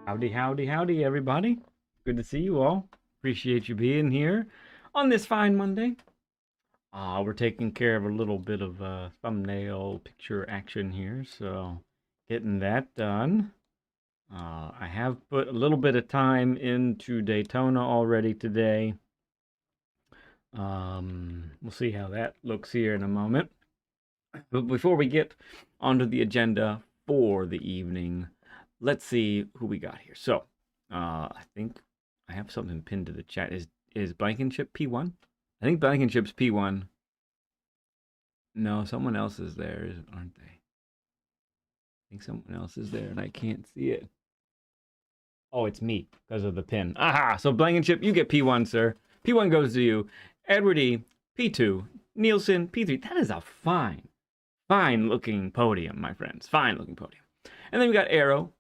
Howdy, howdy, howdy, everybody. Good to see you all. Appreciate you being here on this fine Monday. We're taking care of a little bit of thumbnail picture action here, so getting that done. I have put a little bit of time into Daytona already today. We'll see how that looks here in a moment. But before we get onto the agenda for the evening, let's see who we got here. So, I think I have something pinned to the chat. Is Blankenship P1? I think Blankenship's P1. No, someone else is there, aren't they? I think someone else is there, and I can't see it. Oh, it's me because of the pin. Aha! So Blankenship, you get P1, sir. P1 goes to you. Edward E, P2. Nielsen, P3. That is a fine looking podium, my friends. Fine looking podium. And then we got Arrow.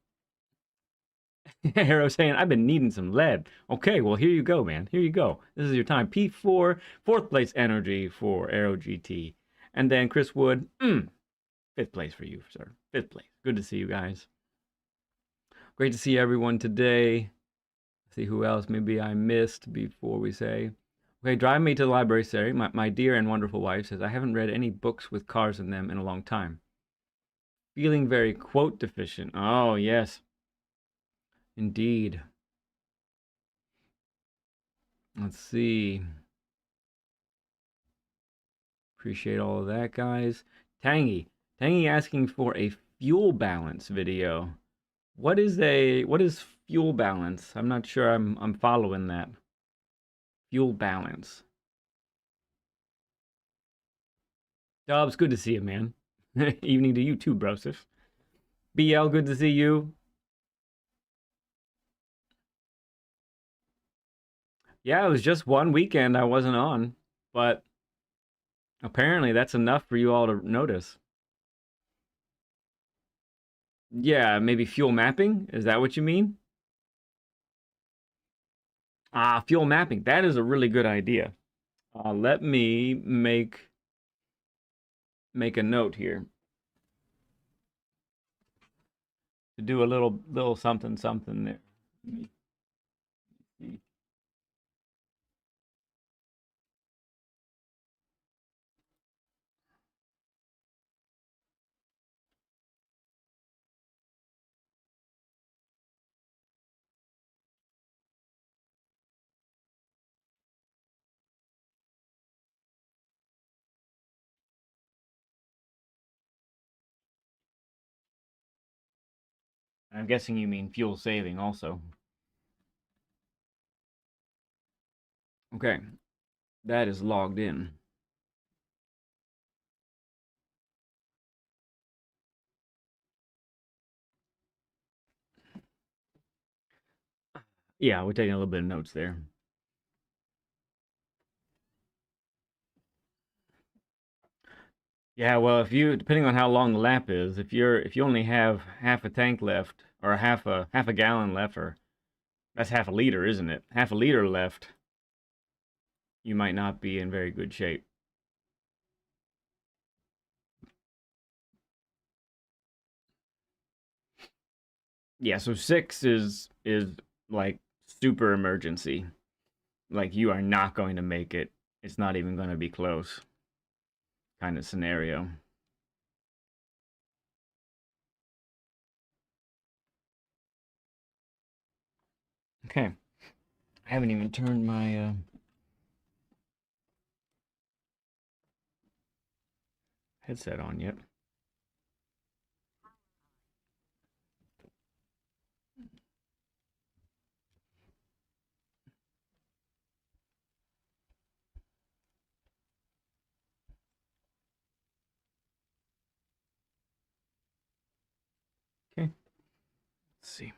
Arrow saying, I've been needing some lead. Okay, well, here you go, man. Here you go. This is your time. P4, fourth place energy for Arrow GT. And then Chris Wood, fifth place for you, sir. Fifth place. Good to see you guys. Great to see everyone today. See who else maybe I missed before we say. Okay, drive me to the library, Sari. My dear and wonderful wife says, I haven't read any books with cars in them in a long time. Feeling very quote deficient. Oh, yes. Indeed. Let's see. Appreciate all of that, guys. Tangy asking for a fuel balance video. What is fuel balance? I'm not sure I'm following that. Fuel balance. Dubs, good to see you, man. Evening to you too, Broseph. BL, good to see you. Yeah, it was just one weekend I wasn't on, but apparently that's enough for you all to notice. Yeah, maybe fuel mapping? Is that what you mean? Fuel mapping. That is a really good idea. Let me make a note here to do a little something there. Let me see. I'm guessing you mean fuel saving also. Okay, that is logged in. Yeah, we're taking a little bit of notes there. Yeah, well, if you depending on how long the lap is, if you only have half a tank left or half a gallon left, or that's half a liter, isn't it? Half a liter left, you might not be in very good shape. Yeah, so 6 is like super emergency. Like you are not going to make it. It's not even going to be close kind of scenario. Okay. I haven't even turned my headset on yet. Okay. Let's see.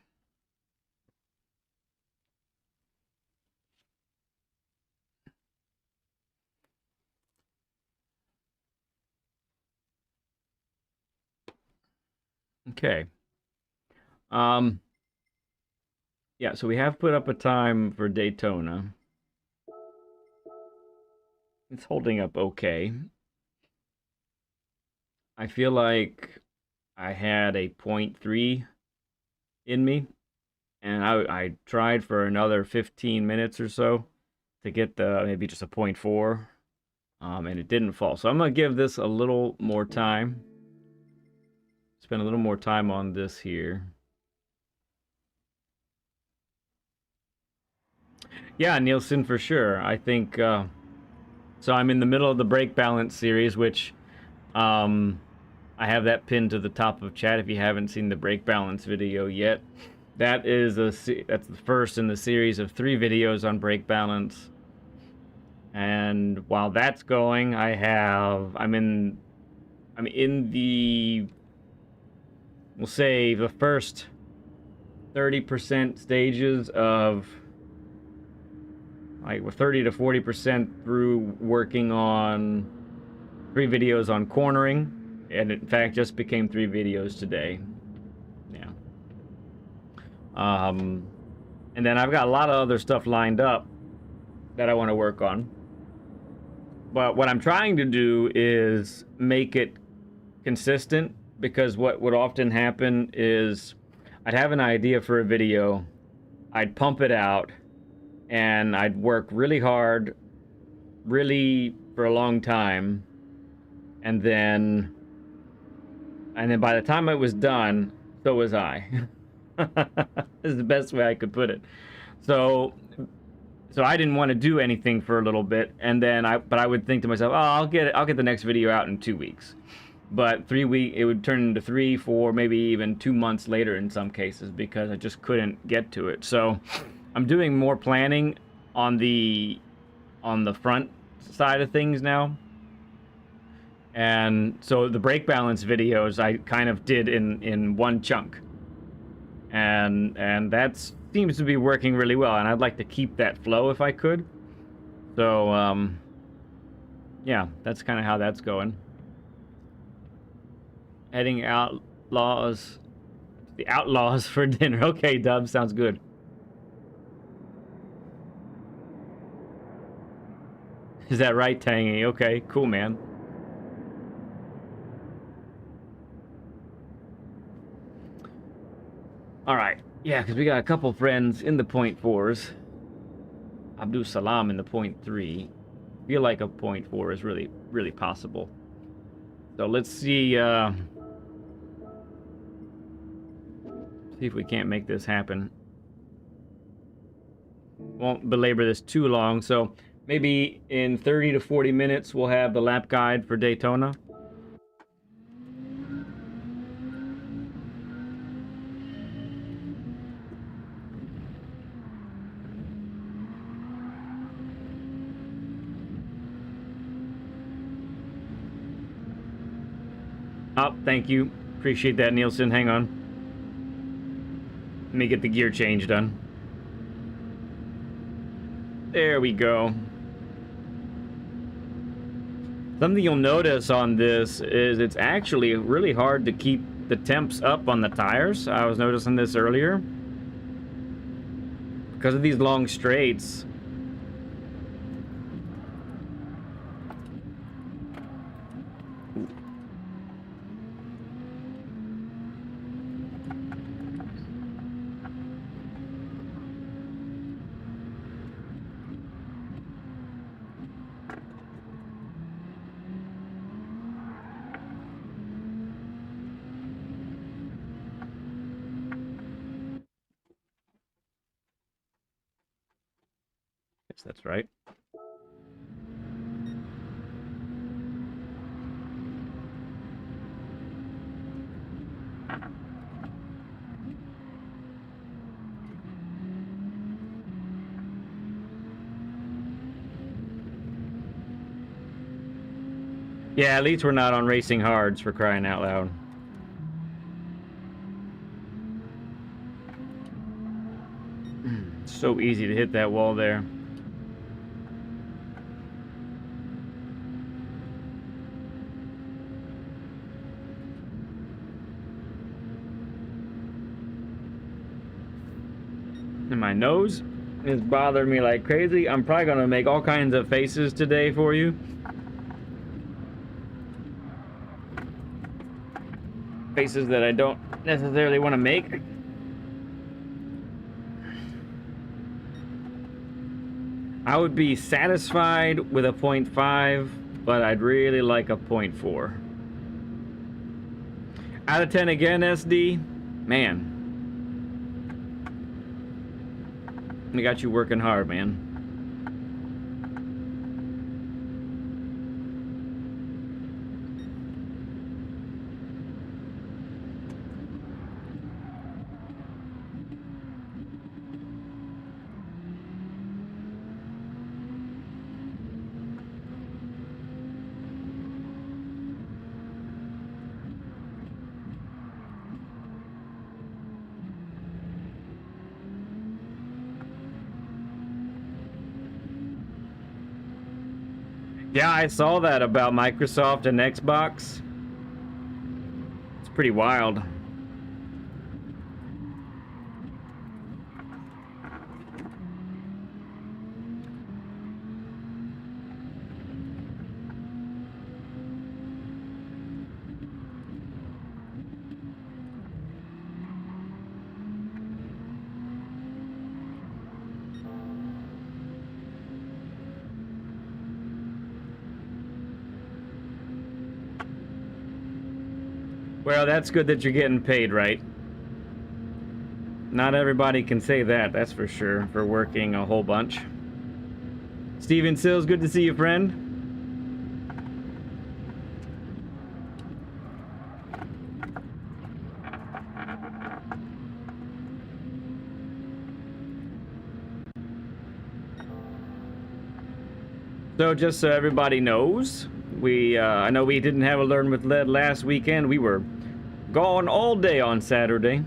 Okay. Yeah, so we have put up a time for Daytona. It's holding up okay. I feel like I had a .3 in me. and I tried for another 15 minutes or so to get the maybe just a 0.4, and it didn't fall. So I'm gonna give this a little more time. Spend a little more time on this here. Yeah, Nielsen, for sure. I think so. I'm in the middle of the brake balance series, which I have that pinned to the top of chat if you haven't seen the brake balance video yet. That's the first in the series of 3 videos on brake balance. And while that's going, I'm in the, we'll say, the first 30% stages of, like, we're 30 to 40% through working on 3 videos on cornering, and in fact just became 3 videos today. Yeah. And then I've got a lot of other stuff lined up that I want to work on. But what I'm trying to do is make it consistent, because what would often happen is I'd have an idea for a video, I'd pump it out, and I'd work really hard, really for a long time, and then by the time it was done, so was I. This is the best way I could put it. So I didn't want to do anything for a little bit, and then I would think to myself, oh, I'll get the next video out in 2 weeks. But 3 weeks, it would turn into 3, 4, maybe even 2 months later in some cases, because I just couldn't get to it. So I'm doing more planning on the front side of things now. And so the brake balance videos I kind of did in one chunk. And that seems to be working really well, and I'd like to keep that flow if I could. So yeah, that's kind of how that's going. Heading outlaws, the outlaws for dinner. Okay, Dub, sounds good. Is that right, Tangy? Okay, cool, man. All right, yeah, because we got a couple friends in the 0.4s. Abdul Salam in the 0.3. Feel like a 0.4 is really, really possible. So let's see if we can't make this happen. Won't belabor this too long, so maybe in 30 to 40 minutes we'll have the lap guide for Daytona. Oh, thank you. Appreciate that, Nielsen. Hang on. Let me get the gear change done. There we go. Something you'll notice on this is it's actually really hard to keep the temps up on the tires. I was noticing this earlier. Because of these long straights. Yes, that's right. Yeah, at least we're not on racing hards, for crying out loud. So easy to hit that wall there. And my nose is bothering me like crazy. I'm probably gonna make all kinds of faces today for you. Faces that I don't necessarily want to make. I would be satisfied with a 0.5, but I'd really like a 0.4. Out of 10 again, SD. Man. We got you working hard, man. Yeah, I saw that about Microsoft and Xbox. It's pretty wild. Well, that's good that you're getting paid, right? Not everybody can say that, that's for sure, for working a whole bunch. Steven Sills, good to see you, friend. So just so everybody knows, I know we didn't have a Learn with Lead last weekend. We were gone all day on Saturday.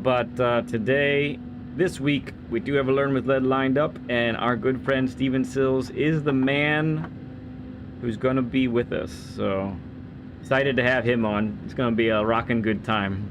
But this week, we do have a Learn with Lead lined up, and our good friend Steven Sills is the man who's going to be with us. So, excited to have him on. It's going to be a rockin' good time.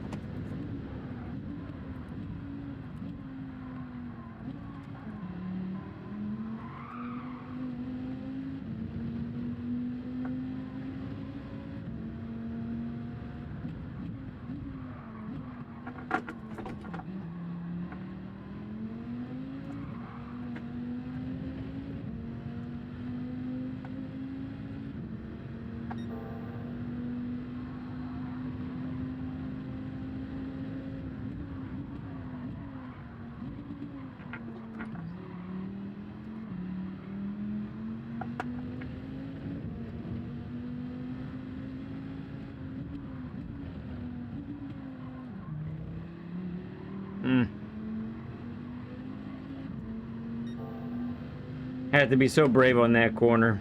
Had to be so brave on that corner.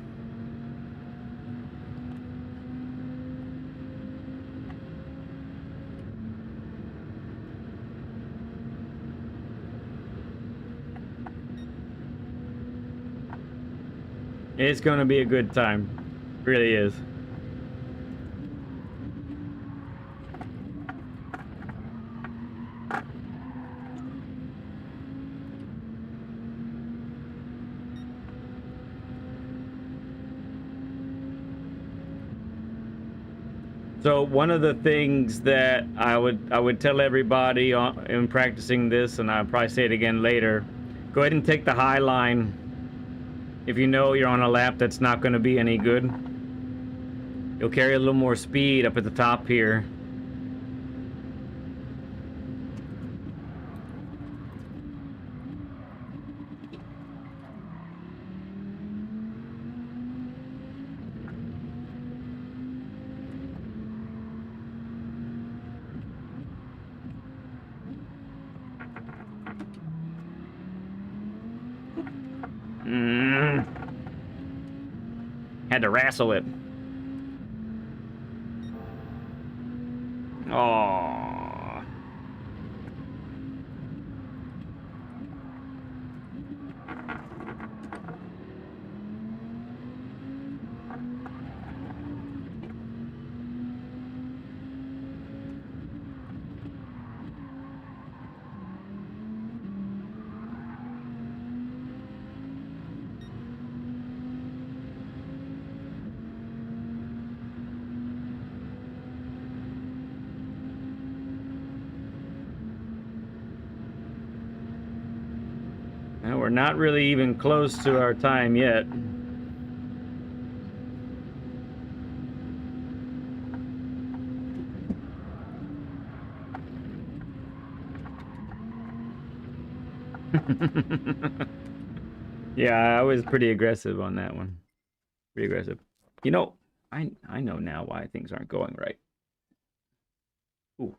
It's gonna be a good time. Really is. So one of the things that I would tell everybody in practicing this, and I'll probably say it again later, go ahead and take the high line if you know you're on a lap that's not going to be any good. You'll carry a little more speed up at the top here. Had to wrestle it. Oh. we're not really even close to our time yet. Yeah, I was pretty aggressive on that one. Pretty aggressive. You know, I know now why things aren't going right. Ooh,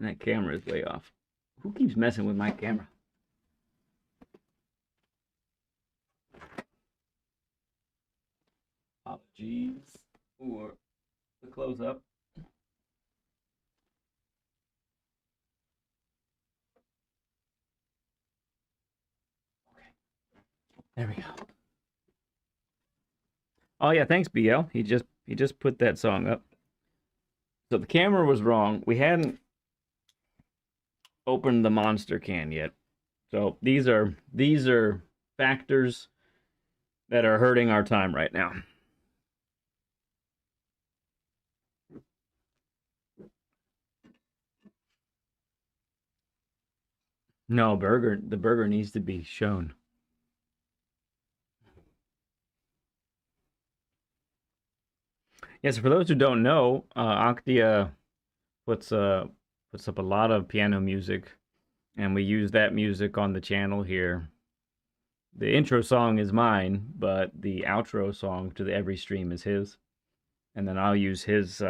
that camera is way off. Who keeps messing with my camera? Apologies for the close up. Okay, there we go. Oh yeah, thanks BL. He just put that song up. So the camera was wrong. We hadn't opened the monster can yet. So these are factors that are hurting our time right now. No, the burger needs to be shown. Yes, for those who don't know, Octia puts up a lot of piano music, and we use that music on the channel here. The intro song is mine, but the outro song to every stream is his, and then I'll use his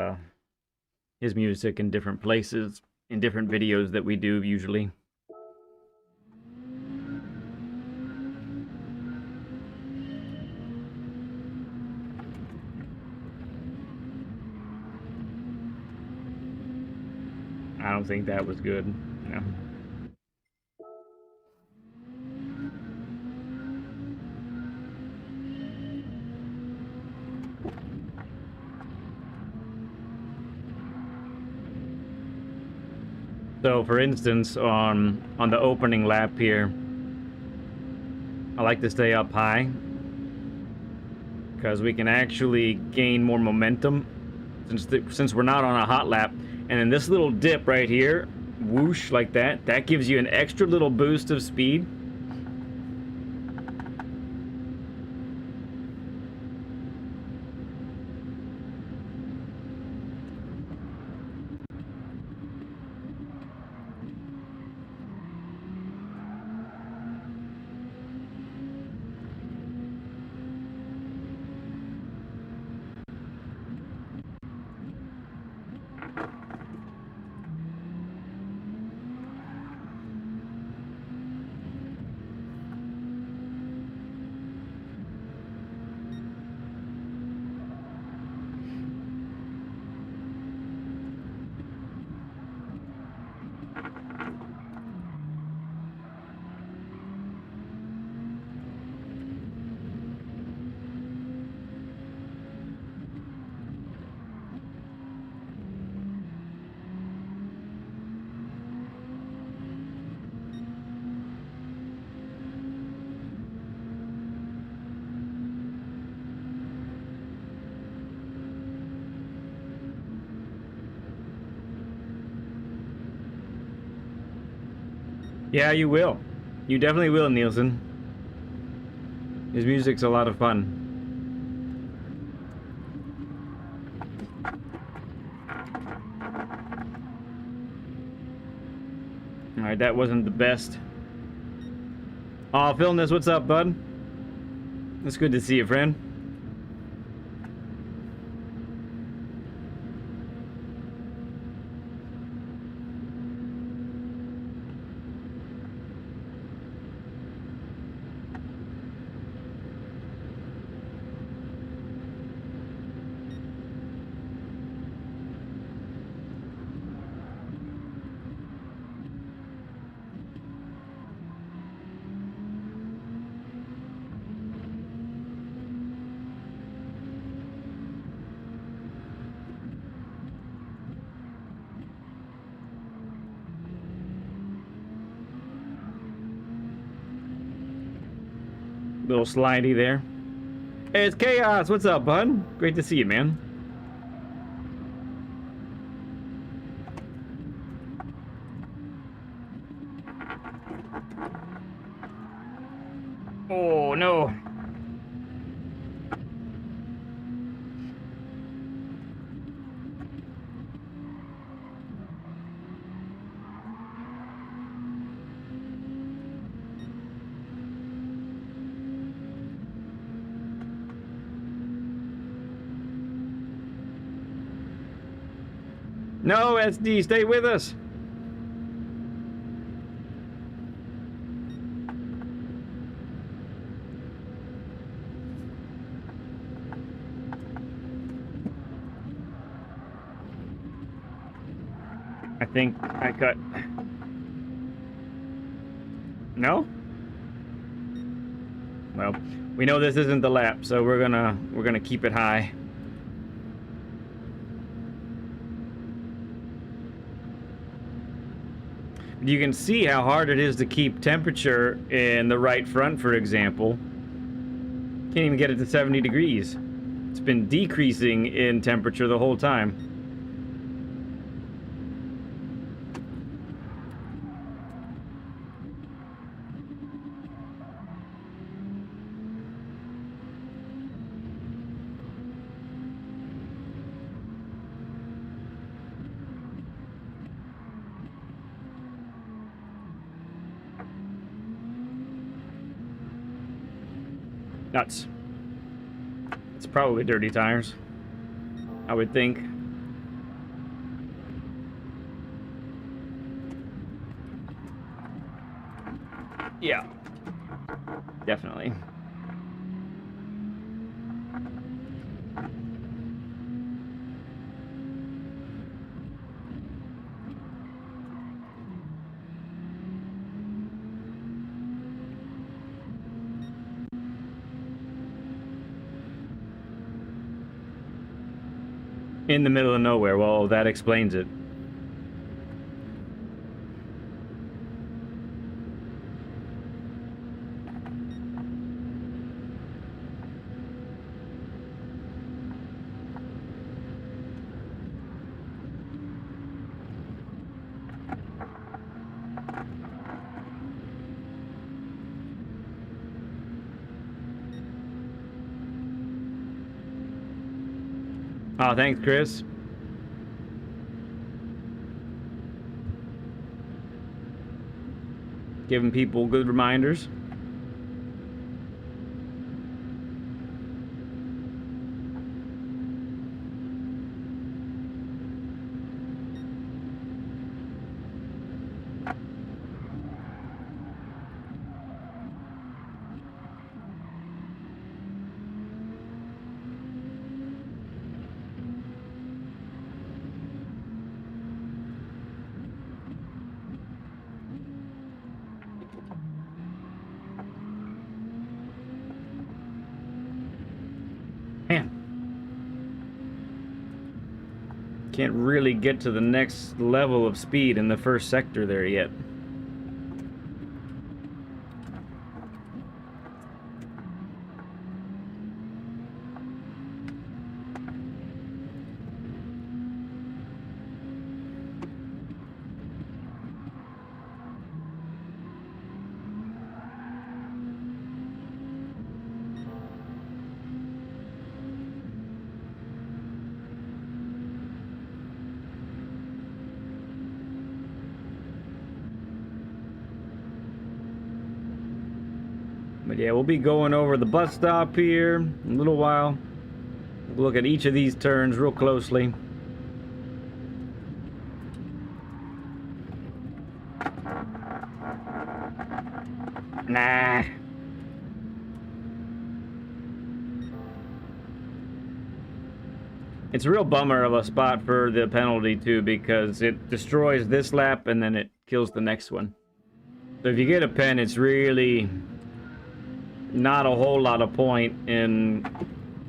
music in different places in different videos that we do usually. I don't think that was good. No. So, for instance, on the opening lap here, I like to stay up high because we can actually gain more momentum since we're not on a hot lap. And then this little dip right here, whoosh, like that gives you an extra little boost of speed. Yeah, you will. You definitely will, Nielsen. His music's a lot of fun. Alright, that wasn't the best. Oh, Philness, what's up, bud? It's good to see you, friend. Little slidey there. Hey, it's Chaos. What's up, bud? Great to see you, man. No. No, SD, stay with us. I think I cut. No? Well, we know this isn't the lap, so we're gonna keep it high. You can see how hard it is to keep temperature in the right front, for example. Can't even get it to 70 degrees. It's been decreasing in temperature the whole time. Nuts. It's probably dirty tires, I would think. Yeah, definitely. In the middle of nowhere. Well, that explains it. Oh, thanks, Chris. Giving people good reminders. Man. Can't really get to the next level of speed in the first sector there yet. But yeah, we'll be going over the bus stop here in a little while. We'll look at each of these turns real closely. Nah. It's a real bummer of a spot for the penalty too, because it destroys this lap and then it kills the next one. So if you get a pen, it's really not a whole lot of point in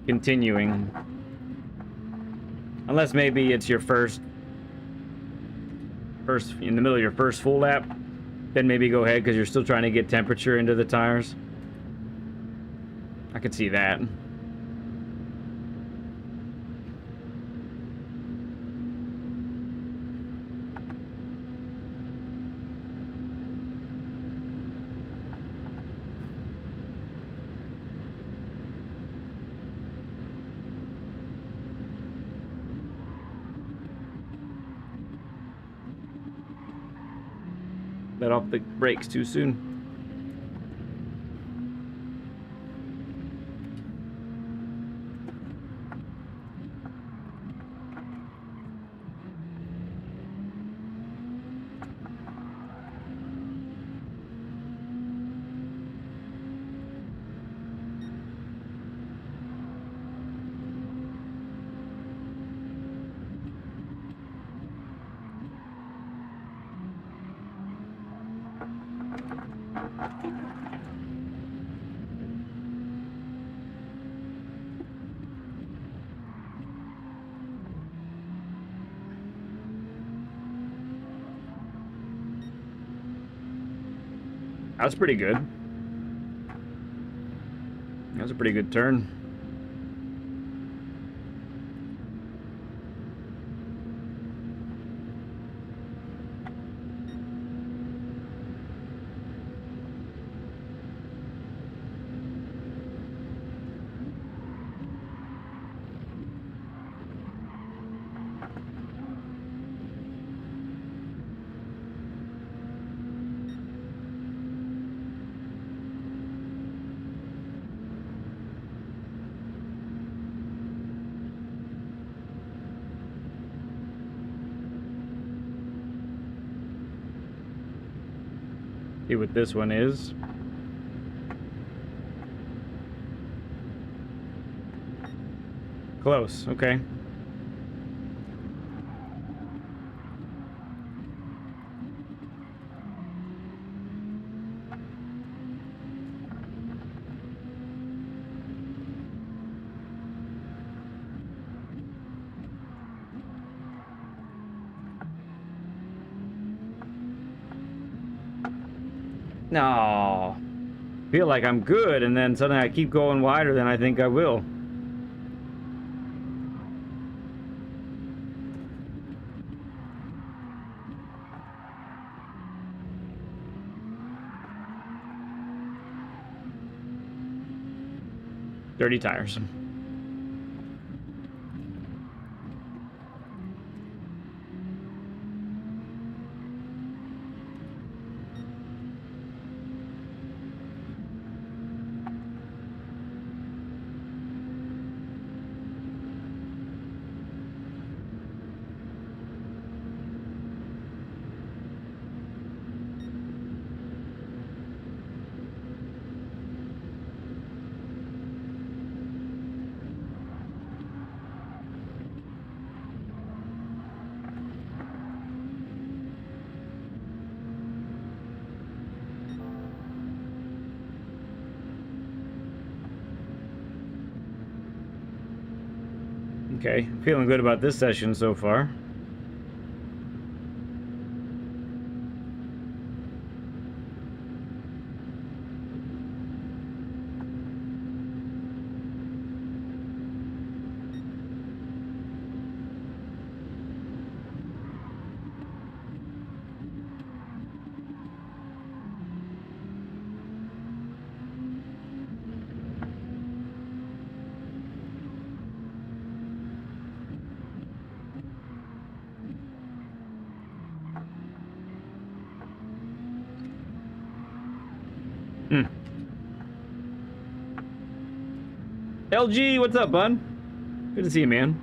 continuing. Unless maybe it's your first in the middle of your first full lap, then maybe go ahead because you're still trying to get temperature into the tires. I could see that. let off the brakes too soon. That was pretty good. That was a pretty good turn. See what this one is. Close, okay. No. Feel like I'm good, and then suddenly I keep going wider than I think I will. Dirty tires. Okay, feeling good about this session so far. LG, what's up, bud? Good to see you, man.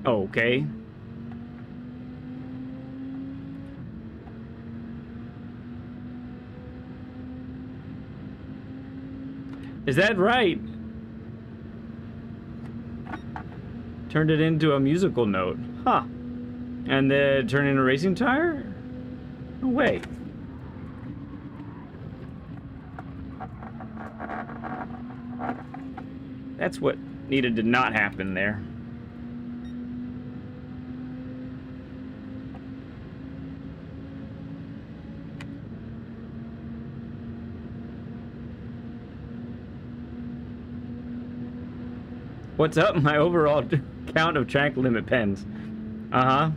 Okay. Is that right? Turned it into a musical note. Huh. And then turned into a racing tire? No way. That's what needed to not happen there. What's up? My overall count of track limit pens. Uh-huh.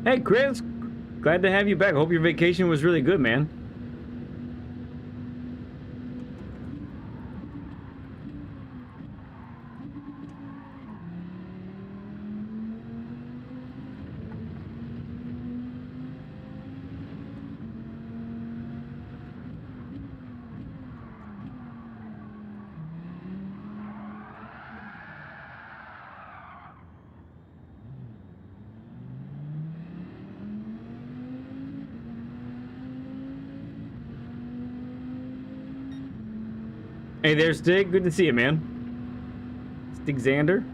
Hey, Chris. Glad to have you back. Hope your vacation was really good, man. Hey there, Stig. Good to see you, man. Stig Xander.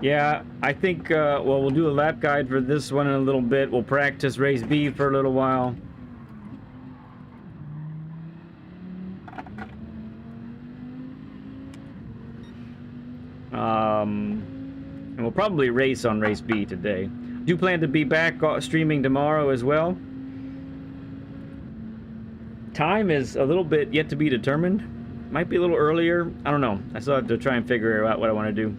Yeah, I think, well, we'll do a lap guide for this one in a little bit. We'll practice race B for a little while. And we'll probably race on race B today. Do plan to be back streaming tomorrow as well. Time is a little bit yet to be determined. Might be a little earlier. I don't know. I still have to try and figure out what I want to do.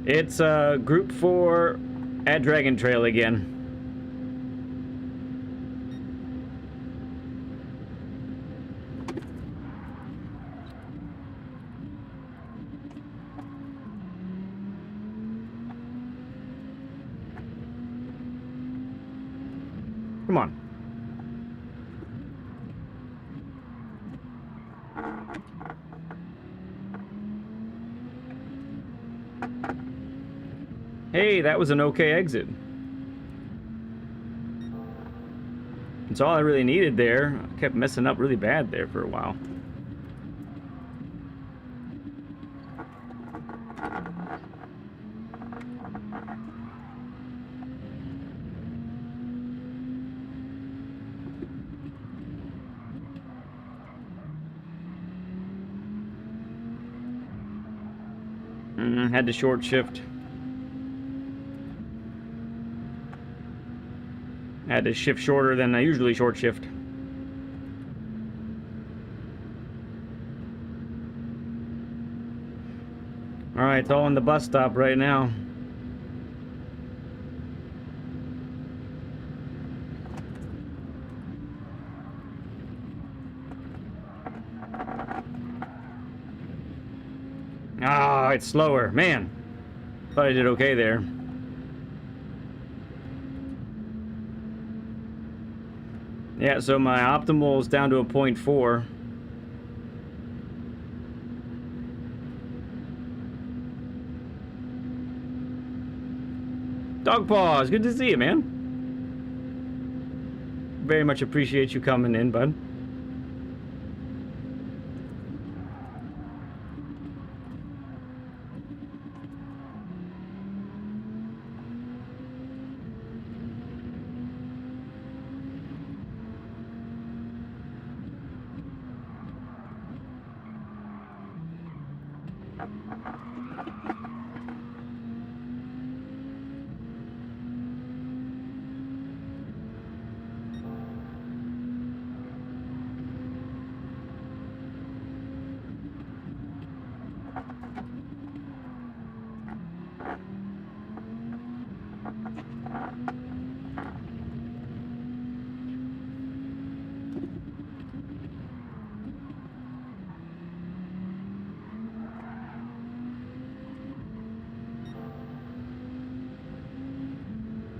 It's Group 4 at Dragon Trail again. Come on. Hey, that was an okay exit. That's all I really needed there. I kept messing up really bad there for a while. Had to short shift. Had to shift shorter than I usually short shift. Alright, it's all in the bus stop right now. Ah, it's slower. Man, thought I did okay there. Yeah, so my optimal is down to a 0.4. Dog Paws, good to see you, man. Very much appreciate you coming in, bud.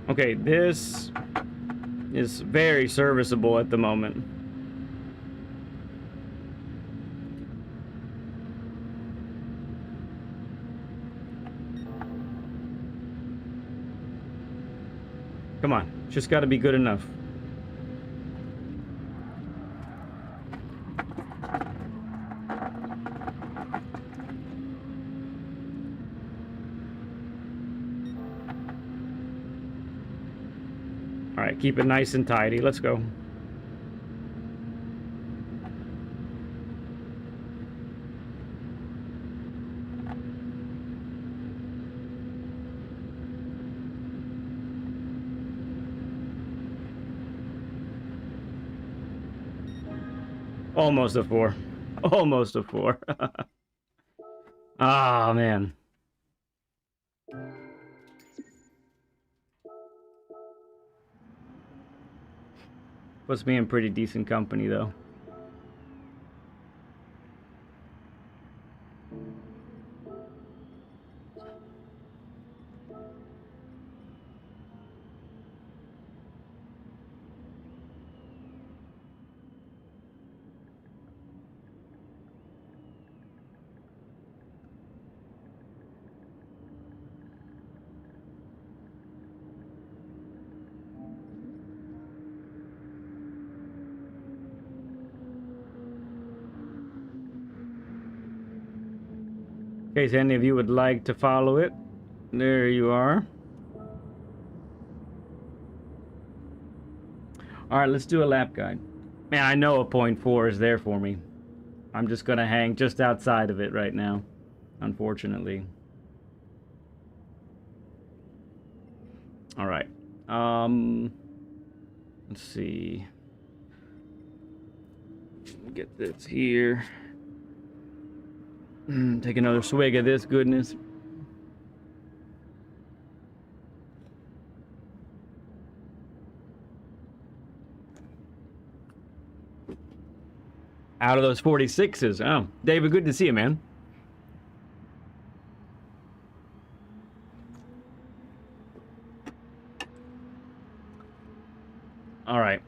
Okay, this is very serviceable at the moment. Come on, just got to be good enough. Keep it nice and tidy. Let's go. Almost a 4. Almost a 4. Ah, man. Puts me in pretty decent company, though. In case any of you would like to follow it, there you are. Alright, let's do a lap guide. Man, I know a 0.4 is there for me. I'm just gonna hang just outside of it right now, unfortunately. Alright. Let's see. Get this here. Take another swig of this goodness. Out of those 46s. Oh, David, good to see you, man. All right.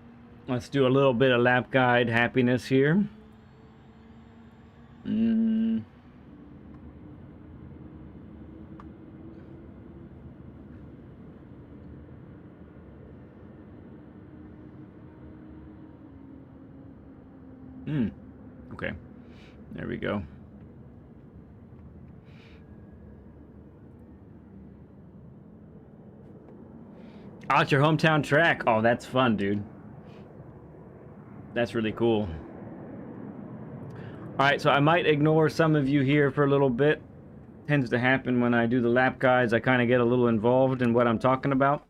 Let's do a little bit of lap guide happiness here. Okay. There we go. Oh, it's your hometown track. Oh, that's fun, dude. That's really cool. Alright, so I might ignore some of you here for a little bit. Tends to happen when I do the lap guides. I kind of get a little involved in what I'm talking about.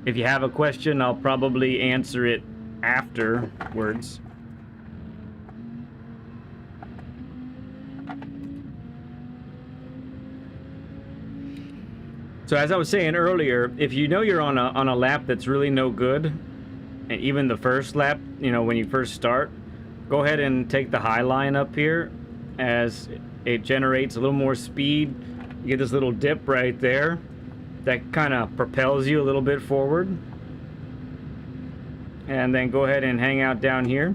If you have a question, I'll probably answer it afterwards. So as I was saying earlier, if you know you're on a lap that's really no good, and even the first lap, you know, when you first start, go ahead and take the high line up here as it generates a little more speed. You get this little dip right there that kind of propels you a little bit forward. And then go ahead and hang out down here.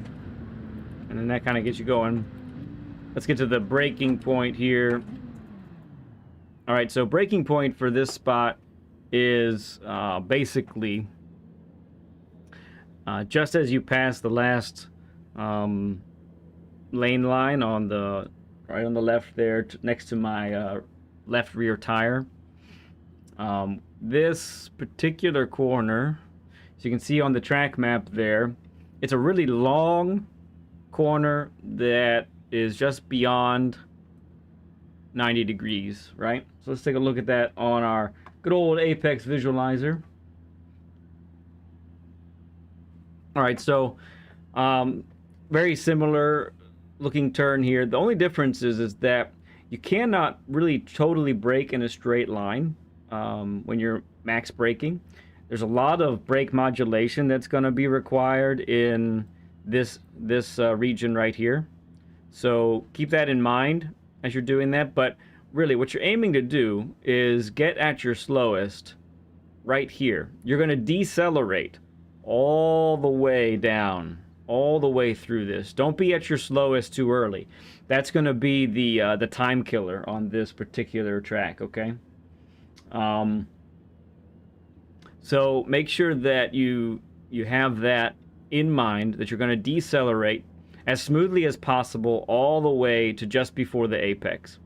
And then that kind of gets you going. Let's get to the braking point here. Alright, so braking point for this spot is basically just as you pass the last lane line on the right on the left there, next to my left rear tire. This particular corner, as you can see on the track map there, it's a really long corner that is just beyond 90 degrees, right? So let's take a look at that on our good old Apex visualizer. All right, so very similar looking turn here. The only difference is that you cannot really totally brake in a straight line when you're max braking. There's a lot of brake modulation that's going to be required in this region right here. So keep that in mind as you're doing that. But really what you're aiming to do is get at your slowest right here. You're going to decelerate all the way down, all the way through this. Don't be at your slowest too early. That's going to be the time killer on this particular track, okay? So make sure that you have that in mind, that you're going to decelerate as smoothly as possible all the way to just before the apex.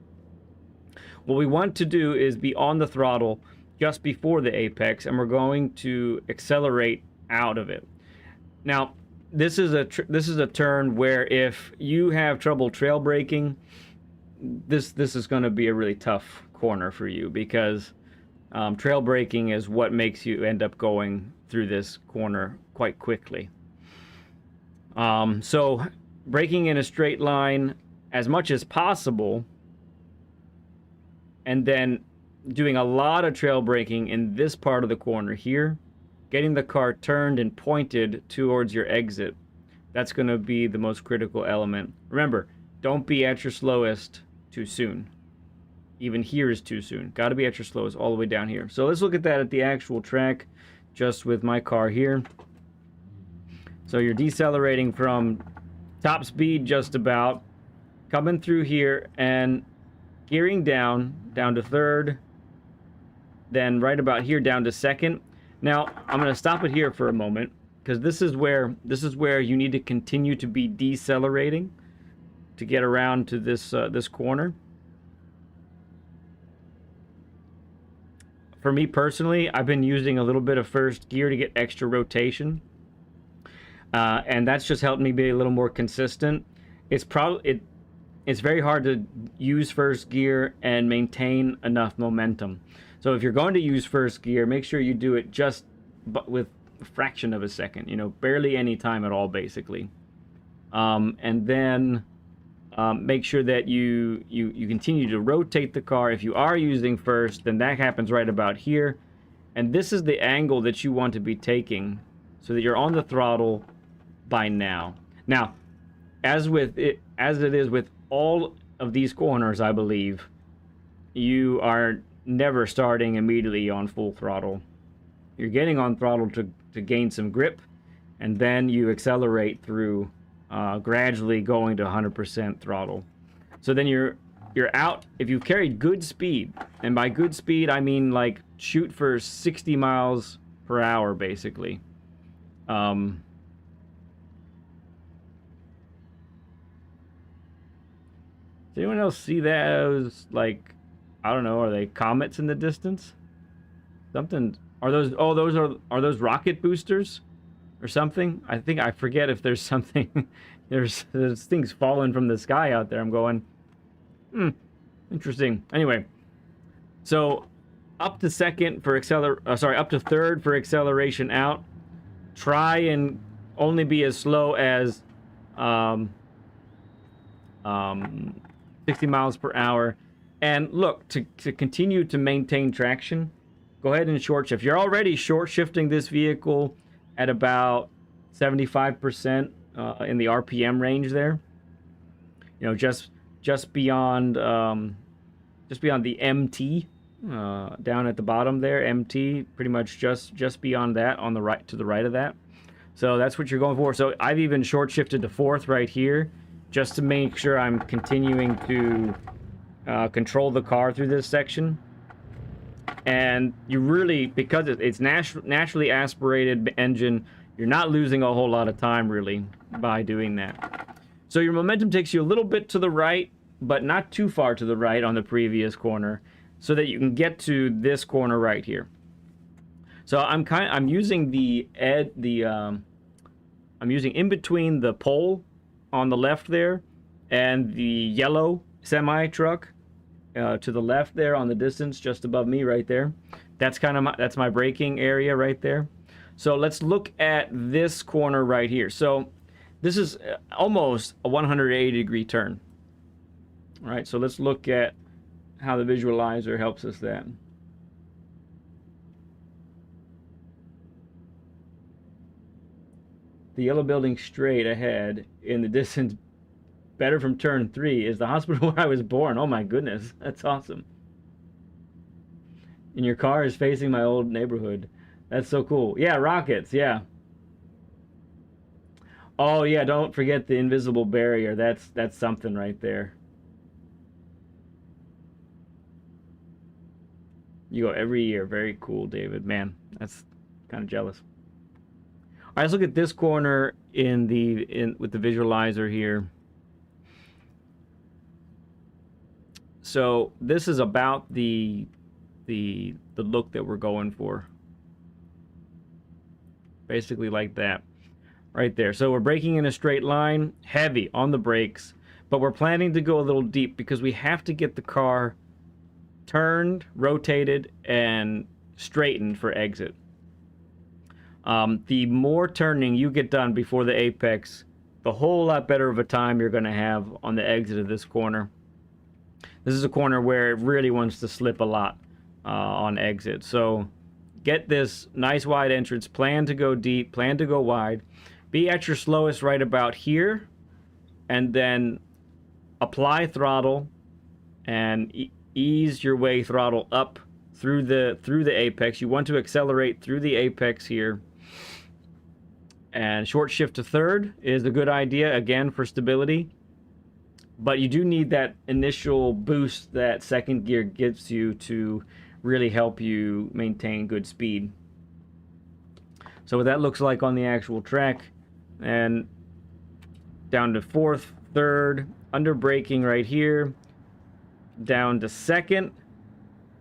What we want to do is be on the throttle, just before the apex, and we're going to accelerate out of it. Now, this is a turn where if you have trouble trail braking, this is going to be a really tough corner for you, because trail braking is what makes you end up going through this corner quite quickly. So braking in a straight line as much as possible, and then doing a lot of trail braking in this part of the corner here, getting the car turned and pointed towards your exit. That's going to be the most critical element. Remember, don't be at your slowest too soon. Even here is too soon. Got to be at your slowest all the way down here. So let's look at that at the actual track, just with my car here. So you're decelerating from top speed just about, coming through here and gearing down to third, then right about here down to second. Now I'm going to stop it here for a moment, because this is where you need to continue to be decelerating to get around to this this corner. For me personally, I've been using a little bit of first gear to get extra rotation, and that's just helped me be a little more consistent. It's very hard to use first gear and maintain enough momentum. So if you're going to use first gear, make sure you do it just with a fraction of a second, you know, barely any time at all, basically. And then make sure that you continue to rotate the car. If you are using first, then that happens right about here. And this is the angle that you want to be taking so that you're on the throttle by now. Now, as it is with all of these corners, I believe, you are never starting immediately on full throttle. You're getting on throttle to gain some grip, and then you accelerate through, gradually going to 100% throttle. So then you're out. If you've carried good speed, and by good speed I mean like shoot for 60 miles per hour basically. Does anyone else see those, like, I don't know, are they comets in the distance? Something, are those, oh, are those rocket boosters or something? I forget if there's something, there's things falling from the sky out there. I'm going, interesting. Anyway, so up to second for up to third for acceleration out. Try and only be as slow as 60 miles per hour. And look, to continue to maintain traction, go ahead and short shift. You're already short shifting this vehicle at about 75% in the RPM range there. You know, just beyond the MT, down at the bottom there, MT, pretty much just beyond that, on the right, to the right of that. So that's what you're going for. So I've even short shifted to fourth right here, just to make sure I'm continuing to control the car through this section. And you really, because it's naturally aspirated engine, you're not losing a whole lot of time really by doing that. So your momentum takes you a little bit to the right, but not too far to the right on the previous corner, so that you can get to this corner right here. So I'm using I'm using in between the pole on the left there and the yellow semi truck to the left there on the distance just above me right there. That's that's my braking area right there. So let's look at this corner right here. So this is almost a 180-degree turn. All right, so let's look at how the visualizer helps us then. The yellow building straight ahead in the distance, better from turn 3, is the hospital where I was born. Oh my goodness, that's awesome. And your car is facing my old neighborhood. That's so cool. Yeah, rockets, yeah. Oh yeah, don't forget the invisible barrier. That's something right there. You go every year. Very cool, David. Man, that's kind of jealous. All right, let's look at this corner with the visualizer here. So this is about the the look that we're going for. Basically like that. Right there. So we're braking in a straight line, heavy on the brakes, but we're planning to go a little deep because we have to get the car turned, rotated, and straightened for exit. The more turning you get done before the apex, the whole lot better of a time you're going to have on the exit of this corner. This is a corner where it really wants to slip a lot on exit. So get this nice wide entrance, plan to go deep, plan to go wide. Be at your slowest right about here, and then apply throttle and ease your way throttle up through the apex. You want to accelerate through the apex here. And short shift to third is a good idea, again, for stability. But you do need that initial boost that second gear gives you to really help you maintain good speed. So what that looks like on the actual track, and down to fourth, third, under braking right here, down to second,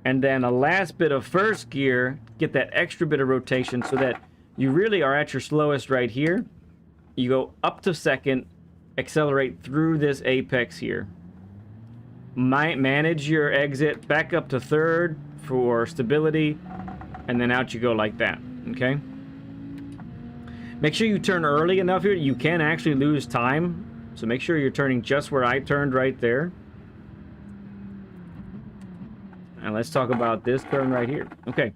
and then a last bit of first gear, get that extra bit of rotation so that you really are at your slowest right here. You go up to second, accelerate through this apex here. Manage your exit back up to third for stability, and then out you go like that, okay? Make sure you turn early enough here. You can actually lose time, so make sure you're turning just where I turned right there. And let's talk about this turn right here. Okay,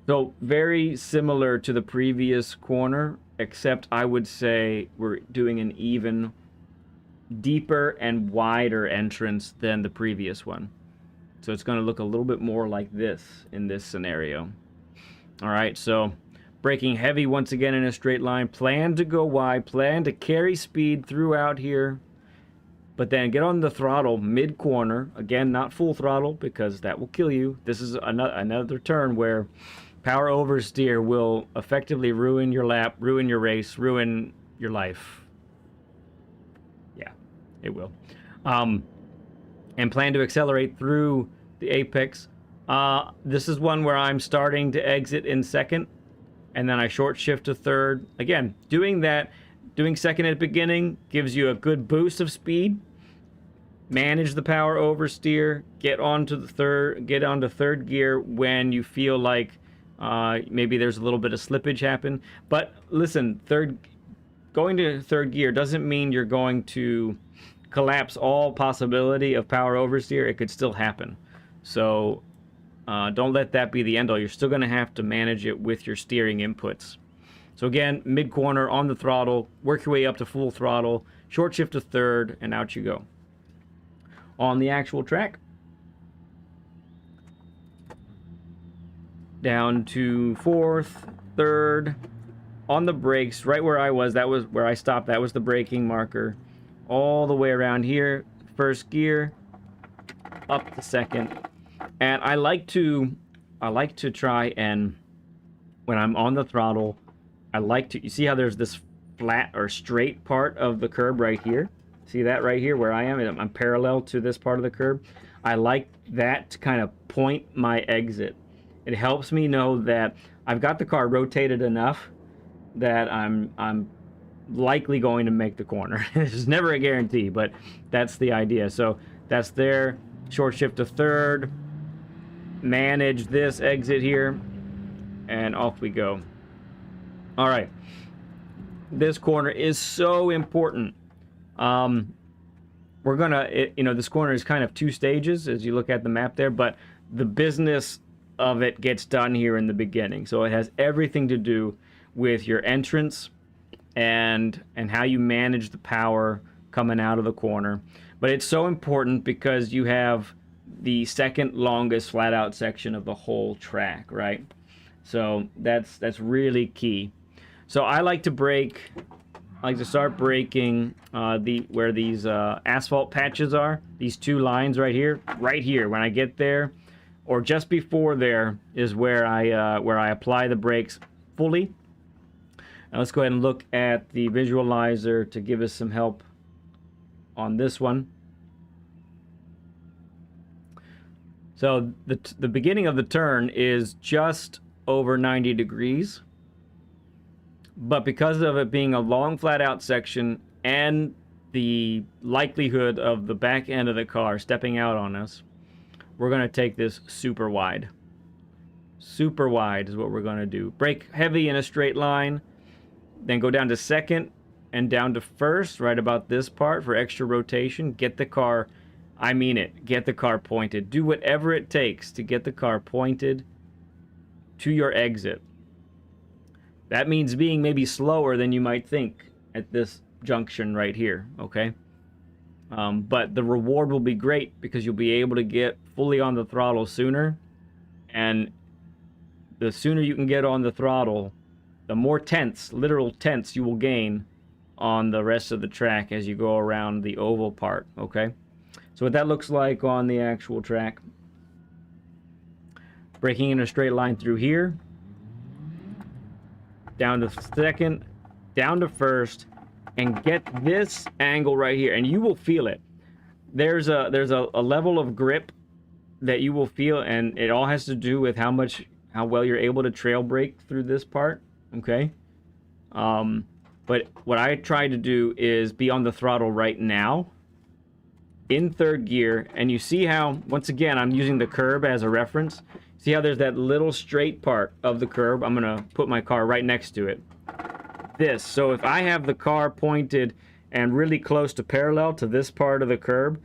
so very similar to the previous corner, except I would say we're doing an even deeper and wider entrance than the previous one. So it's going to look a little bit more like this in this scenario. All right, so braking heavy once again in a straight line. Plan to go wide, plan to carry speed throughout here. But then get on the throttle mid-corner. Again, not full throttle because that will kill you. This is another turn where power oversteer will effectively ruin your lap, ruin your race, ruin your life. Yeah, it will. And plan to accelerate through the apex. This is one where I'm starting to exit in second, and then I short shift to third. Again, doing second at the beginning gives you a good boost of speed. Manage the power oversteer. Get onto third gear when you feel like maybe there's a little bit of slippage happen. But listen, going to third gear doesn't mean you're going to collapse all possibility of power oversteer. It could still happen. So don't let that be the end all. You're still going to have to manage it with your steering inputs. So again, mid-corner on the throttle, work your way up to full throttle, short shift to third, and out you go. On the actual track, down to fourth, third, on the brakes, right where I was, that was where I stopped, that was the braking marker. All the way around here, first gear, up to second. And I like to try and, when I'm on the throttle, you see how there's this flat or straight part of the curb right here? See that right here where I am? I'm parallel to this part of the curb. I like that to kind of point my exit. It helps me know that I've got the car rotated enough that I'm likely going to make the corner. It's never a guarantee, but that's the idea. So that's there. Short shift to third. Manage this exit here. And off we go. All right. This corner is so important. We're gonna, this corner is kind of two stages as you look at the map there, but the business of it gets done here in the beginning. So it has everything to do with your entrance and how you manage the power coming out of the corner. But it's so important because you have the second longest flat out section of the whole track, right? So that's really key. So I like to start braking where these asphalt patches are. These two lines right here. When I get there, or just before there, is where I apply the brakes fully. Now let's go ahead and look at the visualizer to give us some help on this one. So the beginning of the turn is just over 90 degrees. But because of it being a long flat out section and the likelihood of the back end of the car stepping out on us, we're going to take this super wide. Super wide is what we're going to do. Brake heavy in a straight line, then go down to second and down to first, right about this part for extra rotation. Get the car, I mean it, get the car pointed. Do whatever it takes to get the car pointed to your exit. That means being maybe slower than you might think at this junction right here, okay? But the reward will be great because you'll be able to get fully on the throttle sooner. And the sooner you can get on the throttle, the more tenths, literal tenths, you will gain on the rest of the track as you go around the oval part, okay? So what that looks like on the actual track. Braking in a straight line through here. Down to second, down to first, and get this angle right here, and you will feel it. There's a level of grip that you will feel, and it all has to do with how well you're able to trail brake through this part, okay? But what I try to do is be on the throttle right now in third gear, and you see how, once again, I'm using the curb as a reference. See how there's that little straight part of the curb? I'm gonna put my car right next to it. This, so if I have the car pointed and really close to parallel to this part of the curb,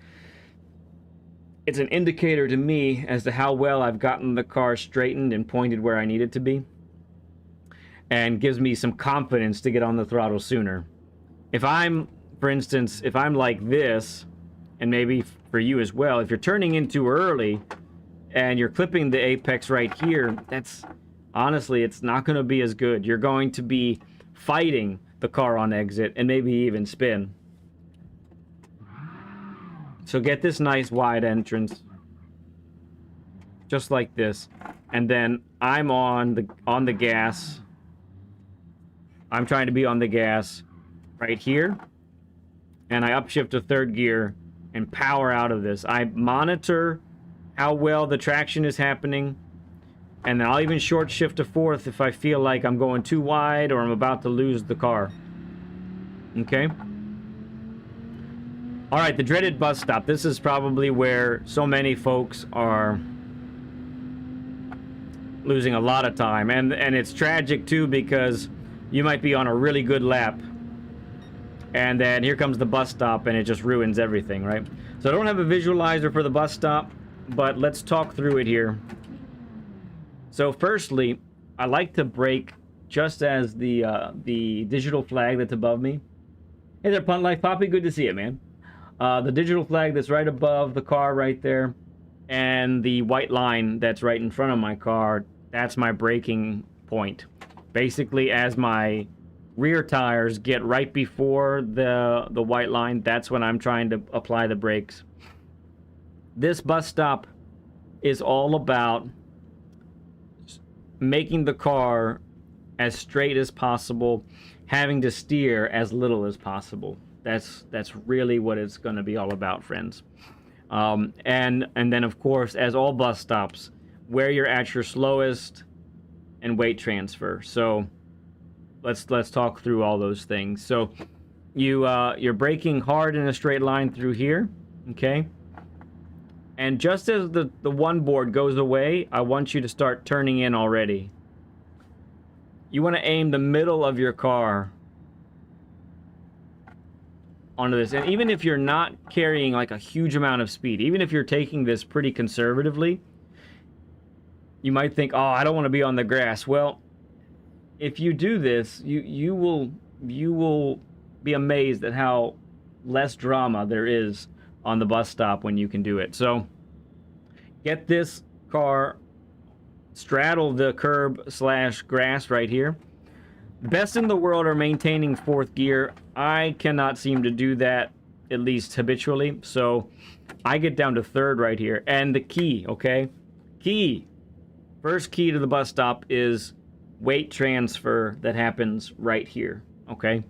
it's an indicator to me as to how well I've gotten the car straightened and pointed where I need it to be, and gives me some confidence to get on the throttle sooner. If I'm, for instance, if I'm like this, and maybe for you as well, if you're turning in too early and you're clipping the apex right here, that's, honestly, it's not going to be as good. You're going to be fighting the car on exit and maybe even spin. So get this nice wide entrance, just like this, and then I'm on the gas. I'm trying to be on the gas right here, and I upshift to third gear and power out of this. I monitor how well the traction is happening, and then I'll even short shift to fourth if I feel like I'm going too wide or I'm about to lose the car. Okay? All right, the dreaded bus stop. This is probably where so many folks are losing a lot of time, and it's tragic too, because you might be on a really good lap, and then here comes the bus stop and it just ruins everything, right? So I don't have a visualizer for the bus stop, but let's talk through it here. So firstly, I like to brake just as the digital flag that's above me. Hey there, Punt Life Poppy, good to see you, man. The digital flag that's right above the car right there, and the white line that's right in front of my car, that's my braking point. Basically, as my rear tires get right before the white line, that's when I'm trying to apply the brakes. This bus stop is all about making the car as straight as possible, having to steer as little as possible. That's really what it's going to be all about, friends. And then, of course, as all bus stops, where you're at your slowest and weight transfer. So let's talk through all those things. So you're braking hard in a straight line through here, okay? And just as the one board goes away, I want you to start turning in already. You want to aim the middle of your car onto this. And even if you're not carrying like a huge amount of speed, even if you're taking this pretty conservatively, you might think, oh, I don't want to be on the grass. Well, if you do this, you will be amazed at how less drama there is on the bus stop when you can do it. So get this car, straddle the curb / grass right here. The best in the world are maintaining fourth gear. I cannot seem to do that, at least habitually. So I get down to third right here. And the key, okay? First key to the bus stop is weight transfer that happens right here, okay?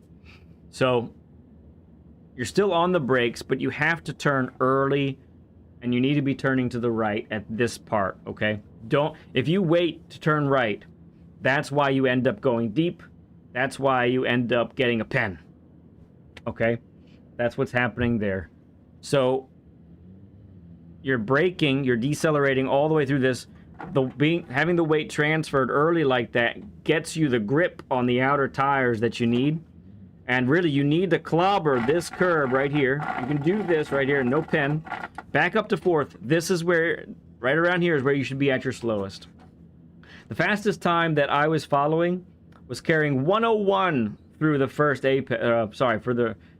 So you're still on the brakes, but you have to turn early and you need to be turning to the right at this part, okay? If you wait to turn right, that's why you end up going deep. That's why you end up getting a pen, okay? That's what's happening there. So you're braking, you're decelerating all the way through this. Having the weight transferred early like that gets you the grip on the outer tires that you need. And really, you need to clobber this curb right here. You can do this right here, no pen. Back up to fourth. This is where, right around here is where you should be at your slowest. The fastest time that I was following was carrying 101 through the first apex.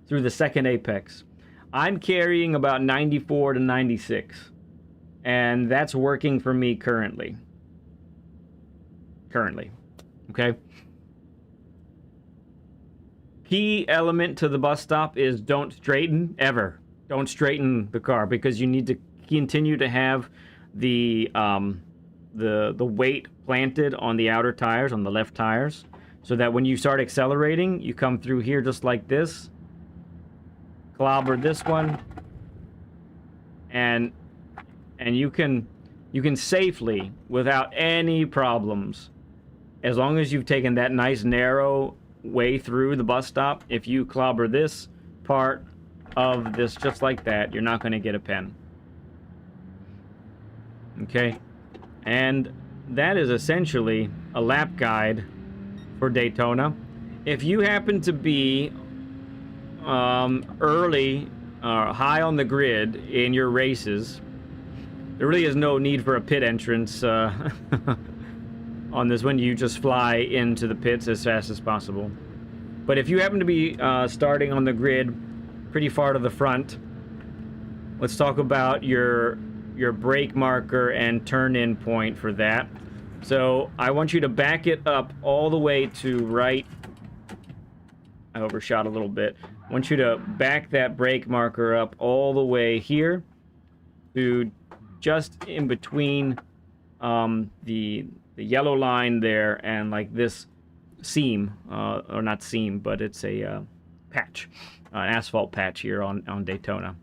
Through the second apex. I'm carrying about 94 to 96. And that's working for me currently. Okay? Key element to the bus stop is don't straighten, ever. Don't straighten the car, because you need to continue to have the weight planted on the outer tires, on the left tires, so that when you start accelerating, you come through here just like this, clobber this one, and you can safely, without any problems, as long as you've taken that nice narrow way through the bus stop, if you clobber this part of this just like that, you're not going to get a pen. Okay? And that is essentially a lap guide for Daytona. If you happen to be early, high on the grid in your races, there really is no need for a pit entrance on this one. You just fly into the pits as fast as possible. But if you happen to be starting on the grid pretty far to the front, let's talk about your brake marker and turn-in point for that. So I want you to back it up all the way to right. I overshot a little bit. I want you to back that brake marker up all the way here to just in between the yellow line there and like this seam, or not seam, but it's a patch, an asphalt patch here on Daytona.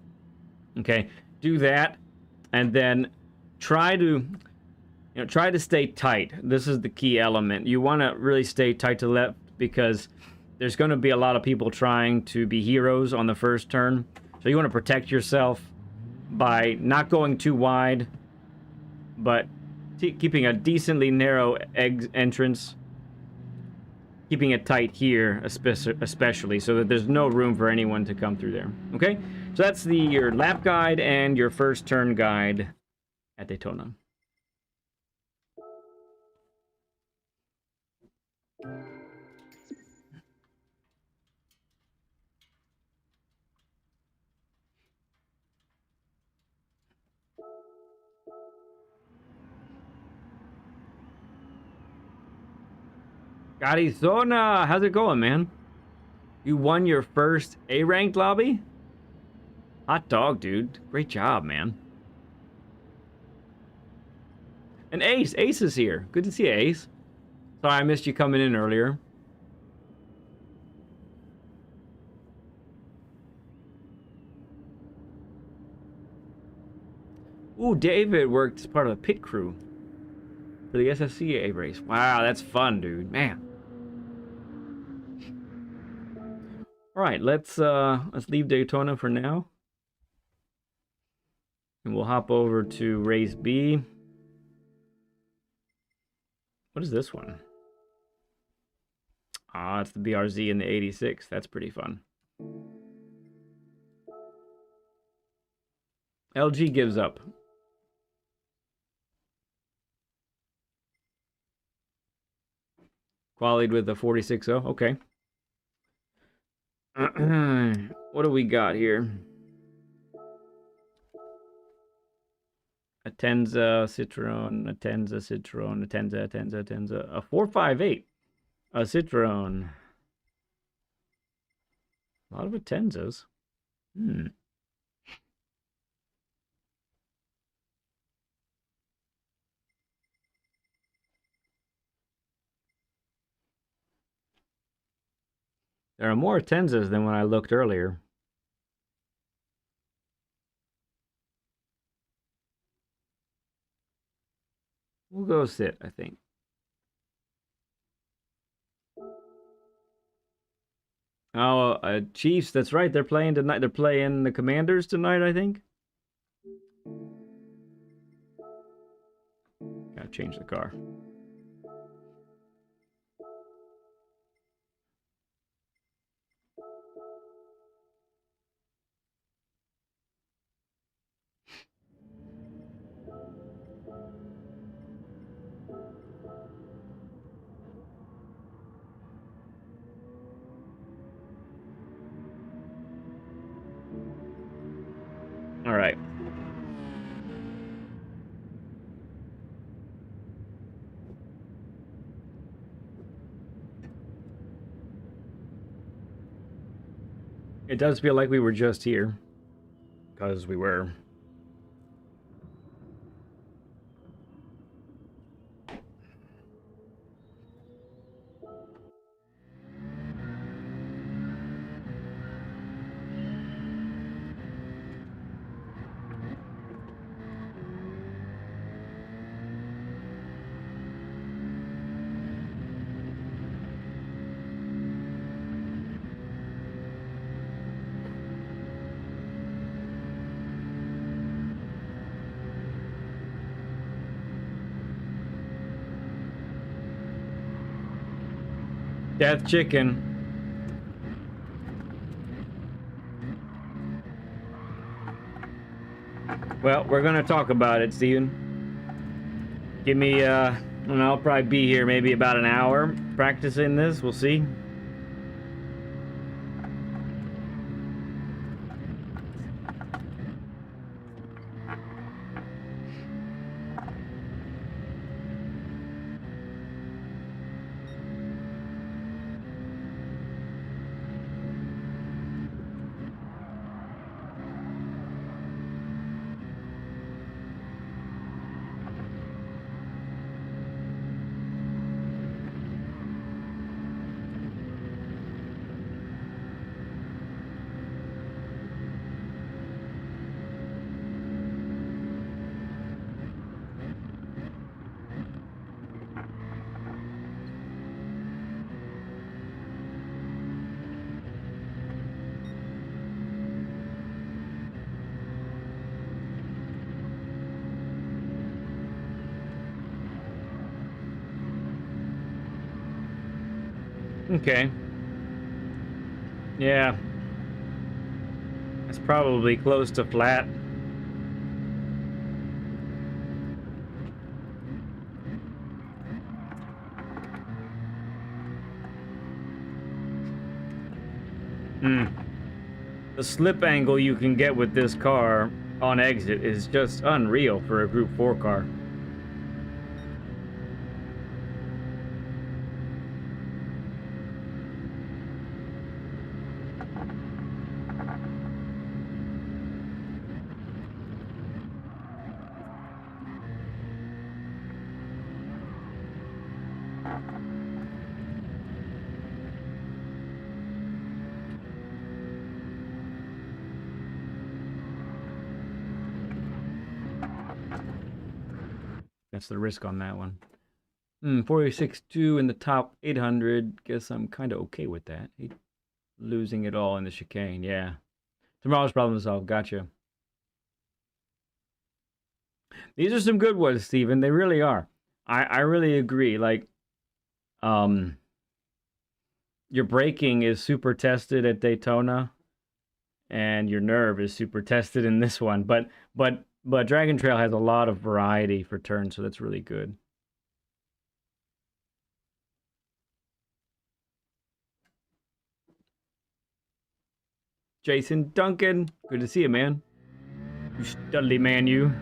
Okay, do that, and then try to stay tight. This is the key element. You want to really stay tight to the left, because there's going to be a lot of people trying to be heroes on the first turn. So you want to protect yourself by not going too wide, but keeping a decently narrow entrance, keeping it tight here, especially, so that there's no room for anyone to come through there. Okay? So that's your lap guide and your first turn guide at Daytona. Arizona, how's it going, man? You won your first A-ranked lobby? Hot dog, dude. Great job, man. And Ace is here. Good to see you, Ace. Sorry I missed you coming in earlier. Ooh, David worked as part of the pit crew for the SSCA race. Wow, that's fun, dude. Man. All right, let's leave Daytona for now, and we'll hop over to race B. What is this one? Ah, it's the BRZ in the 86. That's pretty fun. LG gives up. Qualied with the 46.0. Okay. What do we got here? A Tenza Citroen, a Tenza Citroen, a Tenza, a 458, a Citroen. A lot of Atenzas. There are more Atenzas than when I looked earlier. we'll go sit, I think. Oh, Chiefs, that's right. They're playing tonight. They're playing the Commanders tonight, I think. Gotta change the car. All right. It does feel like we were just here. Because we were. Death chicken. Well, we're gonna talk about it, Steven. Give me, and I'll probably be here maybe about an hour practicing this. We'll see. Okay. Yeah. It's probably close to flat. The slip angle you can get with this car on exit is just unreal for a Group 4 car. That's the risk on that one. 46.2 in the top 800. Guess I'm kind of okay with that. Losing it all in the chicane. Yeah. Tomorrow's problem solved. Gotcha. These are some good ones, Steven. They really are. I really agree. Like, your braking is super tested at Daytona, and your nerve is super tested in this one. But Dragon Trail has a lot of variety for turns, so that's really good. Jason Duncan, good to see you, man. You studly man, you.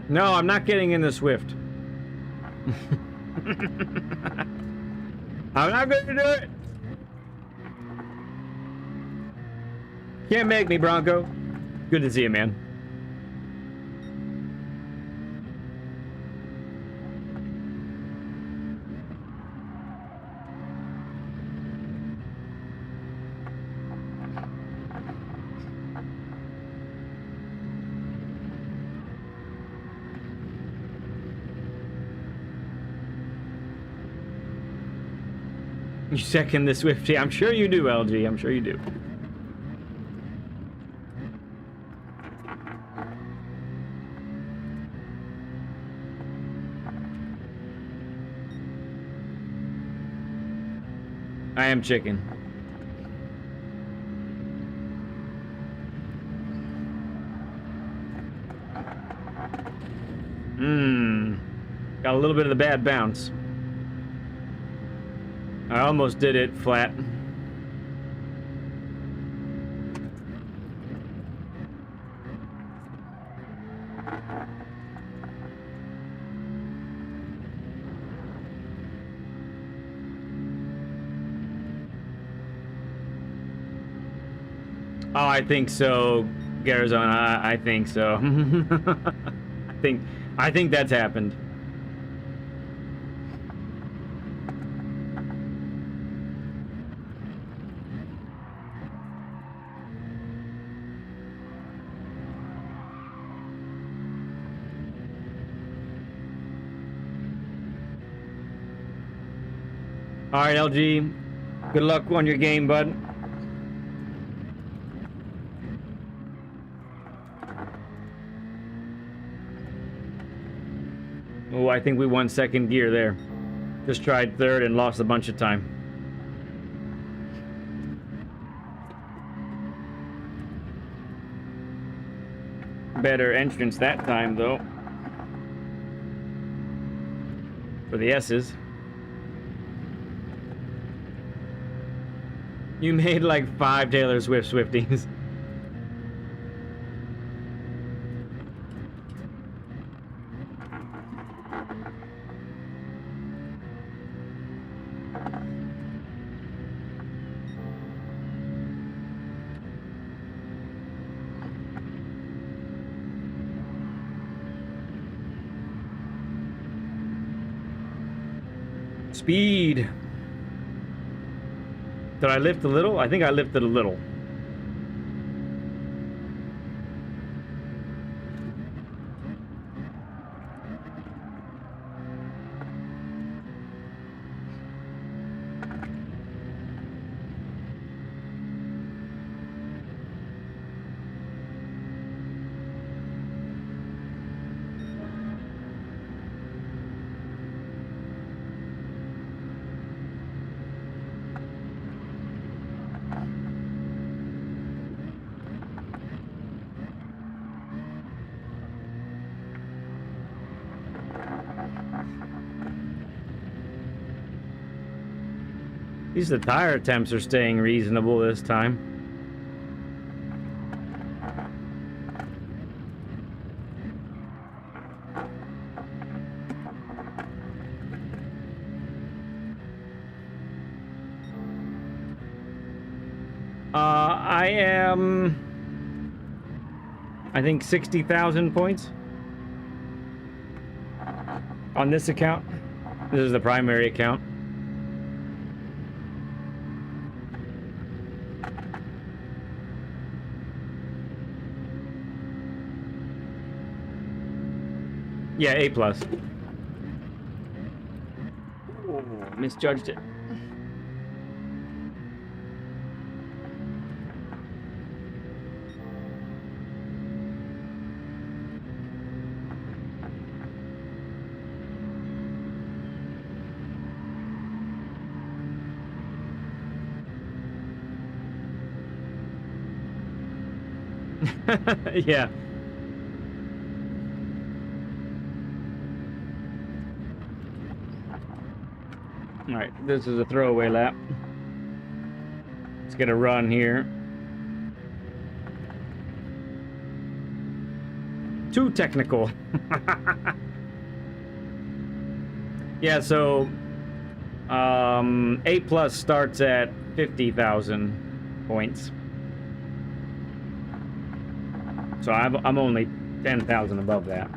No, I'm not getting in the Swift. I'm not going to do it. Can't make me, Bronco. Good to see you, man. You second the Swifty. I'm sure you do, LG. I'm sure you do. I am chicken. Got a little bit of the bad bounce. I almost did it flat. Oh, I think so, Garazona. I think so. I think that's happened. All right, LG. Good luck on your game, bud. Oh, I think we won second gear there. Just tried third and lost a bunch of time. Better entrance that time, though. For the S's. You made like 5 Taylor Swift Swifties. Speed. Did I lift a little? I think I lifted a little. At least the tire attempts are staying reasonable this time. I am, I think 60,000 points on this account. This is the primary account. Yeah, A+. Oh, misjudged it. Yeah. All right, this is a throwaway lap. Let's get a run here. too technical. Yeah, so A plus starts at 50,000 points. So I'm only 10,000 above that.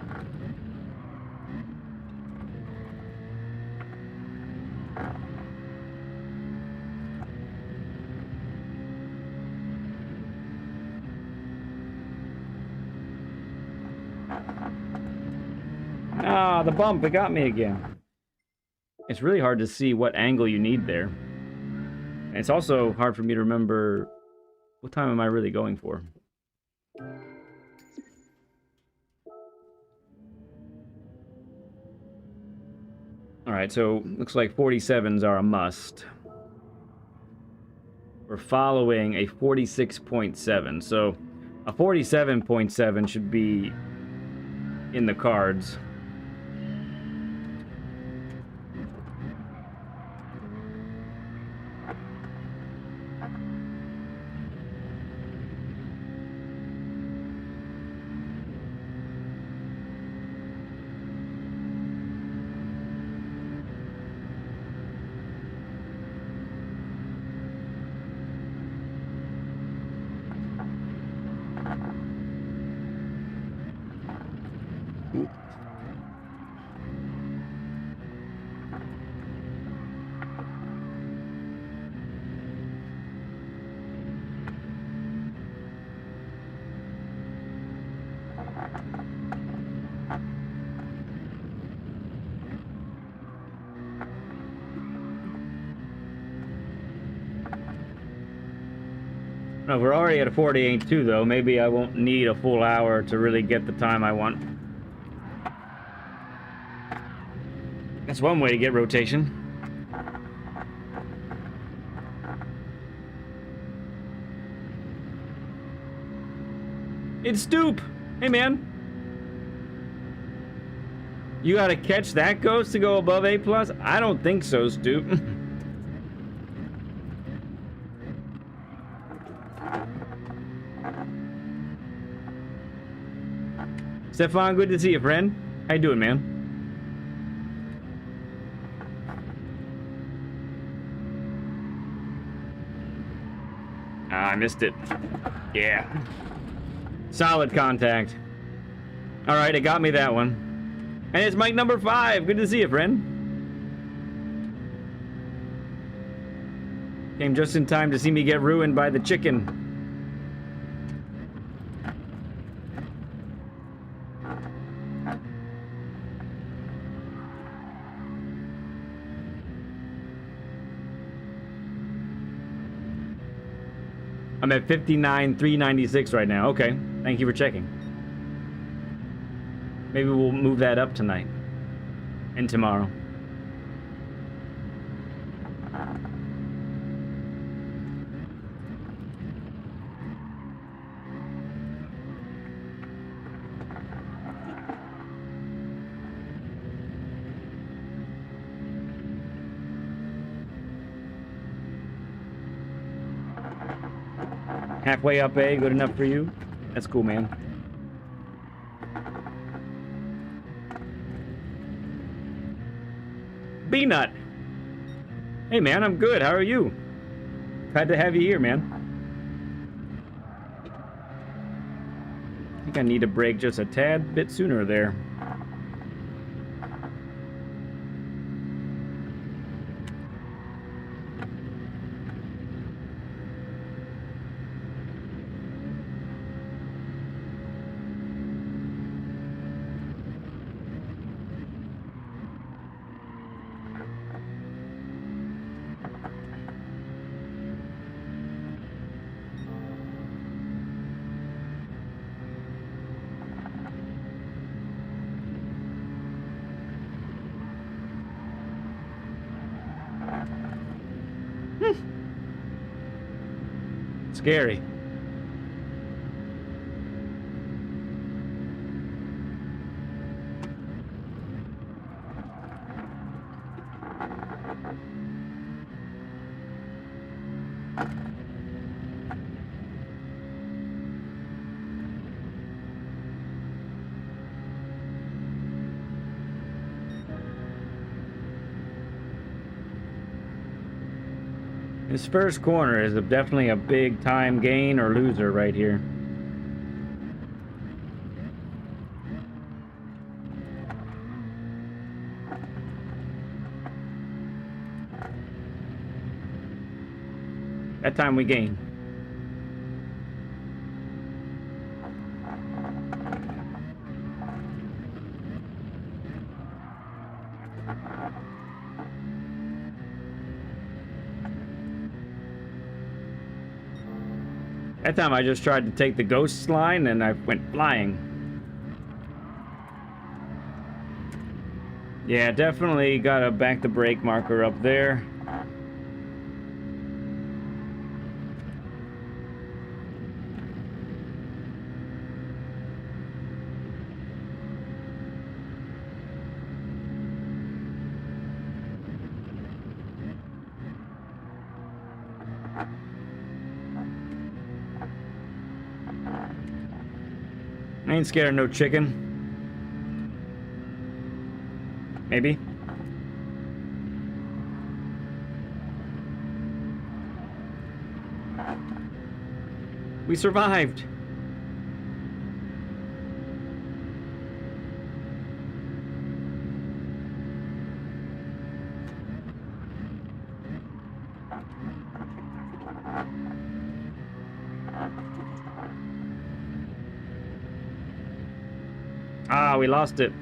Ah, the bump, it got me again. It's really hard to see what angle you need there. And it's also hard for me to remember what time am I really going for. Alright, so looks like 47s are a must. We're following a 46.7, so a 47.7 should be in the cards. No, we're already at a 48.2 though. Maybe I won't need a full hour to really get the time I want. That's one way to get rotation. It's Stoop! Hey man! You gotta catch that ghost to go above A+? I don't think so, Stoop. Stefan, good to see you, friend. How you doing, man? Ah, I missed it. Yeah. Solid contact. Alright, it got me that one. And it's Mike number 5. Good to see you, friend. Came just in time to see me get ruined by the chicken. I'm at 59,396 right now. Okay, thank you for checking. Maybe we'll move that up tonight and tomorrow. Halfway up A, good enough for you? That's cool, man. B-Nut! Hey, man, I'm good. How are you? Glad to have you here, man. I think I need to break just a tad bit sooner there. Scary. This first corner is definitely a big time gain or loser right here. That time we gain. That time I just tried to take the ghost line and I went flying. Yeah, definitely gotta back the brake marker up there. I ain't scared of no chicken. Maybe. We survived. Ah, we lost it.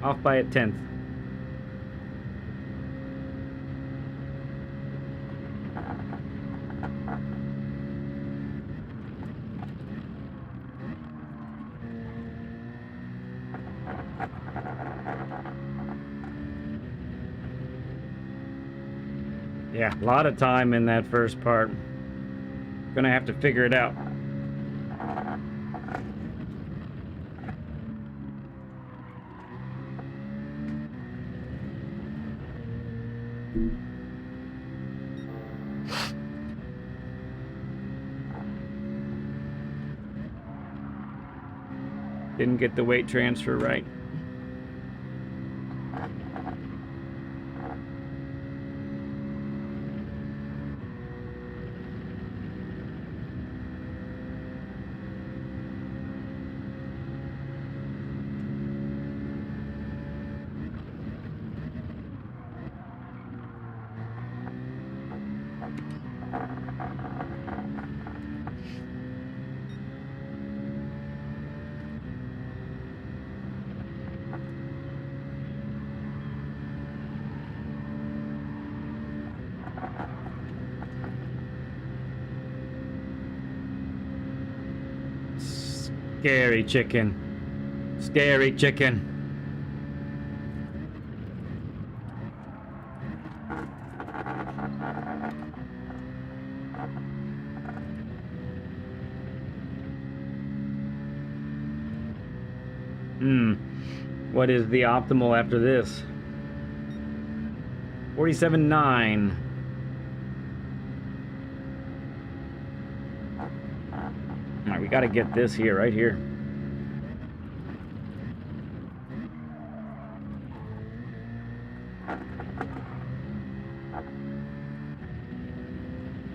Off by a 10th. Yeah, a lot of time in that first part. Gonna have to figure it out. Didn't get the weight transfer right. Scary chicken. Scary chicken. What is the optimal after this? 47.9. Alright, we gotta get this here, right here.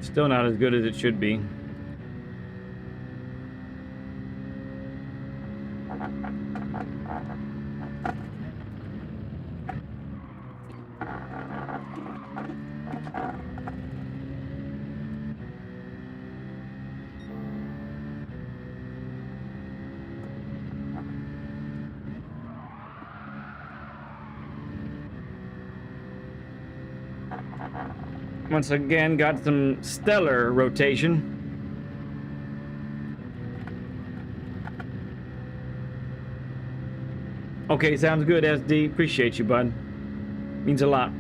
Still not as good as it should be. Once again, got some stellar rotation. Okay, sounds good, SD. Appreciate you, bud. Means a lot.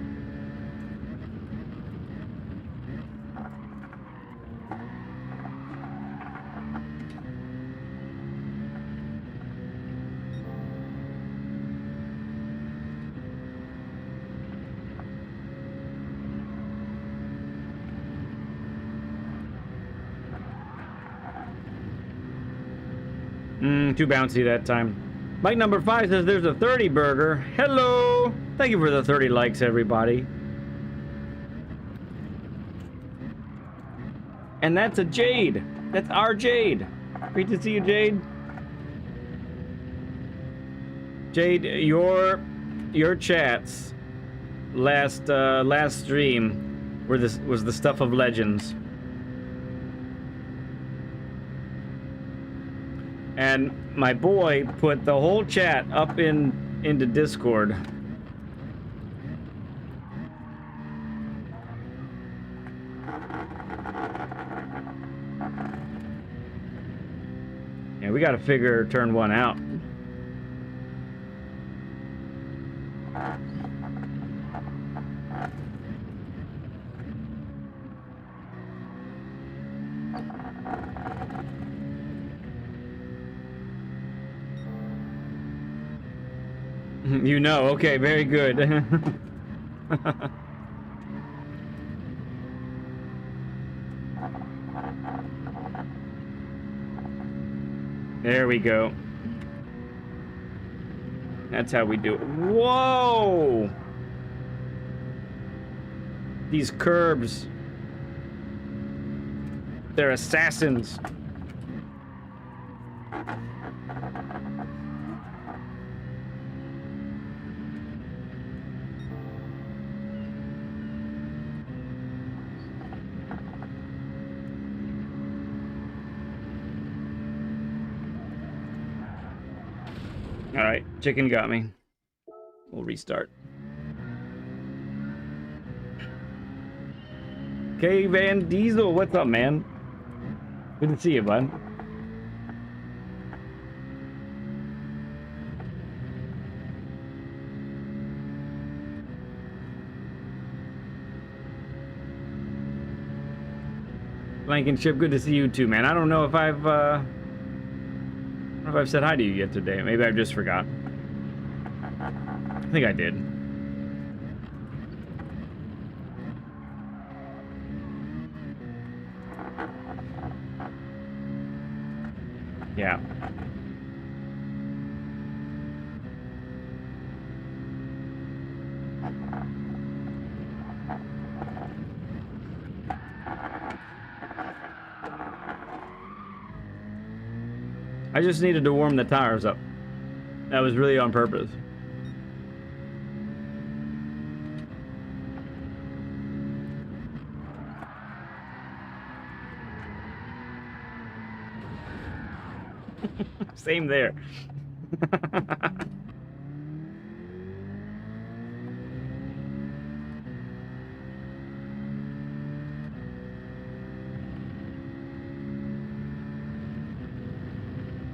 Too bouncy that time. Mike number 5 says there's a 30 burger. Hello! Thank you for the 30 likes, everybody. And that's a Jade. That's our Jade. Great to see you, Jade. Jade, your chats last stream was the stuff of legends. And my boy put the whole chat up into Discord. Yeah, we gotta figure turn 1 out. You know, okay, very good. There we go. That's how we do it. Whoa! These curbs. They're assassins. Alright, chicken got me. We'll restart. Okay, Van Diesel, what's up, man? Good to see you, bud. Blankenship, good to see you too, man. I don't know if I've said hi to you yet today. Maybe I've just forgot. I think I did. Yeah. I just needed to warm the tires up. That was really on purpose. Same there.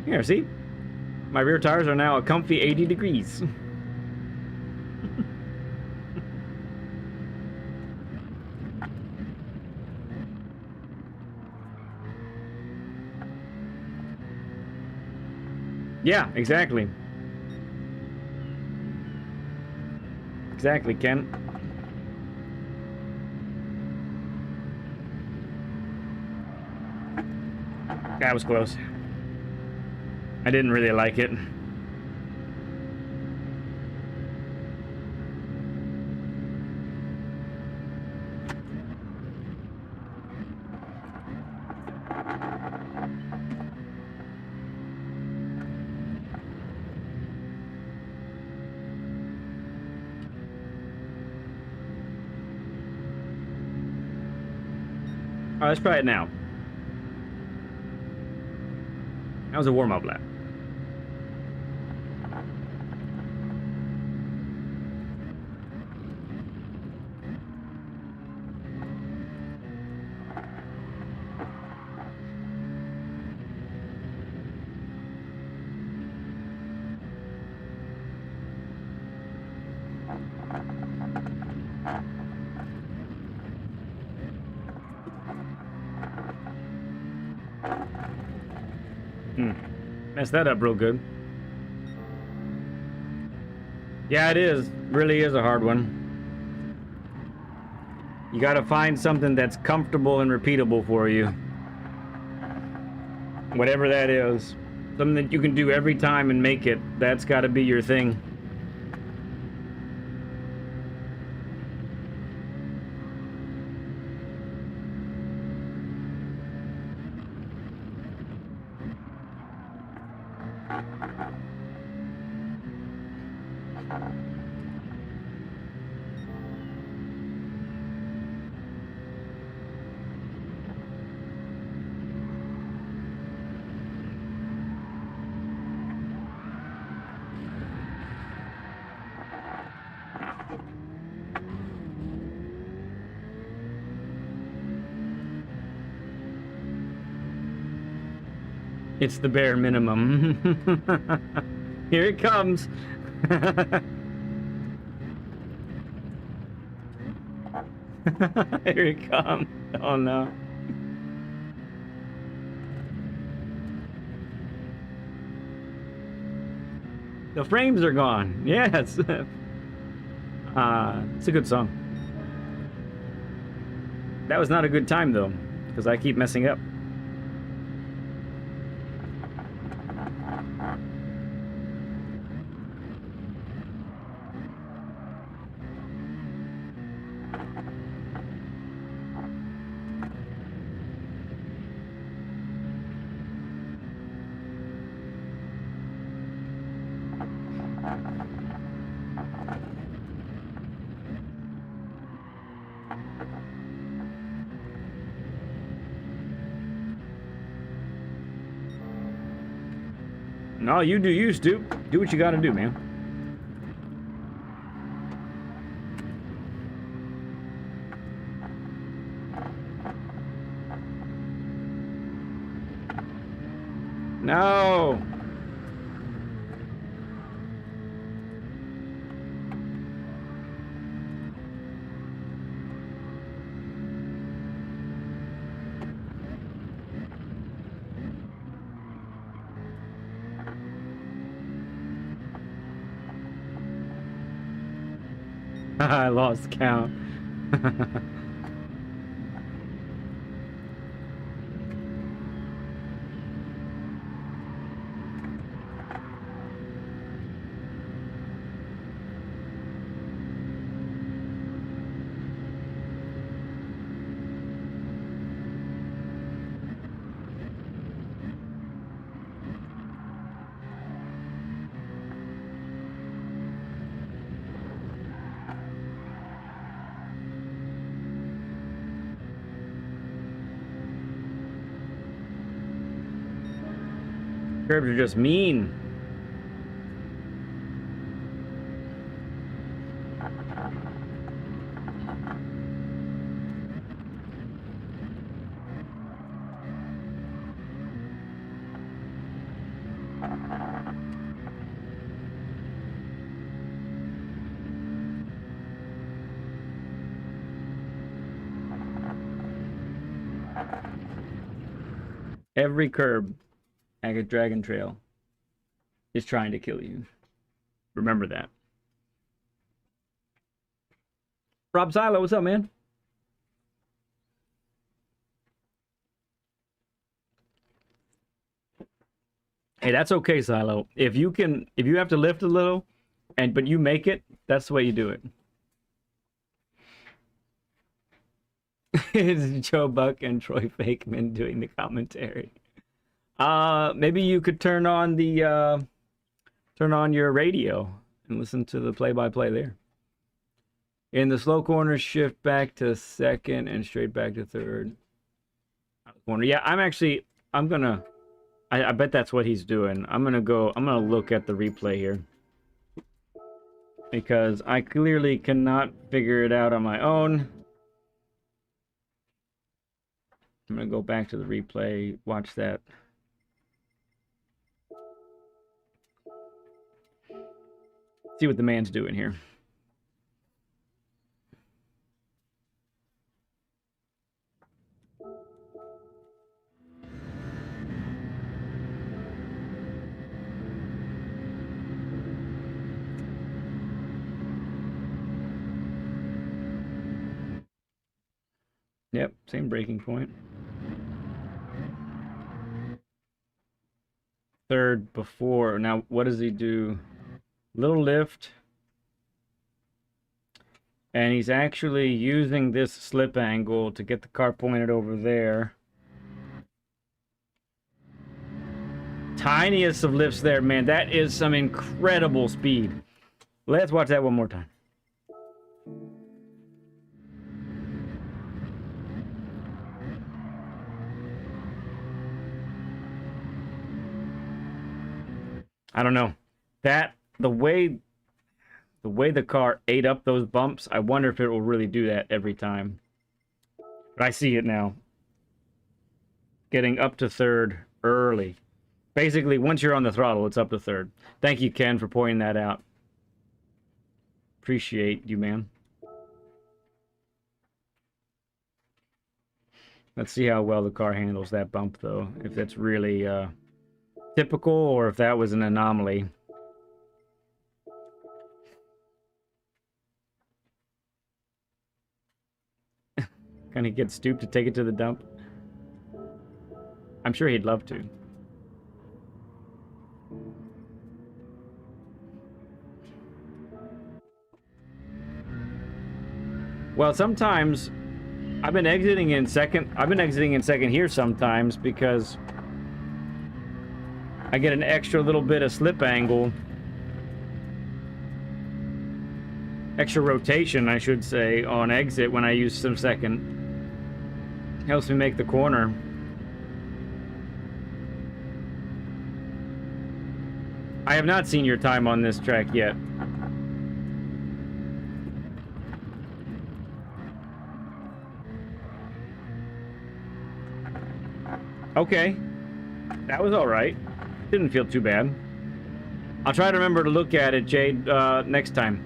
Here, see? My rear tires are now a comfy 80 degrees. Yeah, exactly. Exactly, Ken. That was close. I didn't really like it. All right, let's try it now. That was a warm-up lap. Messed that up real good. Yeah, it is. Really is a hard one. You gotta find something that's comfortable and repeatable for you. Whatever that is. Something that you can do every time and make it. That's got to be your thing. It's the bare minimum. Here it comes. Here it comes. Oh no. The frames are gone. Yes. It's a good song. That was not a good time though, because I keep messing up. No, you do you, Stu. Do what you gotta do, man. No. I lost count. Curbs are just mean. Every curb at a Dragon Trail is trying to kill you. Remember that. Rob Silo, what's up, man? Hey, that's okay, Silo. If you have to lift a little, but you make it, that's the way you do it. It's Joe Buck and Troy Fakeman doing the commentary. Maybe you could turn on your radio and listen to the play-by-play there. In the slow corner, shift back to second and straight back to third. Corner. Yeah, I bet that's what he's doing. I'm gonna look at the replay here. Because I clearly cannot figure it out on my own. I'm gonna go back to the replay, watch that. See what the man's doing here. Yep, same breaking point. third before. Now, what does he do? Little lift. And he's actually using this slip angle to get the car pointed over there. Tiniest of lifts there, man. That is some incredible speed. Let's watch that one more time. I don't know. The way the car ate up those bumps, I wonder if it will really do that every time. But I see it now. Getting up to third early. Basically, once you're on the throttle, it's up to third. Thank you, Ken, for pointing that out. Appreciate you, man. Let's see how well the car handles that bump, though. If that's really typical or if that was an anomaly. Can he get stooped to take it to the dump? I'm sure he'd love to. Well, sometimes I've been exiting in second here sometimes because I get an extra little bit of slip angle. Extra rotation, I should say, on exit when I use some second. Helps me make the corner. I have not seen your time on this track yet. Okay. That was alright. Didn't feel too bad. I'll try to remember to look at it, Jade, next time.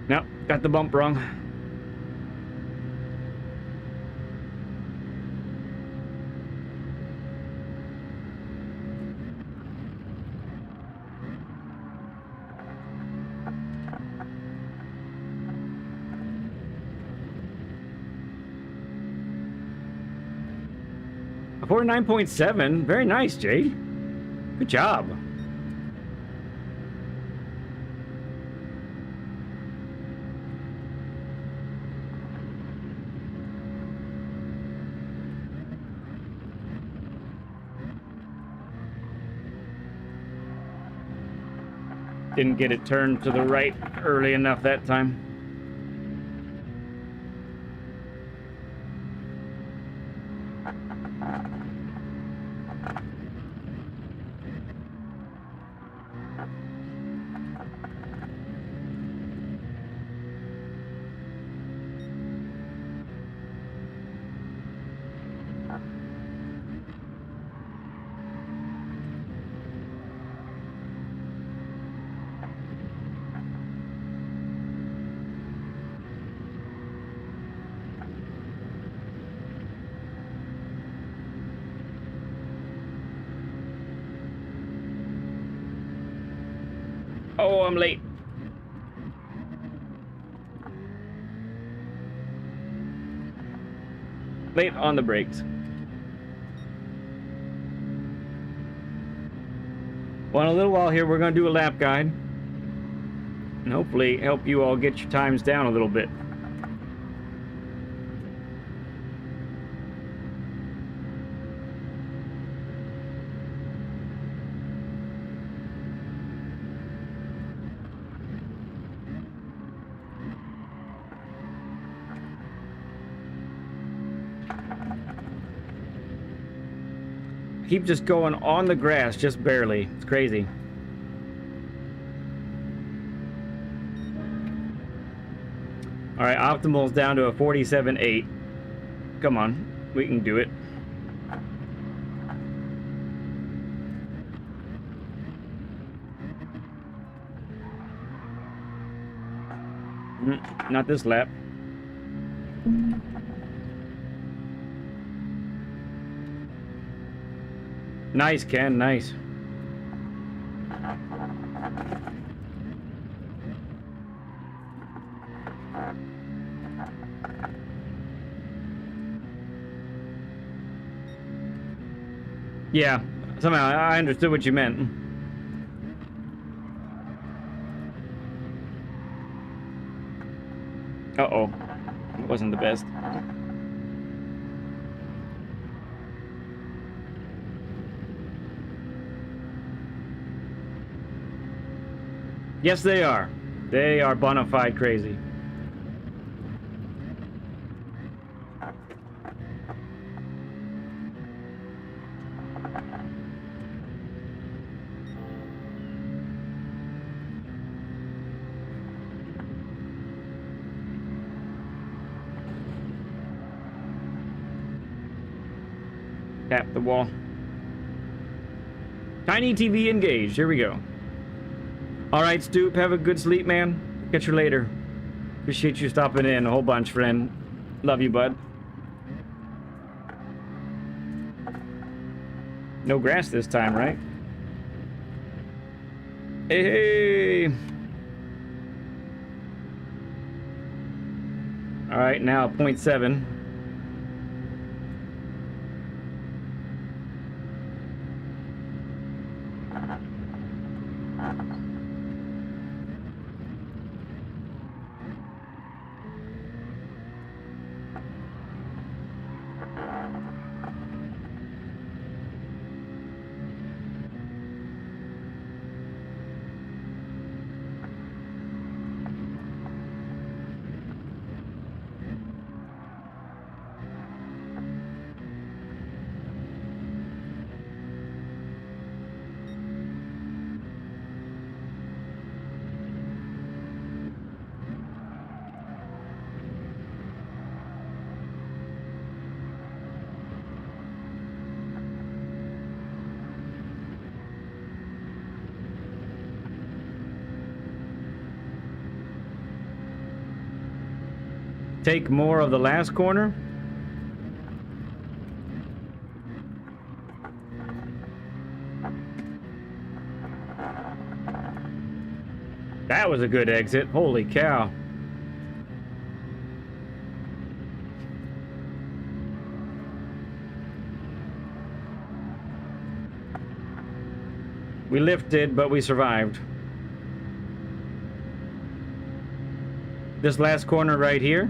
Nope, got the bump wrong. A 49.7. Very nice, Jade. Good job. Didn't get it turned to the right early enough that time. Oh, I'm late. Late on the brakes. Well, in a little while here, we're going to do a lap guide. And hopefully help you all get your times down a little bit. keep just going on the grass, just barely. It's crazy. All right, optimal's down to a 47.8. Come on, we can do it. Not this lap. Nice, Ken, nice. Yeah, somehow I understood what you meant. Uh-oh. It wasn't the best. Yes, they are. They are bona fide crazy. Tap the wall. Tiny TV engaged. Here we go. All right, Stoop. Have a good sleep, man. Catch you later. Appreciate you stopping in a whole bunch, friend. Love you, bud. No grass this time, right? Hey, hey. All right, now 0.7. Take more of the last corner. That was a good exit. Holy cow. We lifted, but we survived. This last corner right here.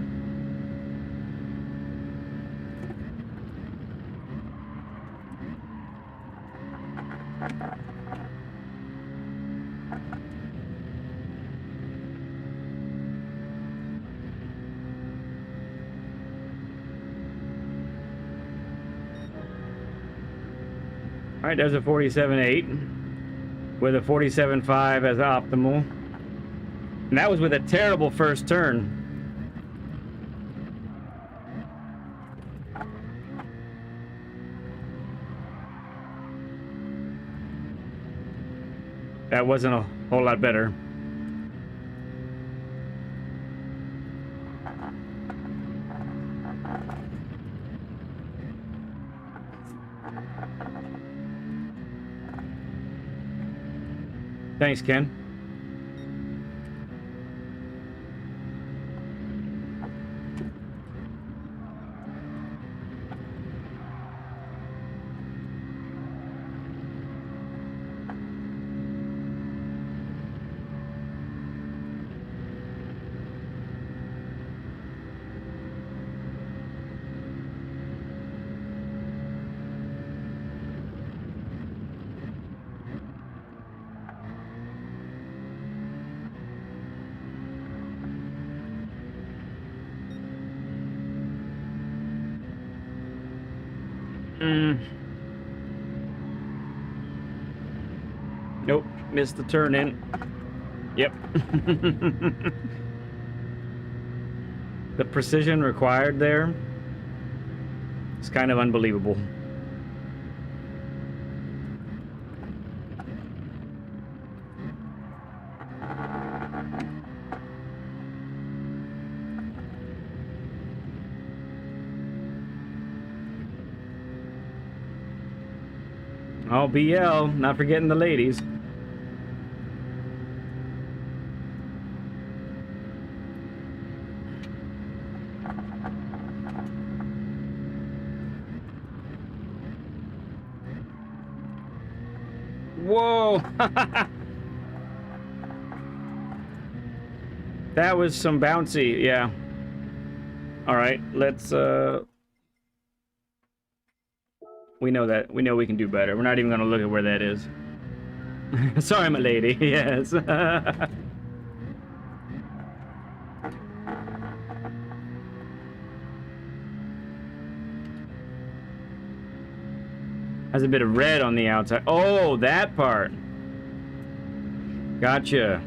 All right, there's a 47.8 with a 47.5 as optimal. And that was with a terrible first turn. That wasn't a whole lot better. Thanks, Ken. Nope, missed the turn in. Yep. The precision required there is kind of unbelievable. Oh, BL, not forgetting the ladies. Whoa! That was some bouncy, yeah. All right, let's, we know that. We know we can do better. We're not even going to look at where that is. Sorry, my lady. Yes. Has a bit of red on the outside. Oh, that part. Gotcha.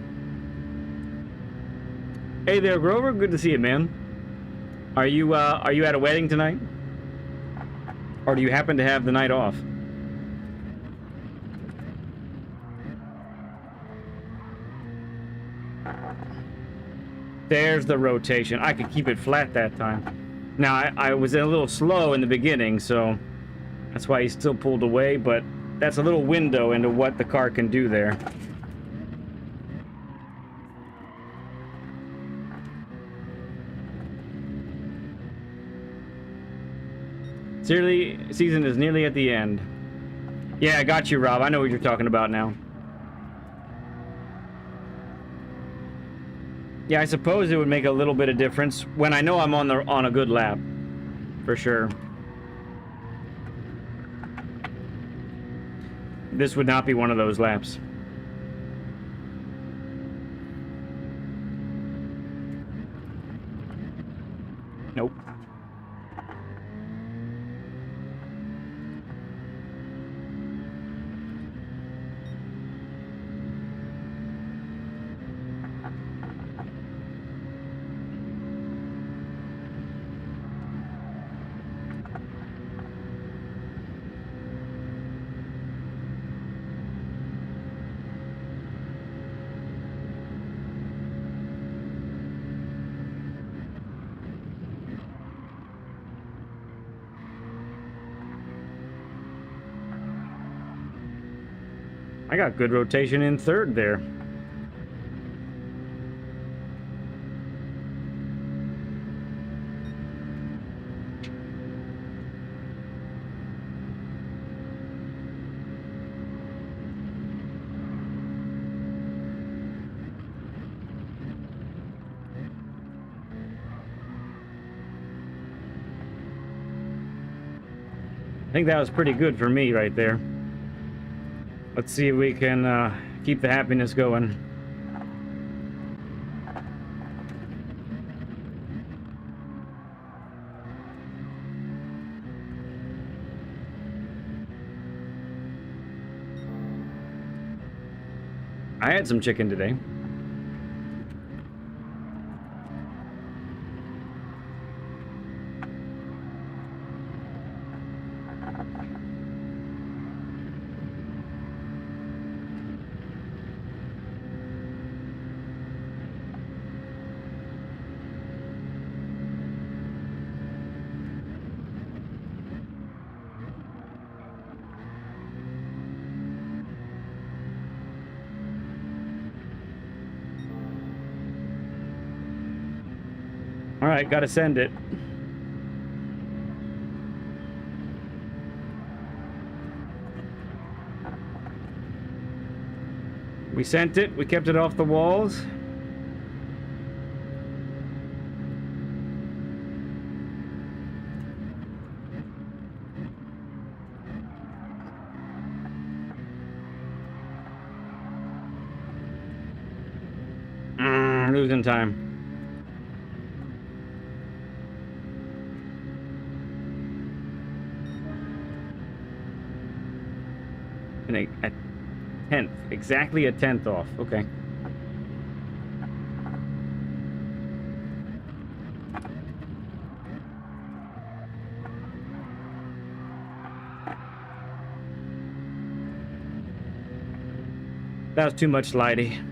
Hey there, Grover. Good to see you, man. Are you at a wedding tonight? Or do you happen to have the night off? There's the rotation. I could keep it flat that time. Now, I was a little slow in the beginning, so that's why he still pulled away, but that's a little window into what the car can do there. Season is nearly at the end. Yeah, I got you, Rob. I know what you're talking about now. Yeah, I suppose it would make a little bit of difference when I know I'm on a good lap, for sure. This would not be one of those laps. Nope. I got good rotation in third there. I think that was pretty good for me right there. Let's see if we can keep the happiness going. I had some chicken today. All right, gotta send it. We sent it. We kept it off the walls. Losing time. 10th. Exactly a 10th off. Okay. That was too much slidey.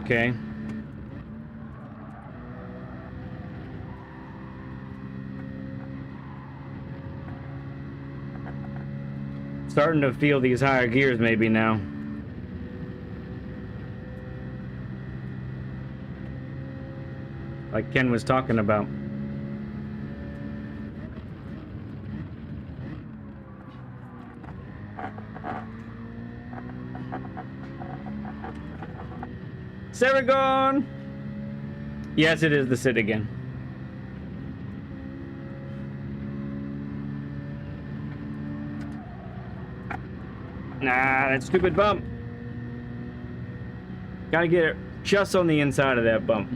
Okay. Starting to feel these higher gears maybe now. Like Ken was talking about. Saragon! Yes, it is the sit again. Nah, that stupid bump. Gotta get it just on the inside of that bump.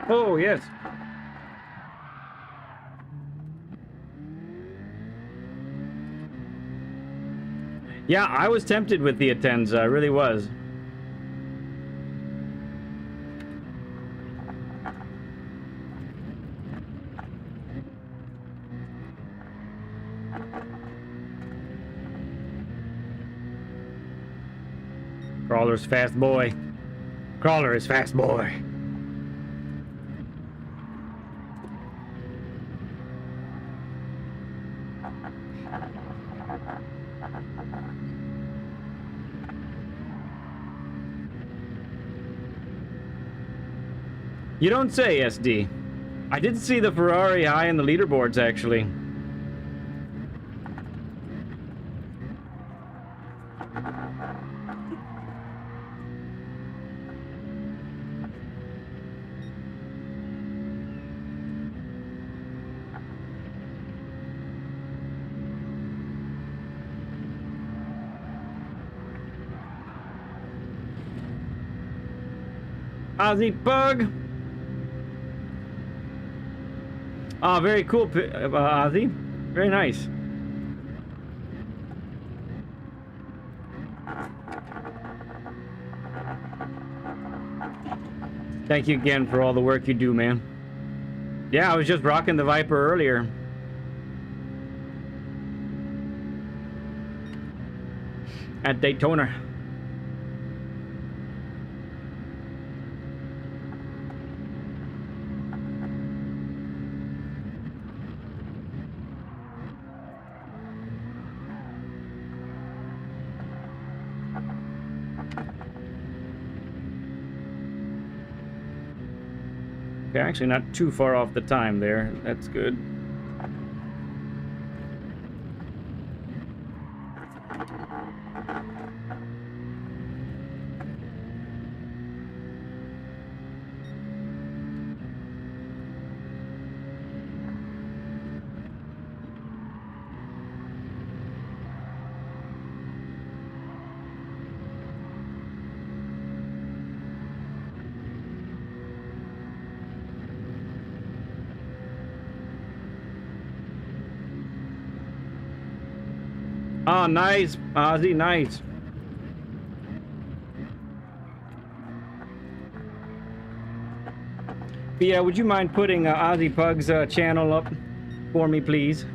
Oh, yes. Yeah, I was tempted with the Atenza, I really was. Crawler's fast boy. Crawler is fast boy. You don't say, SD. I did see the Ferrari high in the leaderboards, actually. Ozzy Bug. Ah, very cool, Ozzy. Very nice. Thank you again for all the work you do, man. Yeah, I was just rocking the Viper earlier. At Daytona. Okay, actually not too far off the time there. That's good. Oh, nice, Ozzy, nice. Yeah, would you mind putting Ozzy Pug's channel up for me, please?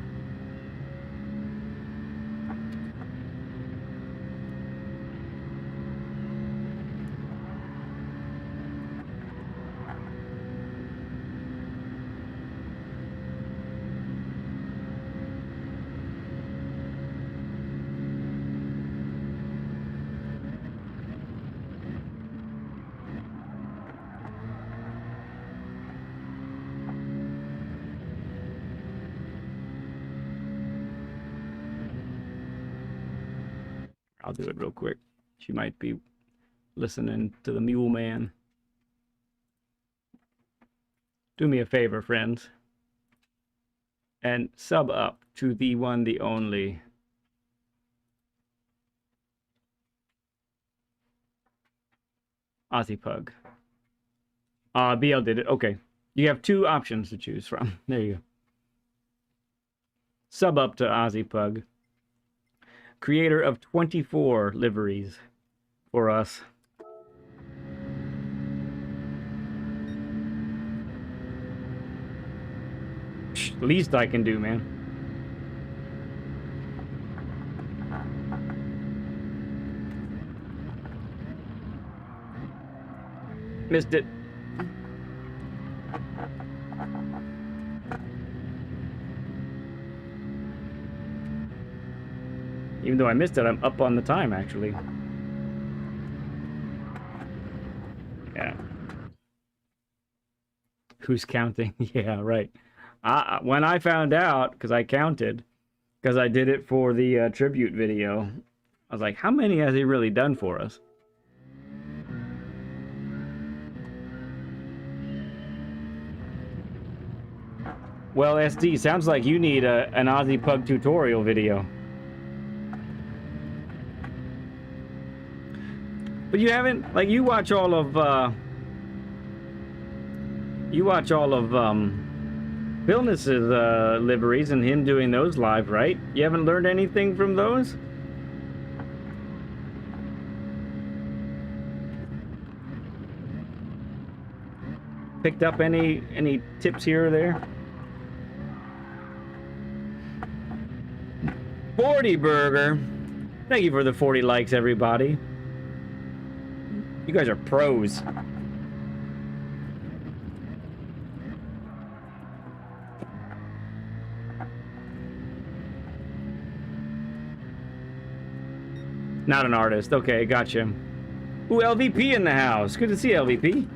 I'll do it real quick. She might be listening to the mule man. Do me a favor, friends, and sub up to the one, the only Aussie Pug. BL did it. Okay. You have two options to choose from. There you go. Sub up to Aussie Pug. Creator of 24 liveries for us. Least I can do, man. Missed it. Even though I missed it, I'm up on the time, actually. Yeah. Who's counting? Yeah, right. When I found out, because I counted, because I did it for the tribute video, I was like, how many has he really done for us? Well, SD, sounds like you need an Aussie Pug tutorial video. But you haven't, like, you watch all of Billness's liveries and him doing those live, right? You haven't learned anything from those? Picked up any tips here or there? 40 Burger. Thank you for the 40 likes, everybody. You guys are pros. Not an artist. Okay, gotcha. Ooh, LVP in the house. Good to see LVP.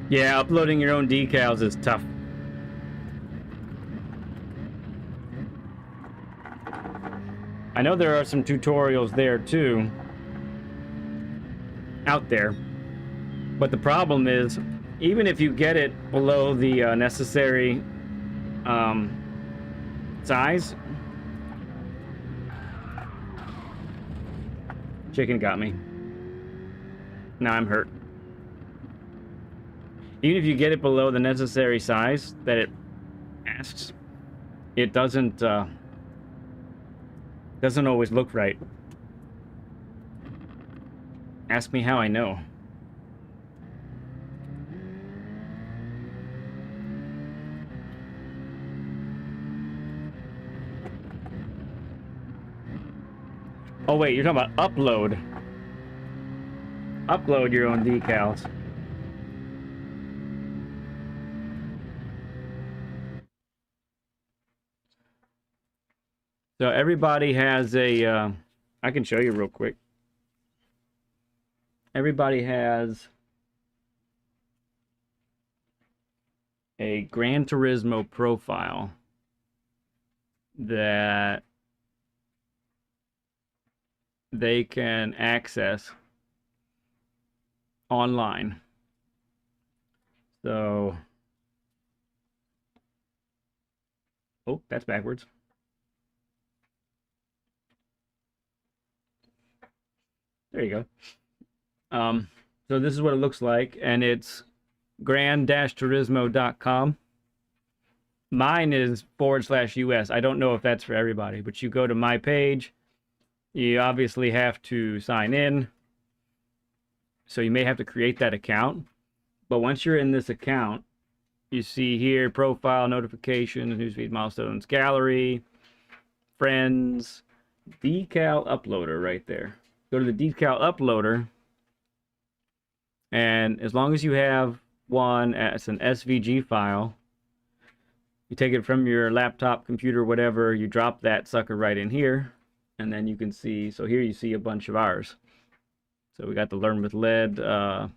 Yeah, uploading your own decals is tough. I know there are some tutorials there too, out there, but the problem is, even if you get it below the necessary size, chicken got me. Now I'm hurt. Even if you get it below the necessary size that it asks, it doesn't always look right. Ask me how I know. Oh wait, you're talking about upload. Upload your own decals. So everybody has a, I can show you real quick. Everybody has a Gran Turismo profile that they can access online. So, oh, that's backwards. There you go. So this is what it looks like, and it's gran-turismo.com. Mine is /US. I don't know if that's for everybody, but you go to my page. You obviously have to sign in. So you may have to create that account. But once you're in this account, you see here profile, notifications, newsfeed, milestones, gallery, friends, decal uploader right there. Go to the decal uploader, and as long as you have one as an SVG file, you take it from your laptop, computer, whatever, you drop that sucker right in here, and then you can see, so here you see a bunch of ours. So we got the Learn with Lead, Learn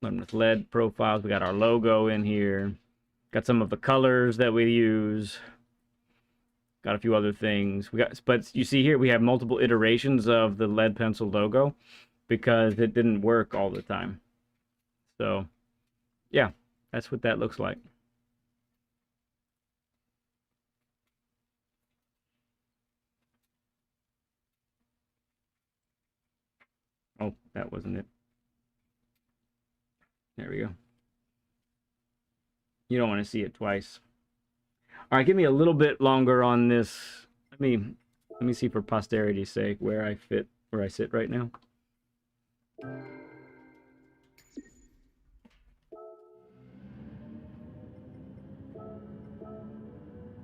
with Lead profiles. We got our logo in here. Got some of the colors that we use. Got a few other things. But you see here we have multiple iterations of the Ledpencil logo because it didn't work all the time. So yeah, that's what that looks like. Oh, that wasn't it. There we go. You don't want to see it twice. All right, give me a little bit longer on this. Let me see for posterity's sake where I sit right now.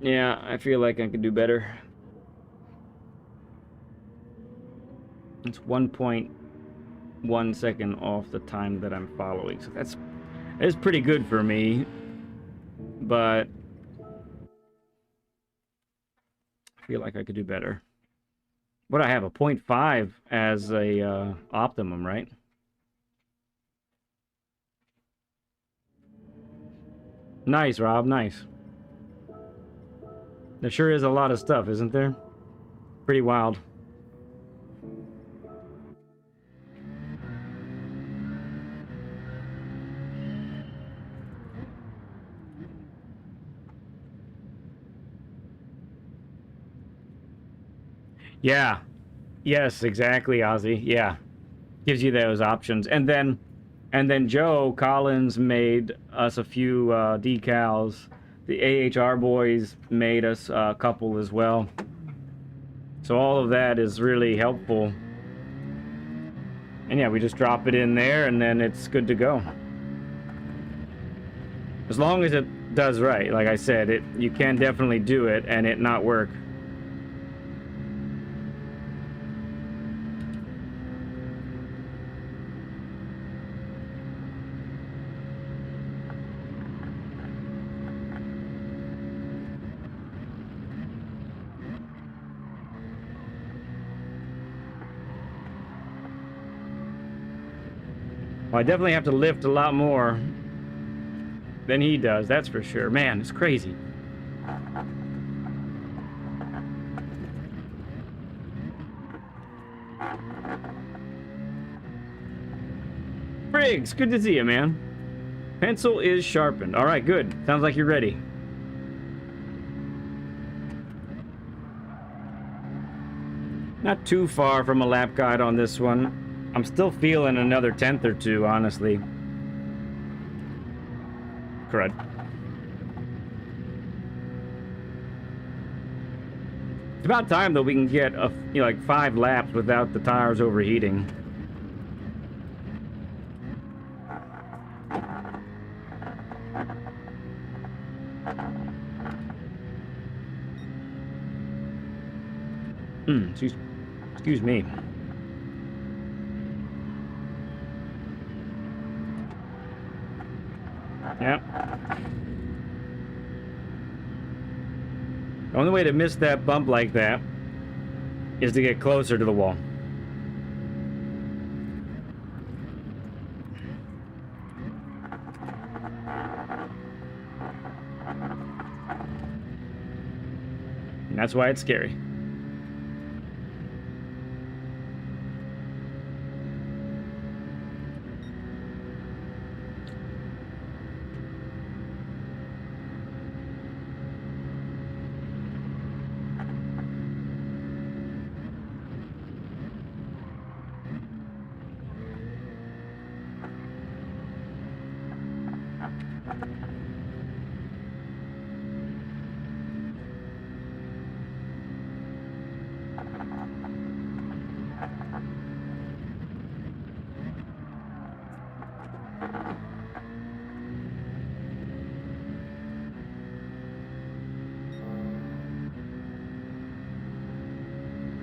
Yeah, I feel like I could do better. It's 1.1 second off the time that I'm following, so that's pretty good for me. But I feel like I could do better. What, I have a 0.5 as a optimum, right? Nice, Rob, nice. There sure is a lot of stuff, isn't there? Pretty wild. Yeah. Yes, exactly, Ozzy. Yeah. Gives you those options. And then Joe Collins made us a few decals. The AHR boys made us a couple as well. So all of that is really helpful. And yeah, we just drop it in there and then it's good to go. As long as it does right. Like I said, you can definitely do it and it not work. Well, I definitely have to lift a lot more than he does, that's for sure. Man, it's crazy. Briggs, good to see you, man. Pencil is sharpened. All right, good. Sounds like you're ready. Not too far from a lap guide on this one. I'm still feeling another 10th or two, honestly. Crud. It's about time, though, we can get like 5 laps without the tires overheating. Excuse me. Yep. The only way to miss that bump like that is to get closer to the wall. And that's why it's scary.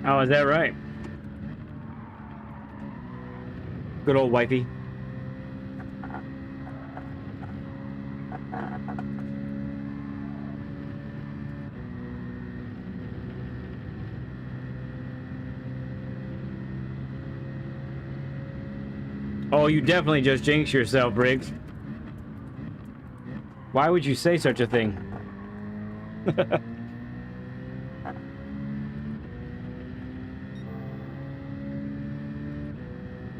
Oh, is that right? Good old wifey. Oh, you definitely just jinxed yourself, Briggs. Why would you say such a thing?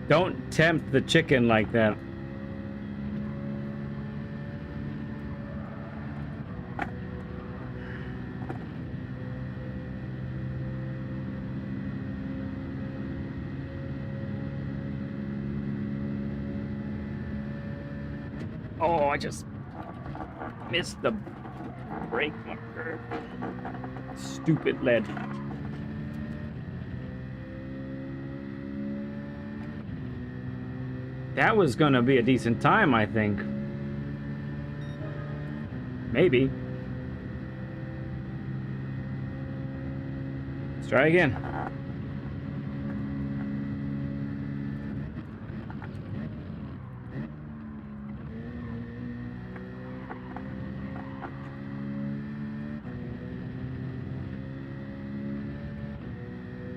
Don't tempt the chicken like that. Oh, I just missed the brake marker. Stupid lead. That was gonna be a decent time, I think. Maybe. Let's try again.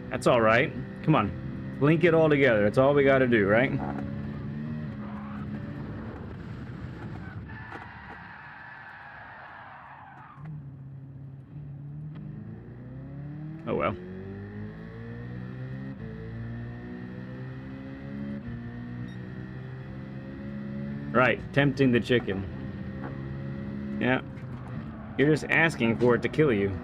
That's all right. Come on. Link it all together. That's all we got to do, right? Oh well. Right, tempting the chicken. Yeah. You're just asking for it to kill you.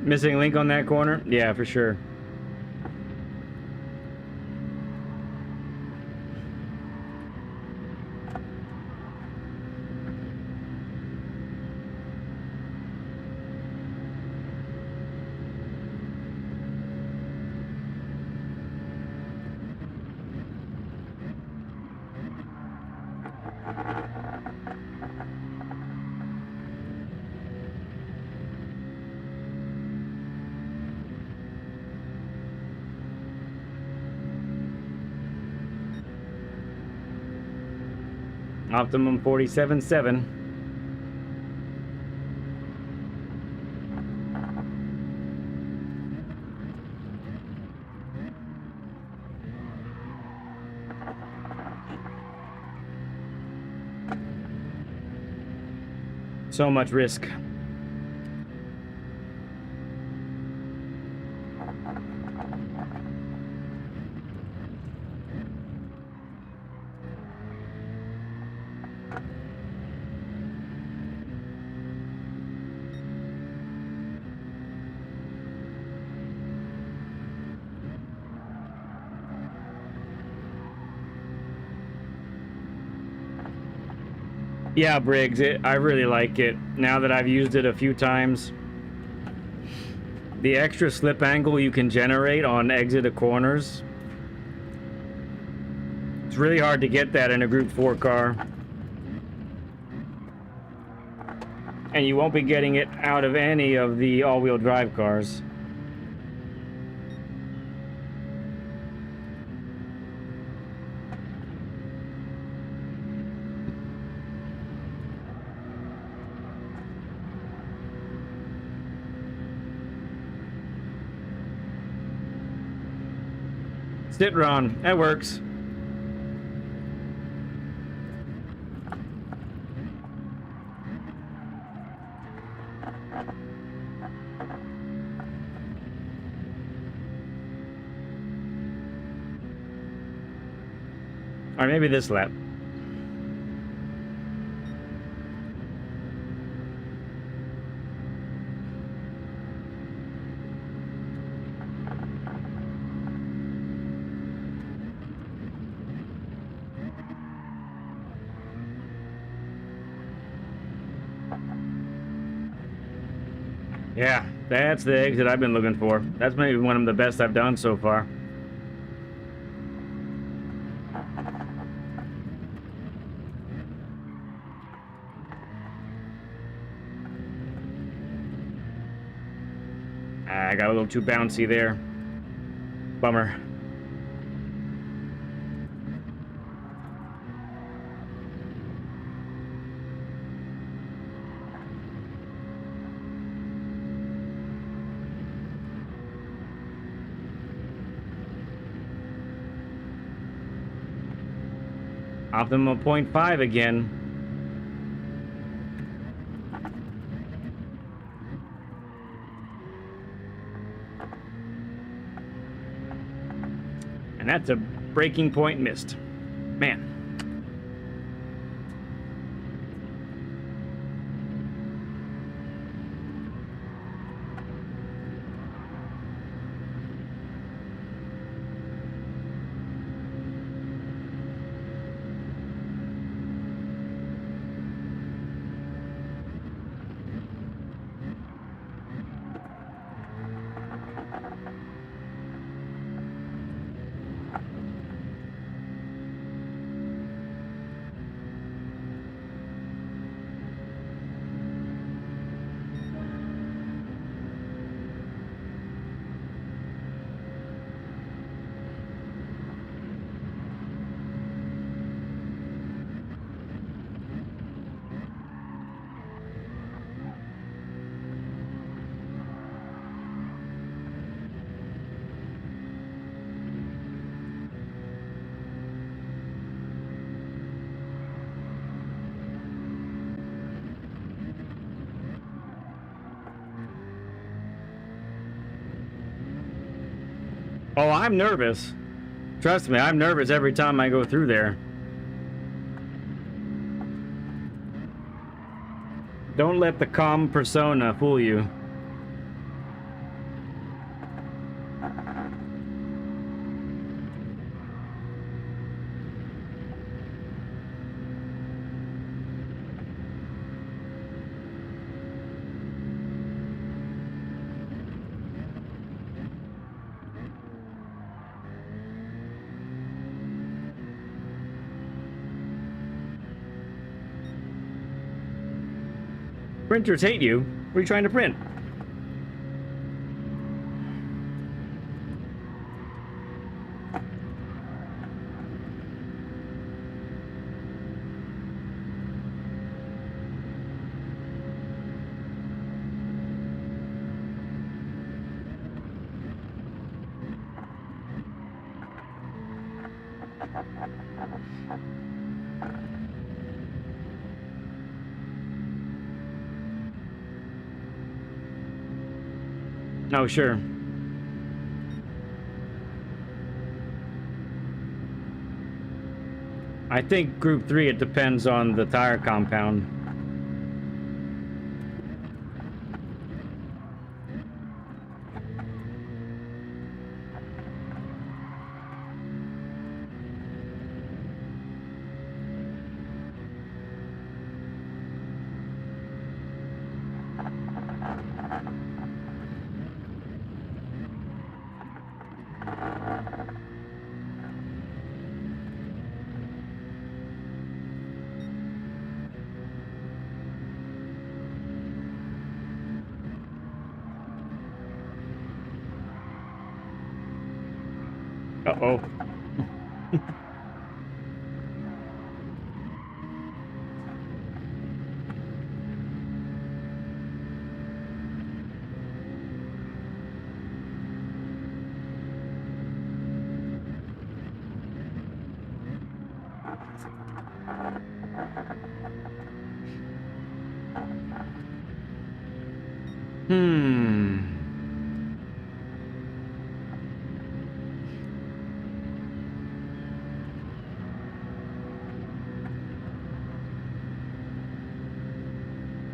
Missing link on that corner? Yeah, for sure. Optimum 47.7. So much risk. Yeah, Briggs, I really like it. Now that I've used it a few times. The extra slip angle you can generate on exit corners. It's really hard to get that in a Group 4 car. And you won't be getting it out of any of the all-wheel drive cars. Sit, Ron. That works. Or maybe this lap. Yeah, that's the exit I've been looking for. That's maybe one of the best I've done so far. got a little too bouncy there. Bummer. Optimum 0.5 again. And that's a breaking point missed. Man. Oh, I'm nervous. Trust me, I'm nervous every time I go through there. Don't let the calm persona fool you. Printers hate you. What are you trying to print? Oh, sure. I think Group 3, it depends on the tire compound. Uh-oh.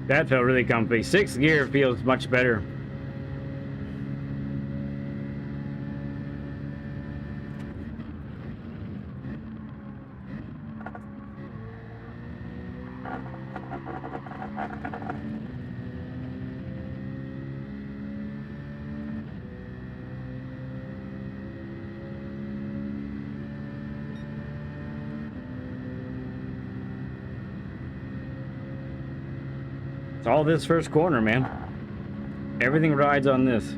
That felt really comfy. 6th gear feels much better. It's all this first corner, man. Everything rides on this.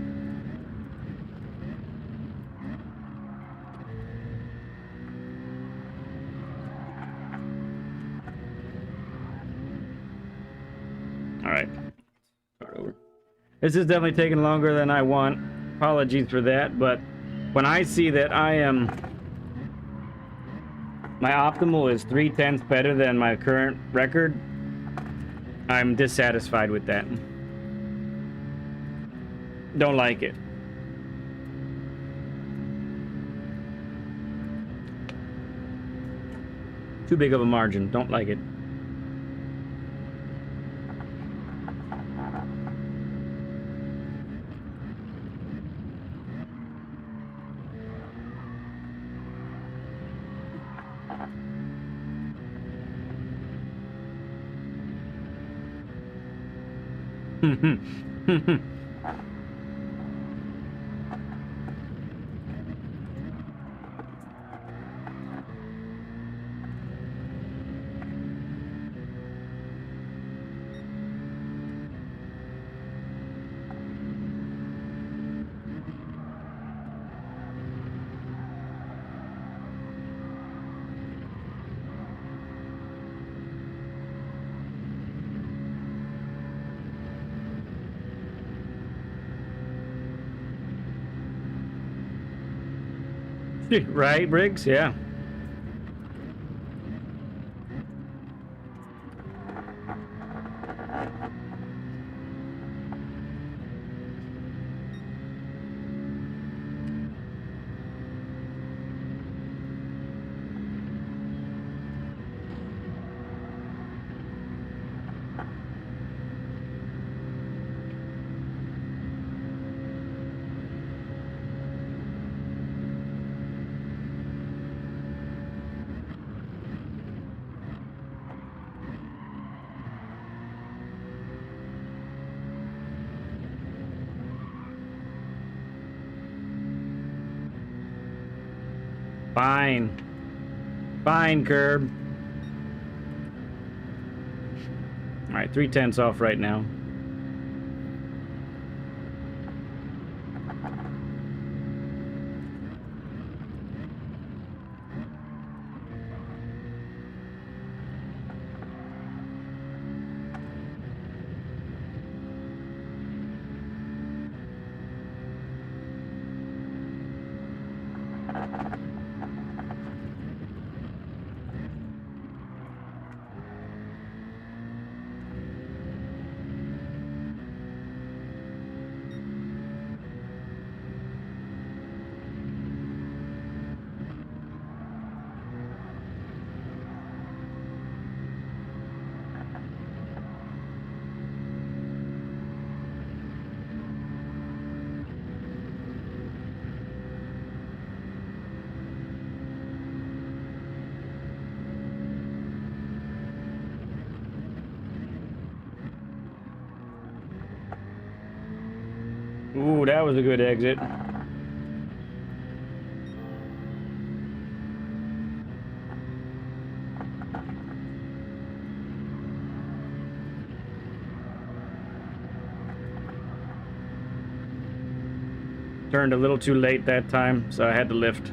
right. Start over. This is definitely taking longer than I want. Apologies for that, but when I see that my optimal is 3/10 better than my current record, I'm dissatisfied with that. Don't like it. Too big of a margin. Don't like it. Right, Briggs? Yeah. Fine. Fine, Curb. Alright, 3/10 off right now. Ooh, that was a good exit. Turned a little too late that time, so I had to lift.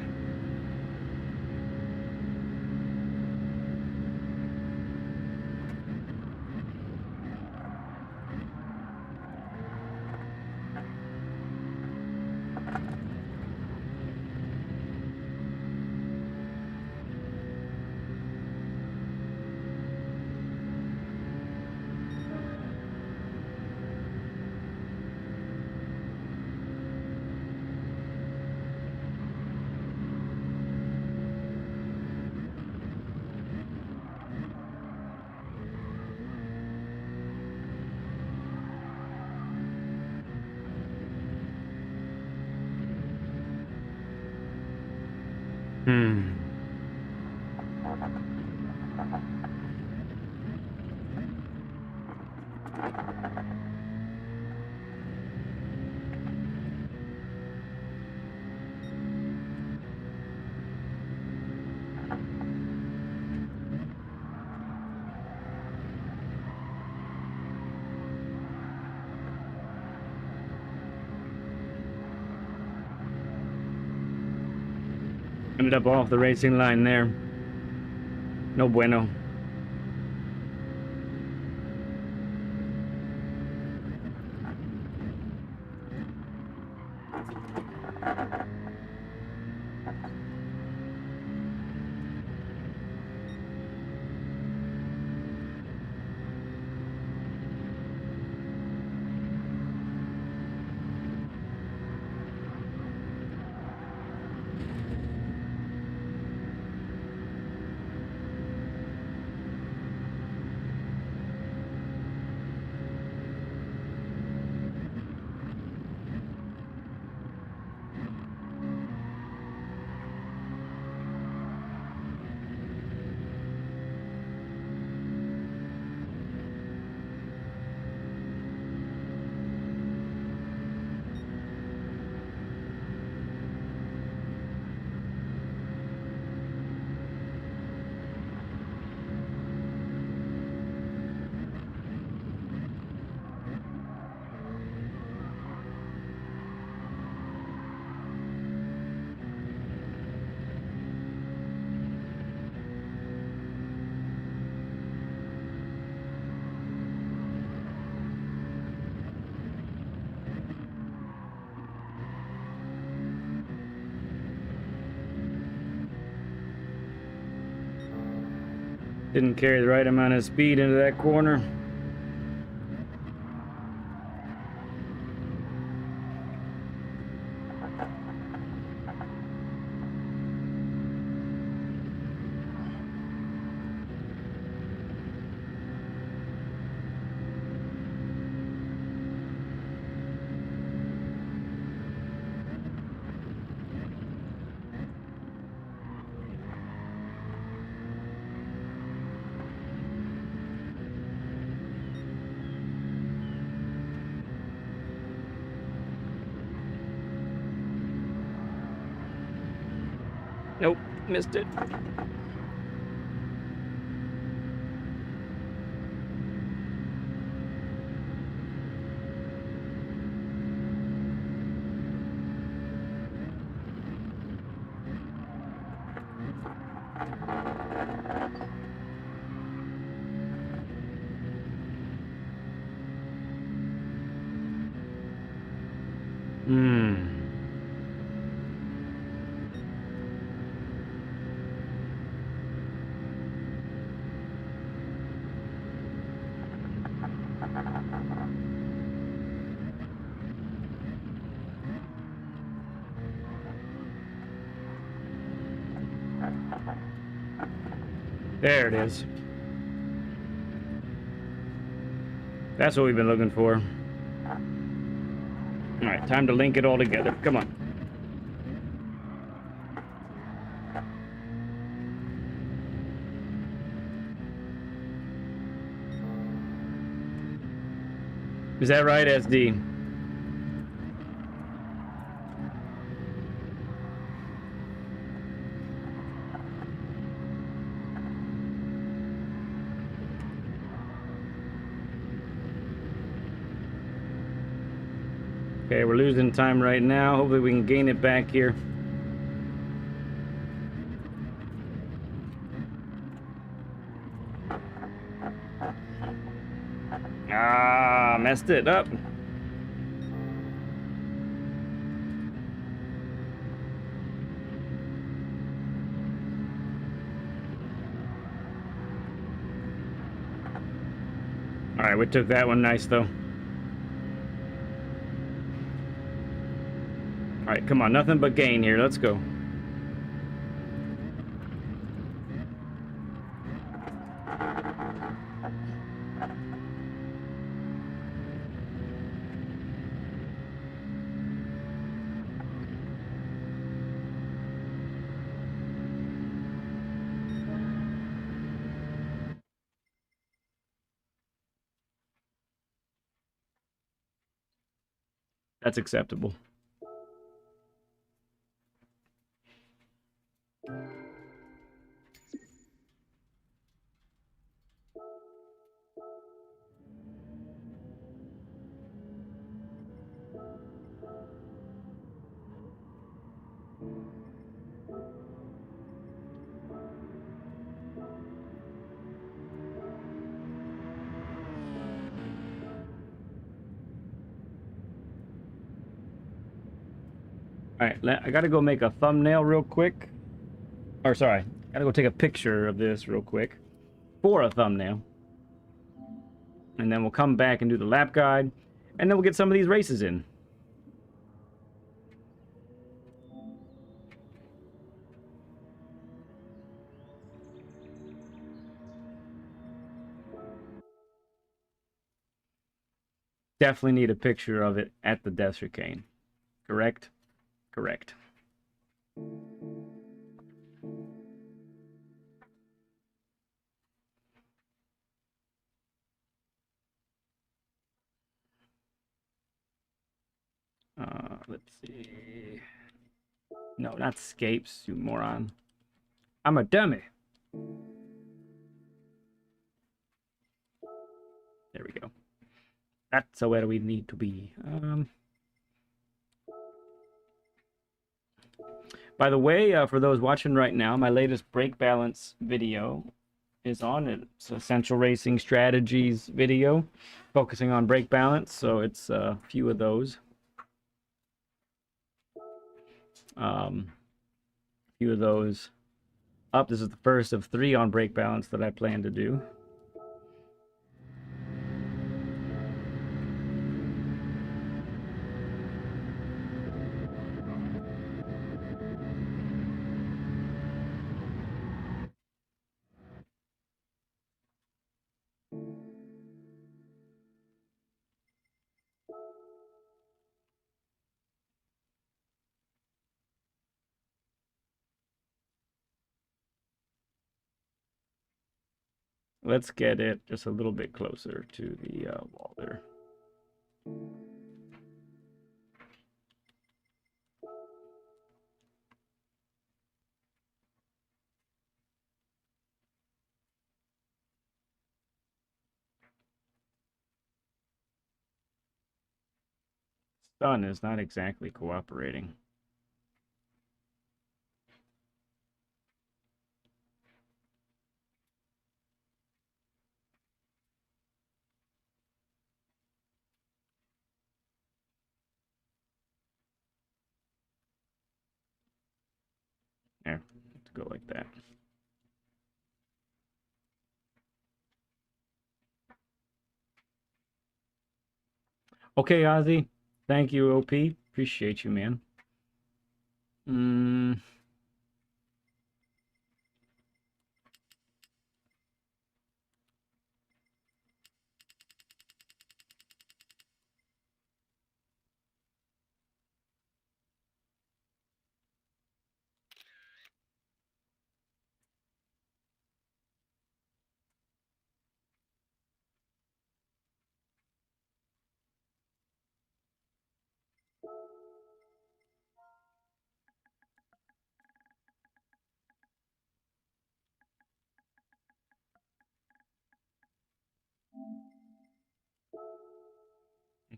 Ended up off the racing line there. No bueno. Didn't carry the right amount of speed into that corner. Nope, missed it. There it is. That's what we've been looking for. All right, time to link it all together. Come on. Is that right, SD? Okay, we're losing time right now. Hopefully we can gain it back here. Ah, messed it up. All right, we took that one nice though. All right, come on, nothing but gain here. Let's go. That's acceptable. All right, I gotta go make a thumbnail real quick. Or sorry, gotta go take a picture of this real quick for a thumbnail. And then we'll come back and do the lap guide. And then we'll get some of these races in. Definitely need a picture of it at the death chicane. Correct? Correct. Let's see. No, not scapes, you moron. I'm a dummy. There we go. That's where we need to be. By the way, for those watching right now, my latest brake balance video is on it. It's Essential Racing Strategies video, focusing on brake balance, so it's a few of those. up. This is the first of 3 on brake balance that I plan to do. Let's get it just a little bit closer to the wall there. Sun is not exactly cooperating. There, let's go like that. Okay, Ozzy. Thank you, OP. Appreciate you, man.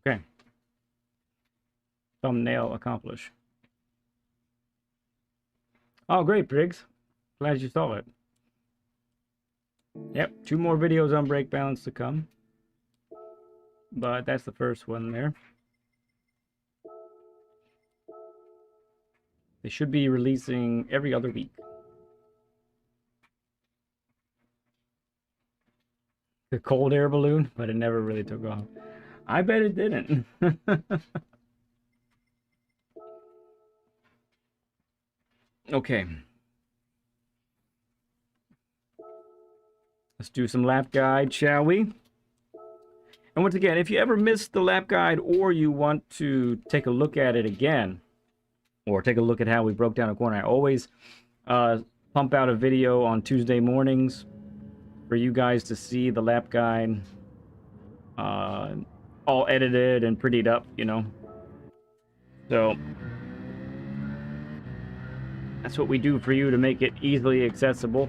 Okay. Thumbnail accomplished. Oh, great, Briggs. Glad you saw it. Yep, 2 more videos on brake balance to come. But that's the first one there. They should be releasing every other week. The cold air balloon, but it never really took off. I bet it didn't. Okay. Let's do some lap guide, shall we? And once again, if you ever missed the lap guide or you want to take a look at it again, or take a look at how we broke down a corner, I always pump out a video on Tuesday mornings for you guys to see the lap guide all edited and prettied up, you know. So that's what we do for you to make it easily accessible.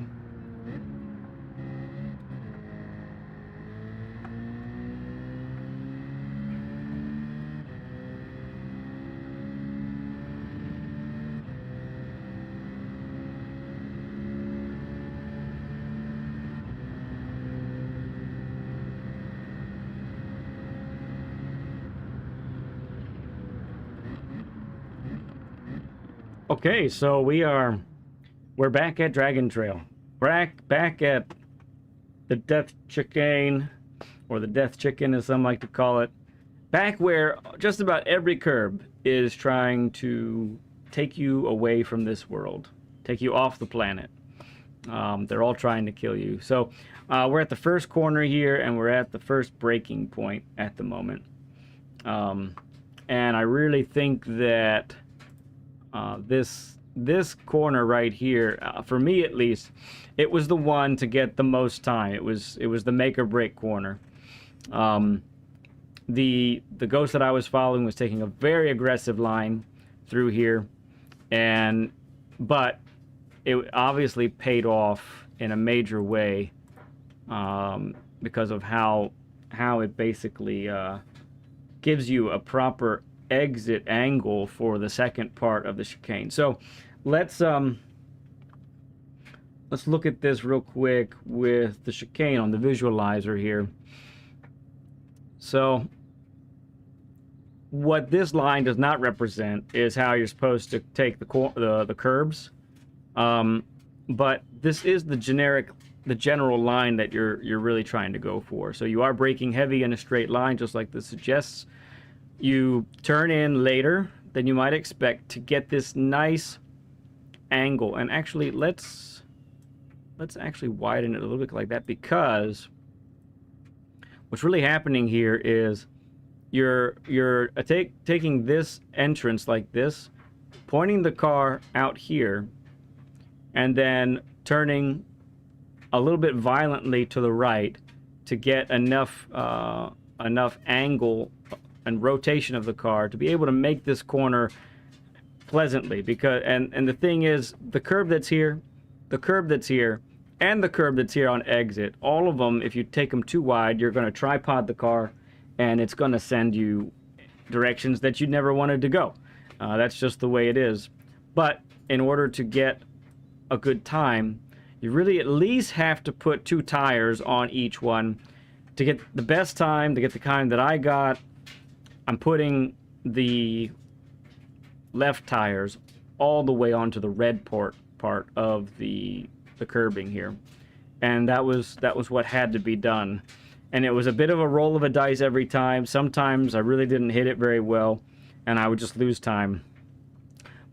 Okay, so we're back at Dragon Trail. Back at the Death Chicane, or the Death Chicken as some like to call it. Back where just about every curb is trying to take you away from this world, take you off the planet. They're all trying to kill you. So we're at the first corner here, and we're at the first breaking point at the moment. And I really think that this corner right here, for me at least, it was the one to get the most time. It was the make or break corner. The ghost that I was following was taking a very aggressive line through here, but it obviously paid off in a major way because of how it basically gives you a proper exit angle for the second part of the chicane. So let's look at this real quick with the chicane on the visualizer here. So what this line does not represent is how you're supposed to take the curbs. but this is the general line that you're really trying to go for. So you are braking heavy in a straight line, just like this suggests. You turn in later than you might expect to get this nice angle. And actually, let's actually widen it a little bit like that, because what's really happening here is you're taking this entrance like this, pointing the car out here, and then turning a little bit violently to the right to get enough angle and rotation of the car to be able to make this corner pleasantly. Because and the thing is, the curb that's here, the curb that's here, and the curb that's here on exit, all of them, if you take them too wide, you're going to tripod the car, and it's going to send you directions that you never wanted to go. That's just the way it is. But in order to get a good time, you really at least have to put 2 tires on each one to get the best time. To get the time that I got, I'm putting the left tires all the way onto the red part of the curbing here, and that was what had to be done. And it was a bit of a roll of a dice every time. Sometimes I really didn't hit it very well, and I would just lose time.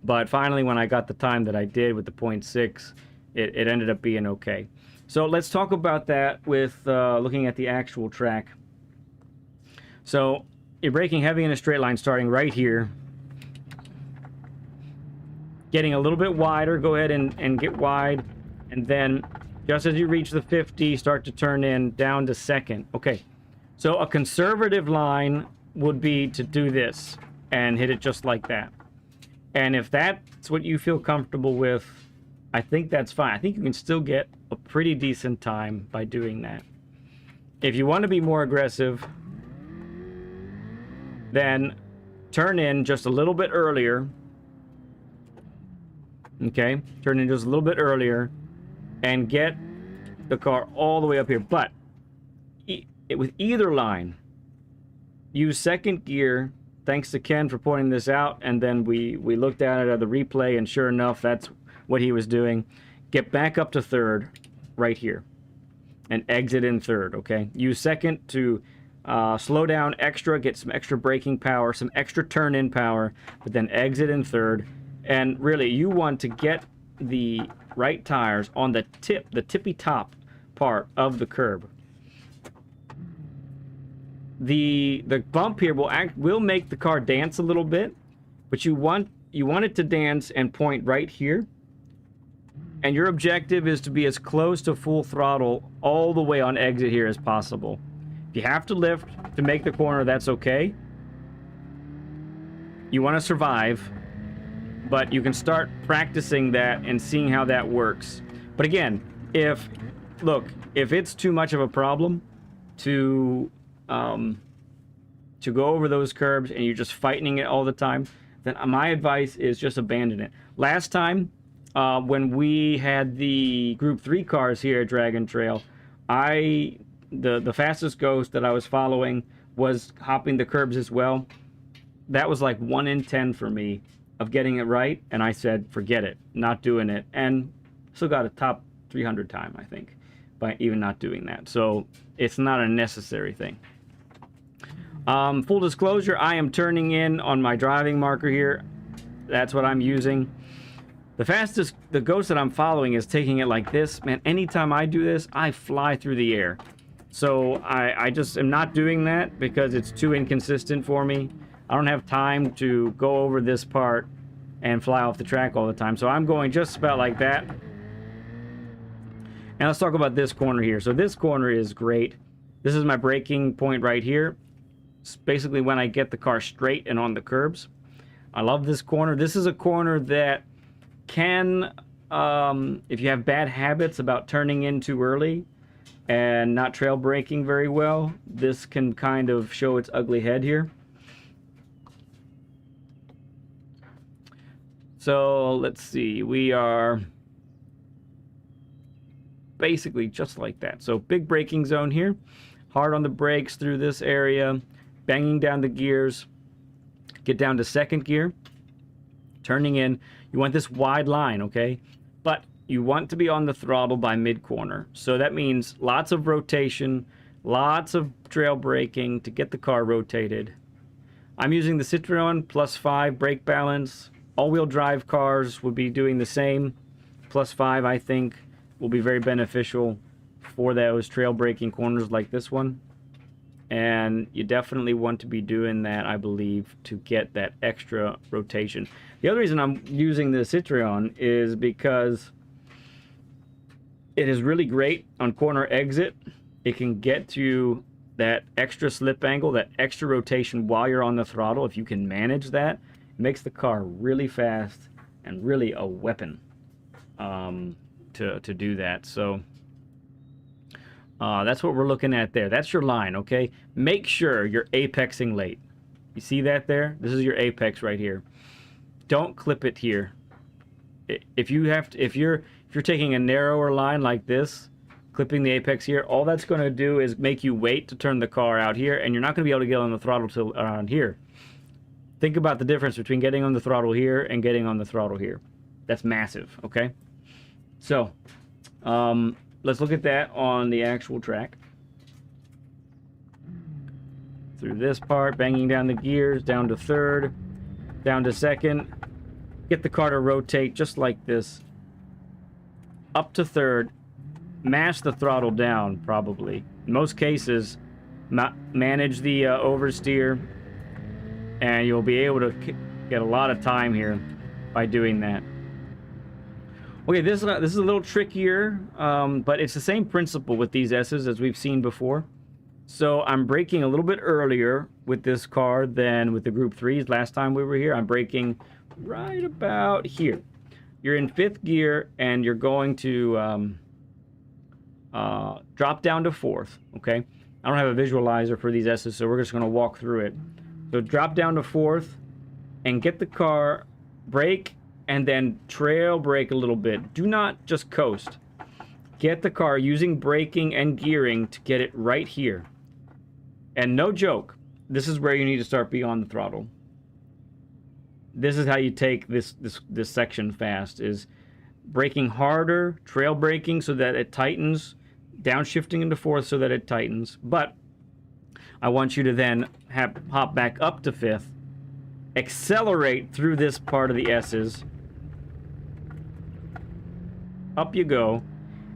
But finally, when I got the time that I did with the 0.6, it ended up being okay. So let's talk about that with looking at the actual track. So you're braking heavy in a straight line, starting right here, getting a little bit wider. Go ahead and get wide, and then just as you reach the 50, start to turn in down to second. Okay, so a conservative line would be to do this and hit it just like that. And if that's what you feel comfortable with, I think that's fine. I think you can still get a pretty decent time by doing that. If you want to be more aggressive, then turn in just a little bit earlier. Okay, turn in just a little bit earlier and get the car all the way up here. But with either line, use second gear. Thanks to Ken for pointing this out, and then we looked at it at the replay, and sure enough, that's what he was doing. Get back up to third right here and exit in third. Okay, use second to slow down extra, get some extra braking power, some extra turn in power, but then exit in third. And really, you want to get the right tires on the tippy top part of the curb. The bump here will make the car dance a little bit, but you want it to dance and point right here. And your objective is to be as close to full throttle all the way on exit here as possible. If you have to lift to make the corner, that's okay. You want to survive, but you can start practicing that and seeing how that works. But again, if it's too much of a problem to go over those curbs and you're just fighting it all the time, then my advice is just abandon it. Last time, when we had the Group 3 cars here at Dragon Trail, the fastest ghost that I was following was hopping the curbs as well. That was like 1 in 10 for me of getting it right, and I said, forget it, not doing it, and still got a top 300 time, I think, by even not doing that. So it's not a necessary thing. Full disclosure, I am turning in on my driving marker here. That's what I'm using. The ghost that I'm following is taking it like this. Man, anytime I do this, I fly through the air. So I just am not doing that because it's too inconsistent for me. I don't have time to go over this part and fly off the track all the time. So I'm going just about like that. And let's talk about this corner here. So this corner is great. This is my braking point right here. It's basically when I get the car straight and on the curbs. I love this corner. This is a corner that can, if you have bad habits about turning in too early and not trail braking very well, this can kind of show its ugly head here. So let's see, we are basically just like that. So big braking zone here, hard on the brakes through this area, banging down the gears, get down to second gear, turning in. You want this wide line, okay? But you want to be on the throttle by mid-corner. So that means lots of rotation, lots of trail braking to get the car rotated. I'm using the Citroen +5 brake balance. All-wheel drive cars would be doing the same. +5, I think, will be very beneficial for those trail braking corners like this one. And you definitely want to be doing that, I believe, to get that extra rotation. The other reason I'm using the Citroen is because it is really great on corner exit. It can get to that extra slip angle, that extra rotation while you're on the throttle. If you can manage that, it makes the car really fast and really a weapon to do that. So that's what we're looking at there. That's your line, okay? Make sure you're apexing late. You see that there? This is your apex right here. Don't clip it here. If you're taking a narrower line like this, clipping the apex here, all that's going to do is make you wait to turn the car out here, and you're not going to be able to get on the throttle till around here. Think about the difference between getting on the throttle here and getting on the throttle here. That's massive, okay? So, let's look at that on the actual track. Through this part, banging down the gears, down to third, down to second. Get the car to rotate just like this. Up to third. Mash the throttle down, probably. In most cases, manage the oversteer, and you'll be able to get a lot of time here by doing that. Okay, this is a little trickier, but it's the same principle with these S's as we've seen before. So I'm braking a little bit earlier with this car than with the Group 3s last time we were here. I'm braking right about here. You're in 5th gear, and you're going to drop down to 4th, okay? I don't have a visualizer for these S's, so we're just going to walk through it. So drop down to 4th, and get the car, brake, and then trail brake a little bit. Do not just coast. Get the car using braking and gearing to get it right here. And no joke, this is where you need to start beyond the throttle. This is how you take this section fast, is braking harder, trail braking so that it tightens, downshifting into 4th so that it tightens. But I want you to then hop back up to 5th, accelerate through this part of the S's. Up you go,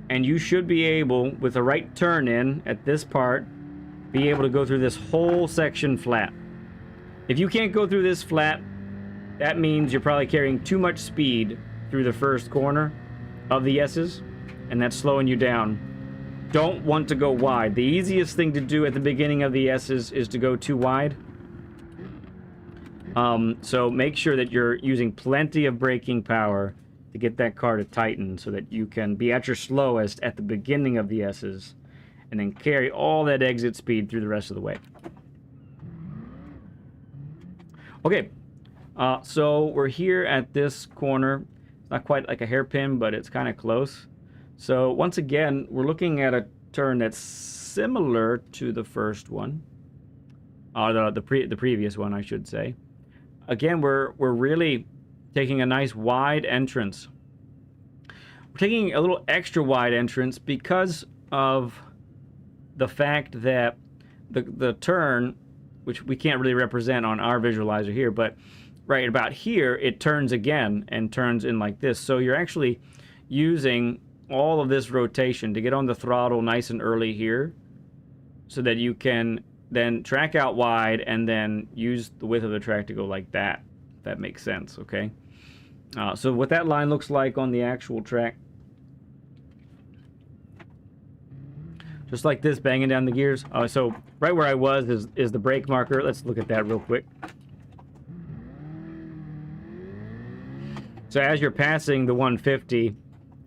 and you should be able, with the right turn in at this part, be able to go through this whole section flat. If you can't go through this flat, that means you're probably carrying too much speed through the first corner of the S's, and that's slowing you down. Don't want to go wide. The easiest thing to do at the beginning of the S's is to go too wide. So make sure that you're using plenty of braking power to get that car to tighten so that you can be at your slowest at the beginning of the S's and then carry all that exit speed through the rest of the way. Okay, so we're here at this corner. It's not quite like a hairpin, but it's kind of close. So once again, we're looking at a turn that's similar to the first one, or the previous one, I should say. Again, we're really taking a nice wide entrance. We're taking a little extra wide entrance because of the fact that the turn, which we can't really represent on our visualizer here, but right about here, it turns again and turns in like this. So you're actually using all of this rotation to get on the throttle nice and early here so that you can then track out wide and then use the width of the track to go like that, if that makes sense, okay? So what that line looks like on the actual track, just like this, banging down the gears. So right where I was is the brake marker. Let's look at that real quick. So as you're passing the 150,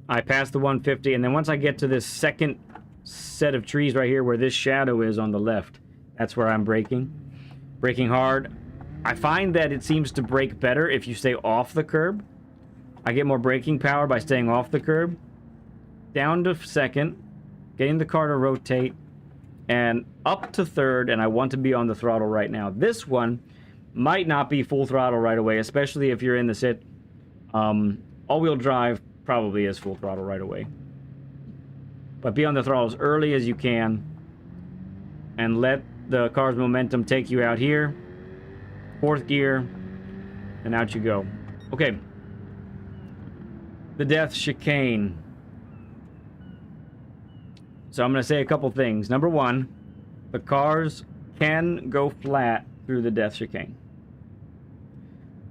I pass the 150, and then once I get to this second set of trees right here where this shadow is on the left, that's where I'm braking. Braking hard. I find that it seems to brake better if you stay off the curb. I get more braking power by staying off the curb. Down to second, getting the car to rotate, and up to third, and I want to be on the throttle right now. This one might not be full throttle right away, especially if you're in the all-wheel drive probably is full throttle right away. But be on the throttle as early as you can and let the car's momentum take you out here. 4th gear, and out you go. Okay. The death chicane. So I'm going to say a couple things. Number one, the cars can go flat through the death chicane.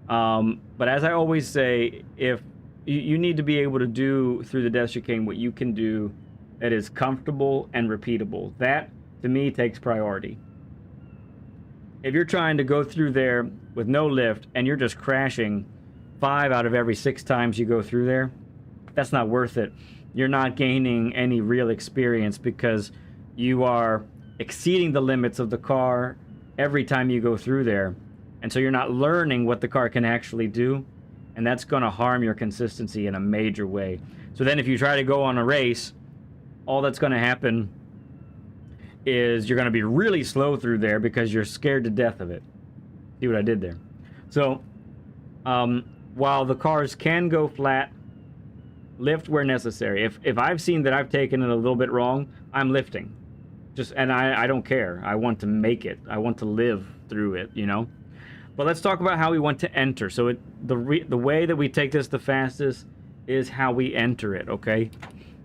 But as I always say, if you need to be able to do through the death chicane what you can do that is comfortable and repeatable. That, to me, takes priority. If you're trying to go through there with no lift and you're just crashing 5 out of every 6 times you go through there, that's not worth it. You're not gaining any real experience because you are exceeding the limits of the car every time you go through there. And so you're not learning what the car can actually do, and that's going to harm your consistency in a major way. So then if you try to go on a race, all that's going to happen is you're going to be really slow through there because you're scared to death of it. See what I did there? So while the cars can go flat, lift where necessary. If I've seen that I've taken it a little bit wrong, I'm lifting. And I don't care. I want to make it. I want to live through it, you know? But let's talk about how we want to enter. So the way that we take this the fastest is how we enter it, okay?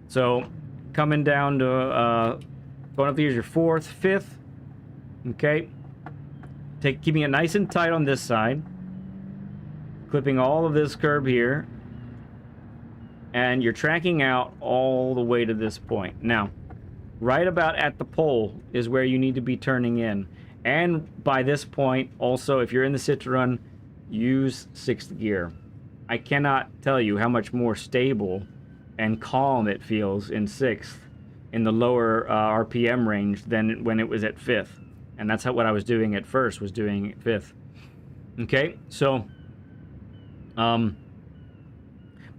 So coming down to, going up here's your 4th, 5th, okay? Keeping it nice and tight on this side. Clipping all of this curb here. And you're tracking out all the way to this point. Now, right about at the pole is where you need to be turning in. And by this point, also, if you're in the Citroen, use 6th gear. I cannot tell you how much more stable and calm it feels in 6th, in the lower RPM range, than when it was at 5th. And that's what I was doing at first, was doing at 5th. Okay, so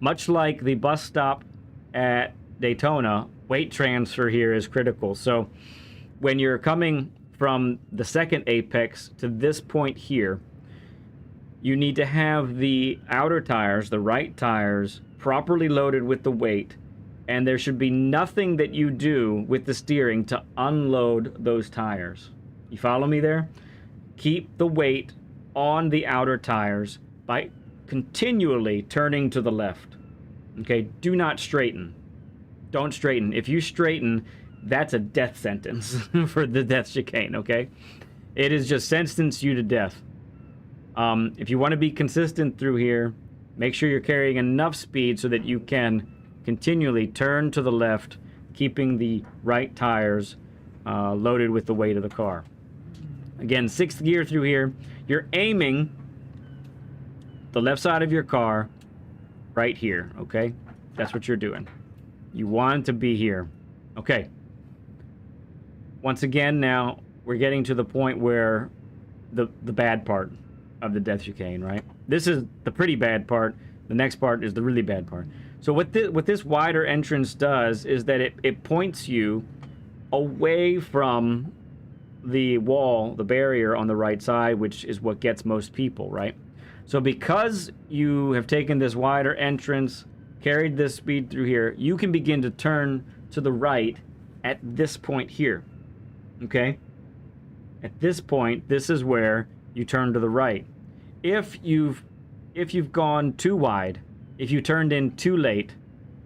much like the bus stop at Daytona, weight transfer here is critical. So when you're coming from the second apex to this point here, you need to have the outer tires, the right tires, properly loaded with the weight, and there should be nothing that you do with the steering to unload those tires. You follow me there? Keep the weight on the outer tires by continually turning to the left. Okay, do not straighten. Don't straighten. If you straighten, that's a death sentence for the death chicane, okay? It is just sentence you to death. If you want to be consistent through here, make sure you're carrying enough speed so that you can continually turn to the left, keeping the right tires loaded with the weight of the car. Again, 6th gear through here. You're aiming the left side of your car right here, okay? That's what you're doing. You want to be here. Okay. Once again, now we're getting to the point where the bad part of the death chicane, right? This is the pretty bad part. The next part is the really bad part. So what this wider entrance does is that it points you away from the wall, the barrier on the right side, which is what gets most people, right? So because you have taken this wider entrance, carried this speed through here, you can begin to turn to the right at this point here, okay? At this point, this is where you turn to the right. If you've gone too wide, if you turned in too late,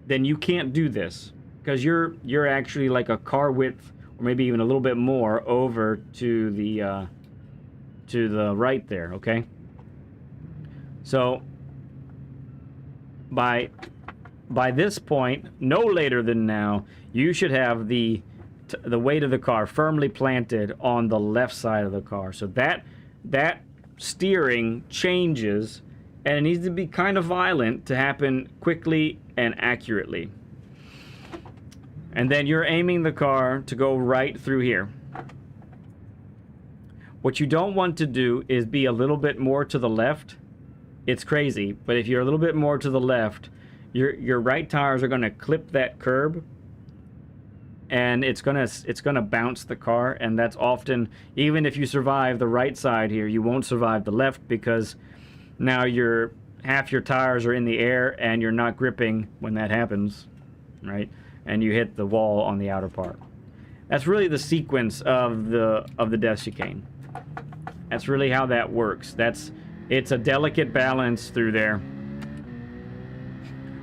then you can't do this because you're actually like a car width or maybe even a little bit more over to the right there, okay? So by this point, no later than now, you should have the weight of the car firmly planted on the left side of the car. So that steering changes, and it needs to be kind of violent to happen quickly and accurately. And then you're aiming the car to go right through here. What you don't want to do is be a little bit more to the left. It's crazy, but if you're a little bit more to the left, your right tires are going to clip that curb, and it's gonna bounce the car. And that's often, even if you survive the right side here, you won't survive the left because now you're half your tires are in the air and you're not gripping when that happens, right? And you hit the wall on the outer part. That's really the sequence of the death chicane. That's really how that works. It's a delicate balance through there.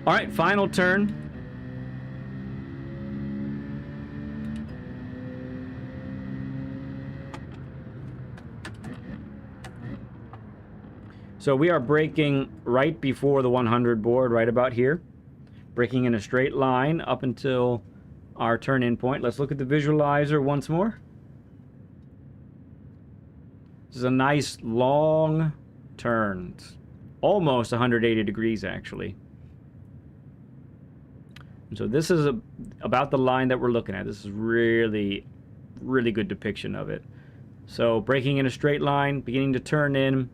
All right, final turn. So we are braking right before the 100 board, right about here. Braking in a straight line up until our turn-in point. Let's look at the visualizer once more. This is a nice long turn. It's almost 180 degrees, actually. And so this is about the line that we're looking at. This is really, really good depiction of it. So braking in a straight line, beginning to turn in,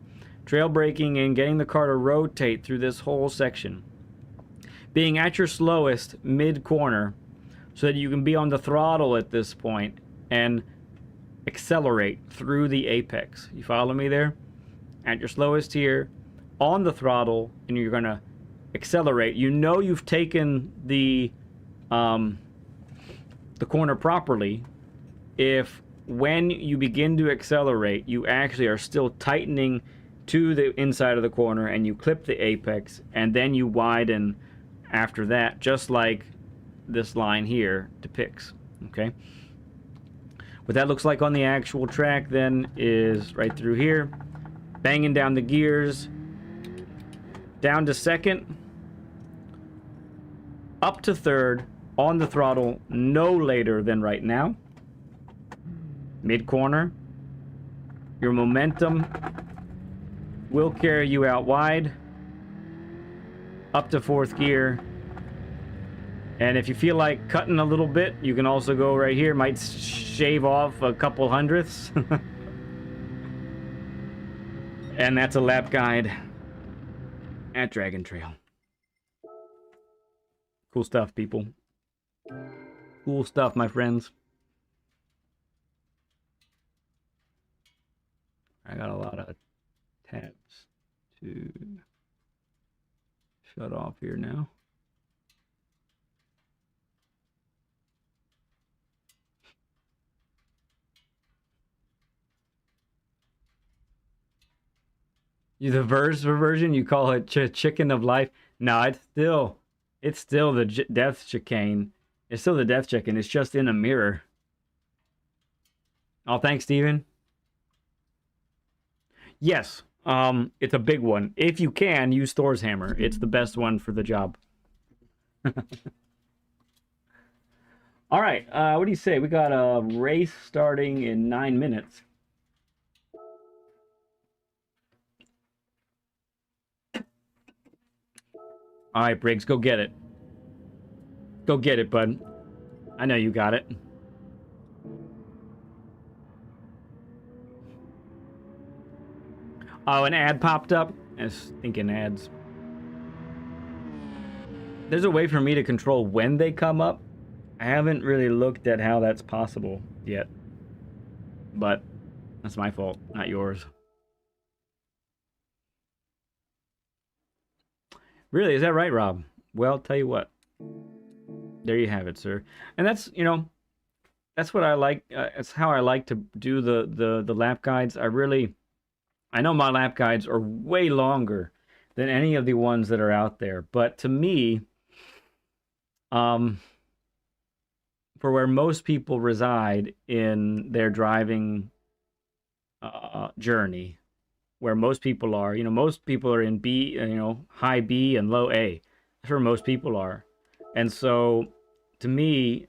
trail braking and getting the car to rotate through this whole section. Being at your slowest mid-corner so that you can be on the throttle at this point and accelerate through the apex. You follow me there? At your slowest here, on the throttle, and you're going to accelerate. You know you've taken the corner properly if when you begin to accelerate, you actually are still tightening to the inside of the corner and you clip the apex and then you widen after that, just like this line here depicts. Okay, what that looks like on the actual track then is right through here, banging down the gears, down to second, up to third, on the throttle no later than right now, mid corner. Your momentum will carry you out wide, up to fourth gear. And if you feel like cutting a little bit, you can also go right here. Might shave off a couple hundredths. And that's a lap guide at Dragon Trail. Cool stuff, people. Cool stuff, my friends. I got a lot of tabs to shut off here now. The version you call it chicken of life. No, it's still the death chicane. It's still the death chicken. It's just in a mirror. Oh, thanks, Steven. Yes. It's a big one. If you can, use Thor's hammer. It's the best one for the job. All right. What do you say? We got a race starting in 9 minutes. All right, Briggs, go get it. Go get it, bud. I know you got it. Oh, an ad popped up? I was thinking ads. There's a way for me to control when they come up. I haven't really looked at how that's possible yet. But that's my fault, not yours. Really, is that right, Rob? Well, tell you what. There you have it, sir. And that's, you know, that's what I like. It's how I like to do the lap guides. I know my lap guides are way longer than any of the ones that are out there. But to me, for where most people reside in their driving journey, where most people are, you know, most people are in B, you know, high B and low A. That's where most people are. And so, to me,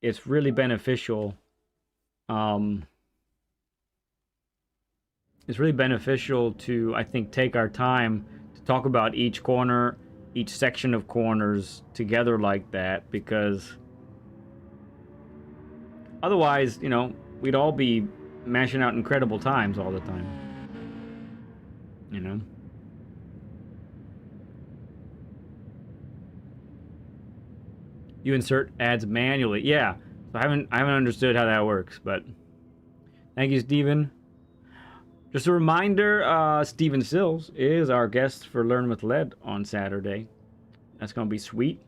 it's really beneficial. It's really beneficial to, I think, take our time to talk about each corner, each section of corners together like that, because otherwise, you know, we'd all be mashing out incredible times all the time. You know? You insert ads manually. Yeah. So I haven't understood how that works, but thank you, Steven. Just a reminder, Steven Sills is our guest for Learn with Led on Saturday. That's going to be sweet.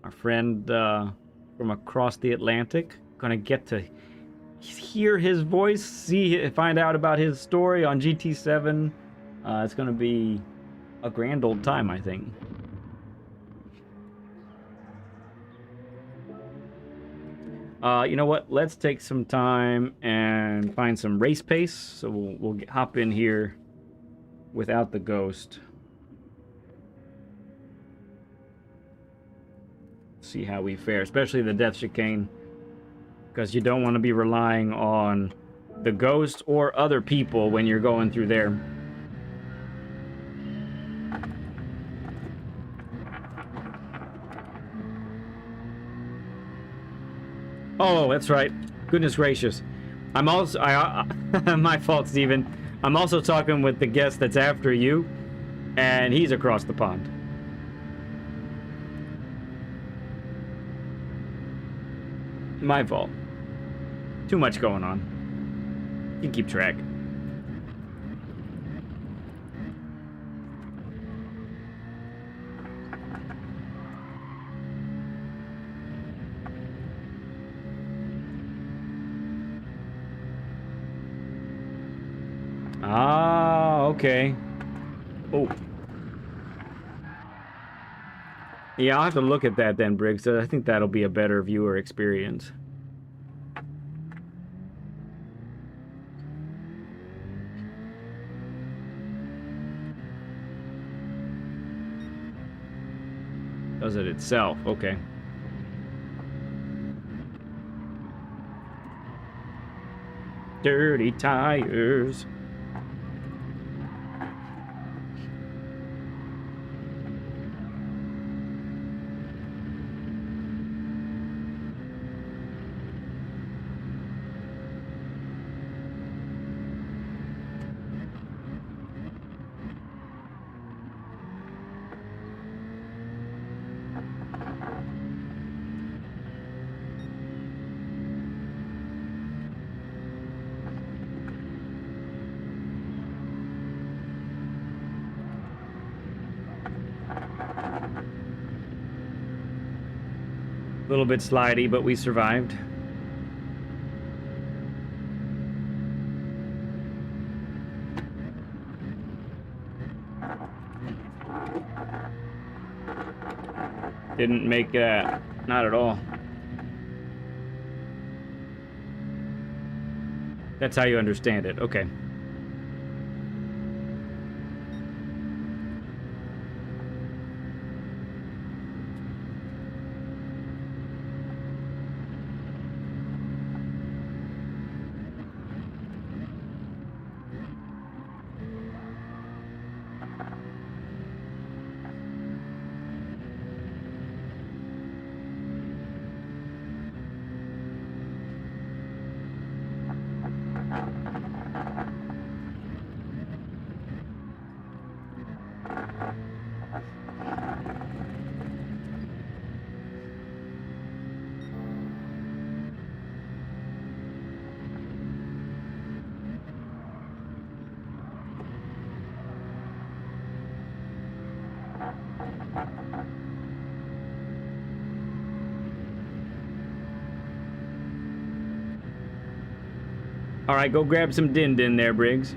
Our friend from across the Atlantic. Going to get to hear his voice, find out about his story on GT7. It's going to be a grand old time, I think. You know what? Let's take some time and find some race pace. So we'll hop in here without the ghost. See how we fare, especially the death chicane, because you don't want to be relying on the ghost or other people when you're going through there. Oh, that's right. Goodness gracious. I'm also... my fault, Steven. I'm also talking with the guest that's after you, and he's across the pond. My fault. Too much going on. You can keep track. Ah, okay. Oh. Yeah, I'll have to look at that then, Briggs. I think that'll be a better viewer experience. Does it itself? Okay. Dirty tires. A little bit slidey, but we survived. Didn't make that. Not at all. That's how you understand it. Okay. All right, go grab some din-din there, Briggs.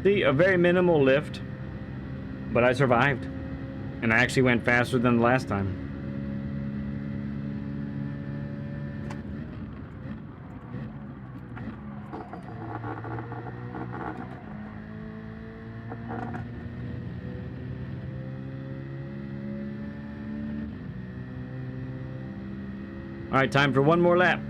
See, a very minimal lift. But I survived. And I actually went faster than the last time. All right, time for one more lap.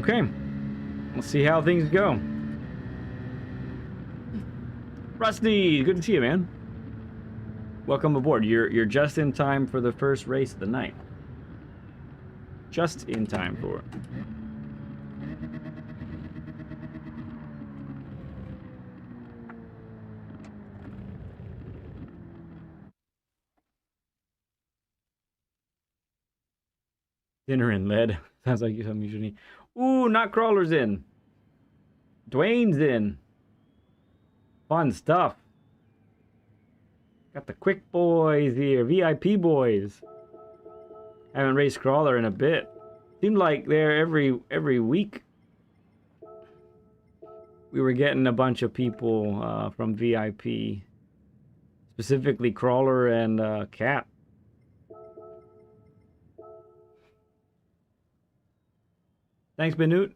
Okay. We'll see how things go. Rusty, good to see you, man. Welcome aboard. You're just in time for the first race of the night. Just in time for it. Dinner in lead. Sounds like something you should need. Ooh, not crawlers in. Dwayne's in. Fun stuff. Got the quick boys here, VIP boys. Haven't raced crawler in a bit. Seemed like there every week. We were getting a bunch of people from VIP, specifically crawler and cat. Thanks, Benut.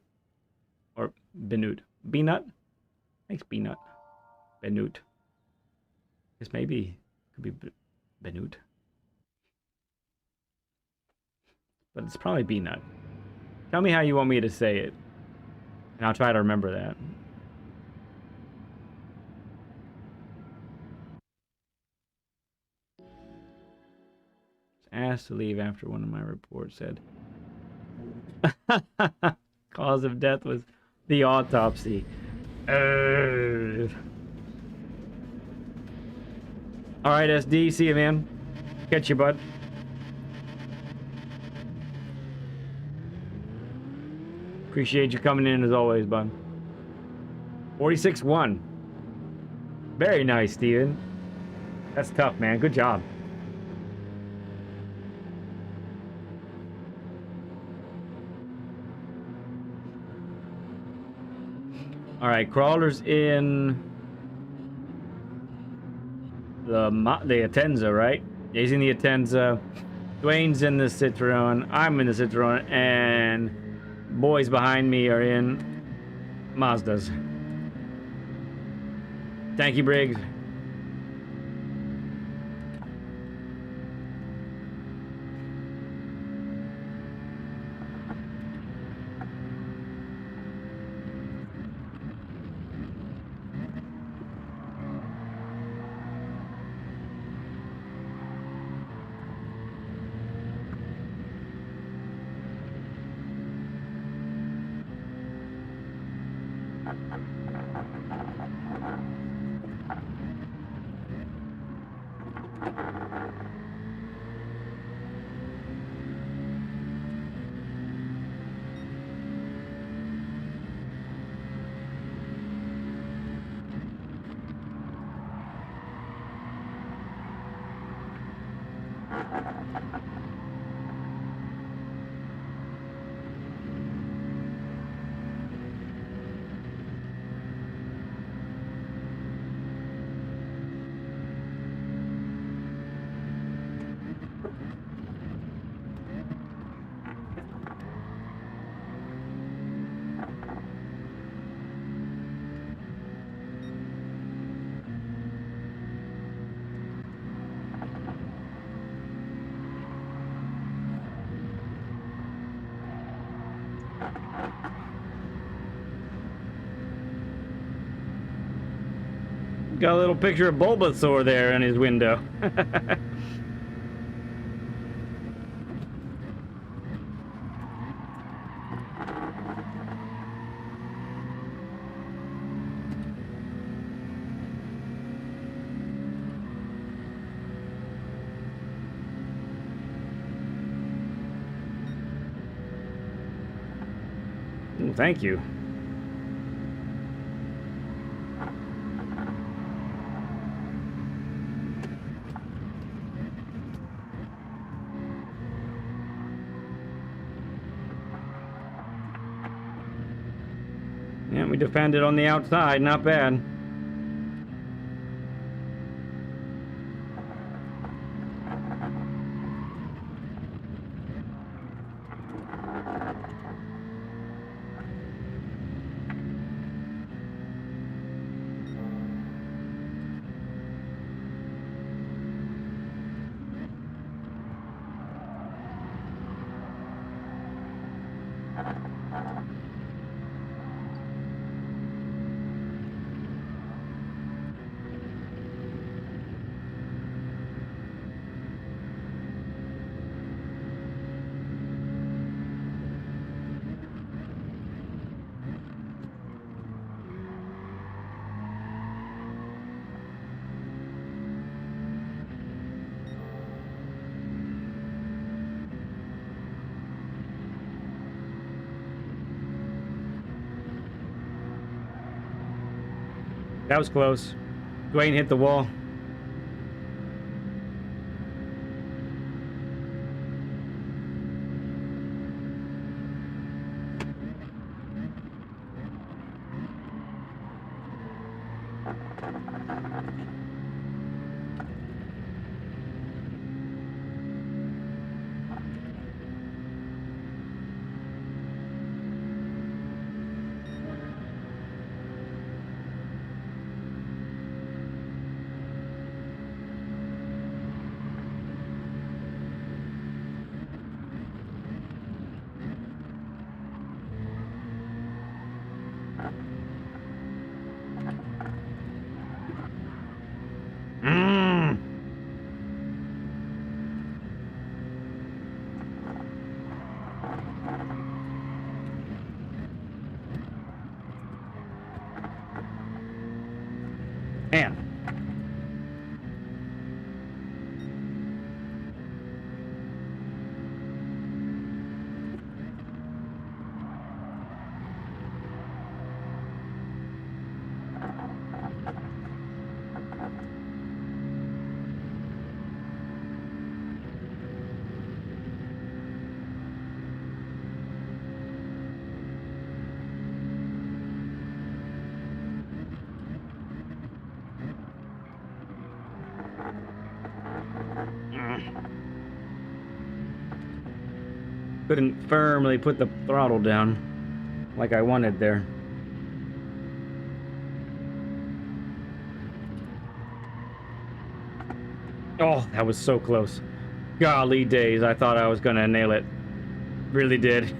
Or Benut. Beanut? Thanks, Beanut. Benut. Guess maybe it could be Benut. But it's probably Beanut. Tell me how you want me to say it. And I'll try to remember that. Asked to leave after one of my reports said cause of death was the autopsy. Alright, SD, see you, man. Catch you, bud. Appreciate you coming in as always, bud. 46-1. Very nice, Steven. That's tough, man. Good job. All right, crawlers in the Atenza, right? He's in the Atenza. Dwayne's in the Citroen. I'm in the Citroen, and boys behind me are in Mazdas. Thank you, Briggs. Got a little picture of Bulbasaur there in his window. Ooh, thank you. Yeah, we defended on the outside, not bad. That was close. Dwayne hit the wall. Man. Couldn't firmly put the throttle down like I wanted there. Oh, that was so close. Golly days, I thought I was gonna nail it. Really did.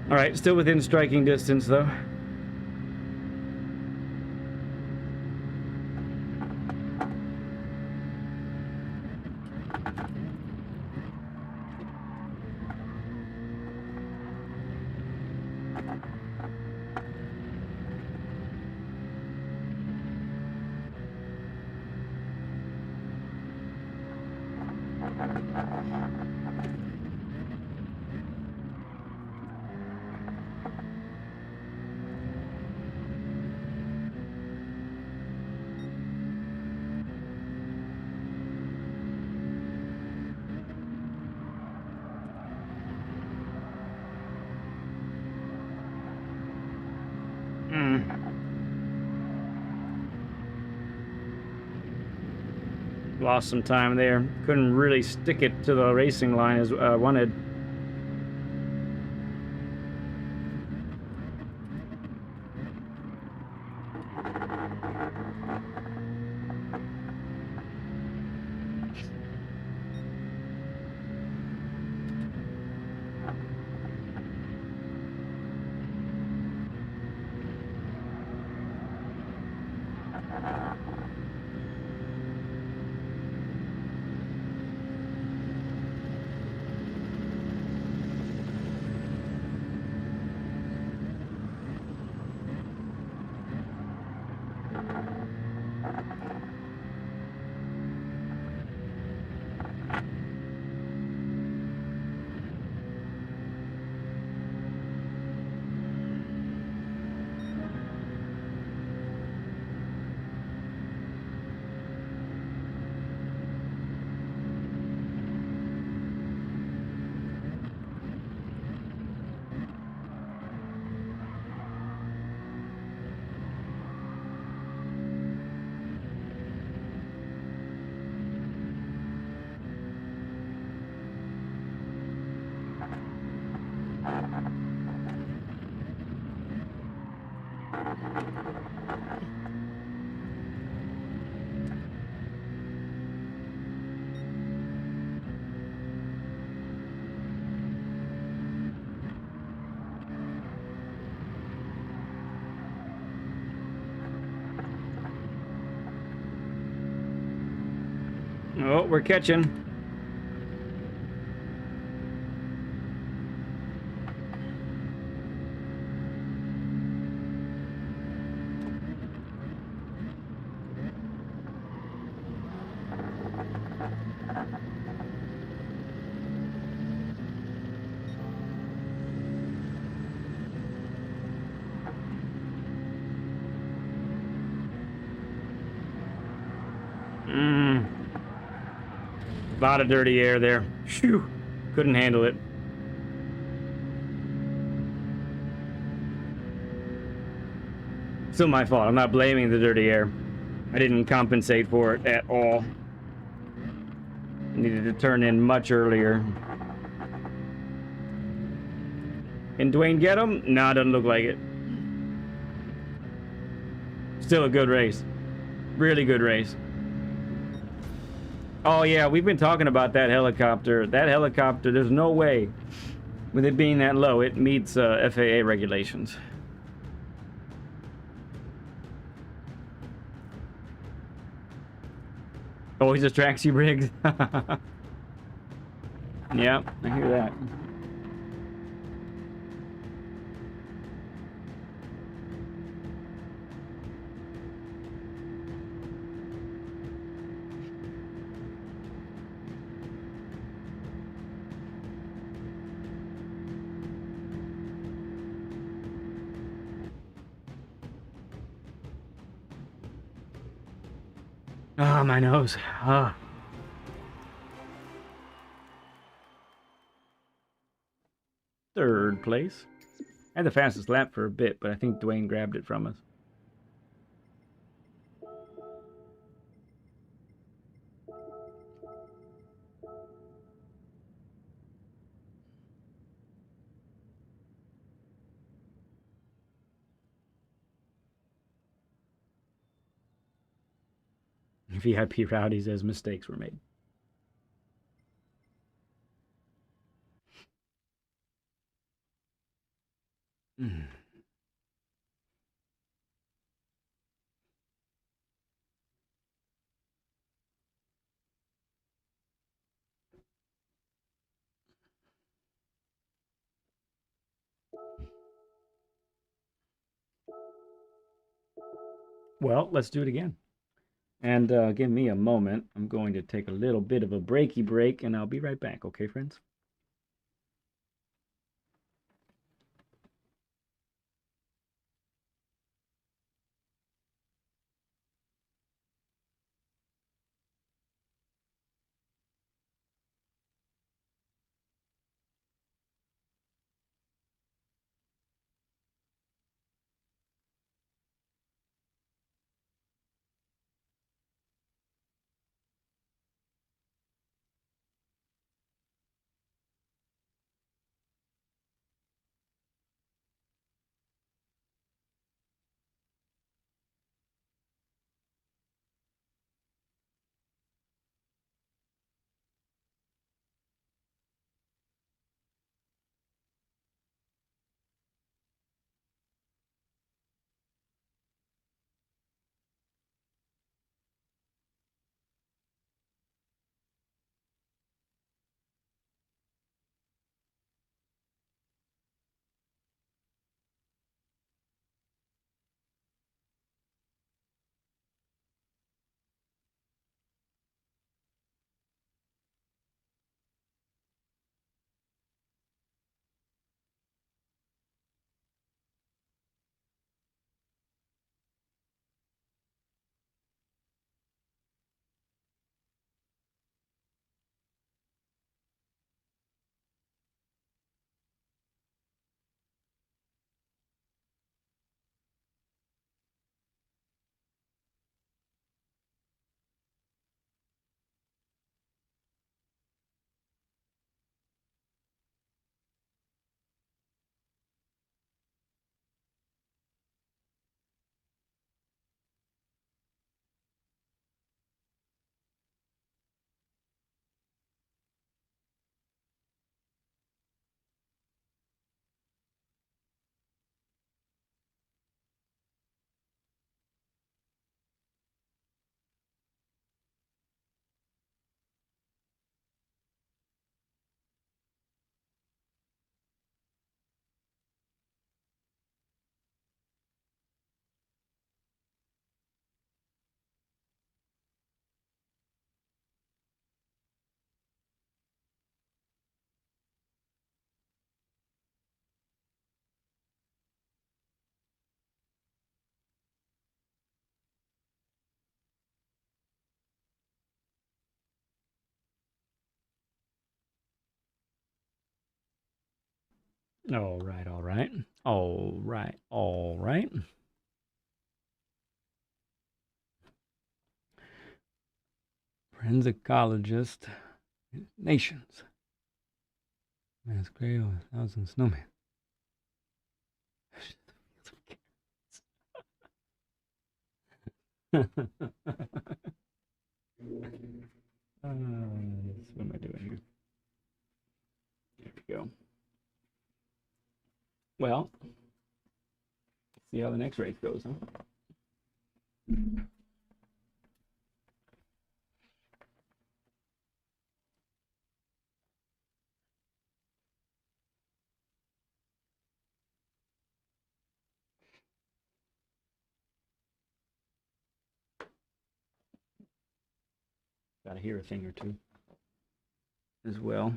All right, still within striking distance, though. Lost some time there. Couldn't really stick it to the racing line as I wanted. Oh, we're catching. A lot of dirty air there. Phew. Couldn't handle it. Still my fault. I'm not blaming the dirty air. I didn't compensate for it at all. Needed to turn in much earlier. Can Dwayne get him? Nah, doesn't look like it. Still a good race. Really good race. Oh yeah, we've been talking about that helicopter. That helicopter, there's no way, with it being that low, it meets FAA regulations. Oh, he's just taxi rigged. Yeah, I hear that. Ah, oh, my nose. Ah. Third place. I had the fastest lap for a bit, but I think Dwayne grabbed it from us. VIP Rowdy says mistakes were made. Well, let's do it again. And give me a moment. I'm going to take a little bit of a breaky break, and I'll be right back. Okay, friends? All right, all right. All right, all right. Forensic ecologist. Nations. Mass grave of 1,000 snowmen. What am I doing here? There we go. Well, see how the next race goes, huh? Gotta hear a thing or two as well.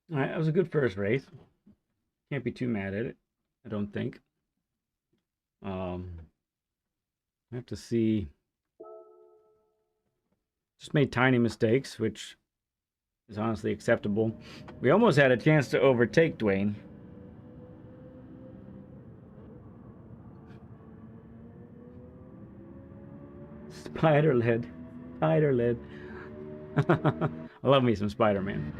All right, that was a good first race. Can't be too mad at it, I don't think. I have to see. Just made tiny mistakes, which is honestly acceptable. We almost had a chance to overtake Dwayne. Spider led. Spider led. I love me some Spider-Man.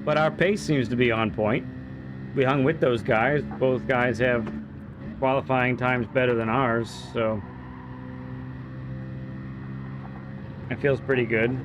But our pace seems to be on point. We hung with those guys. Both guys have qualifying times better than ours, so it feels pretty good.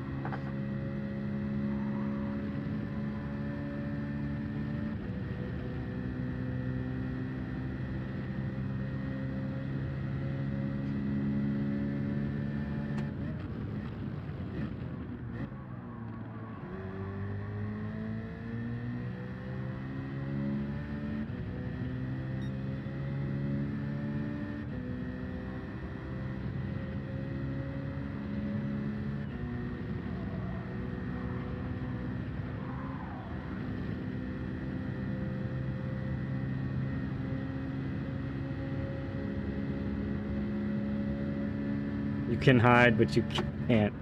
You can hide, but you can't.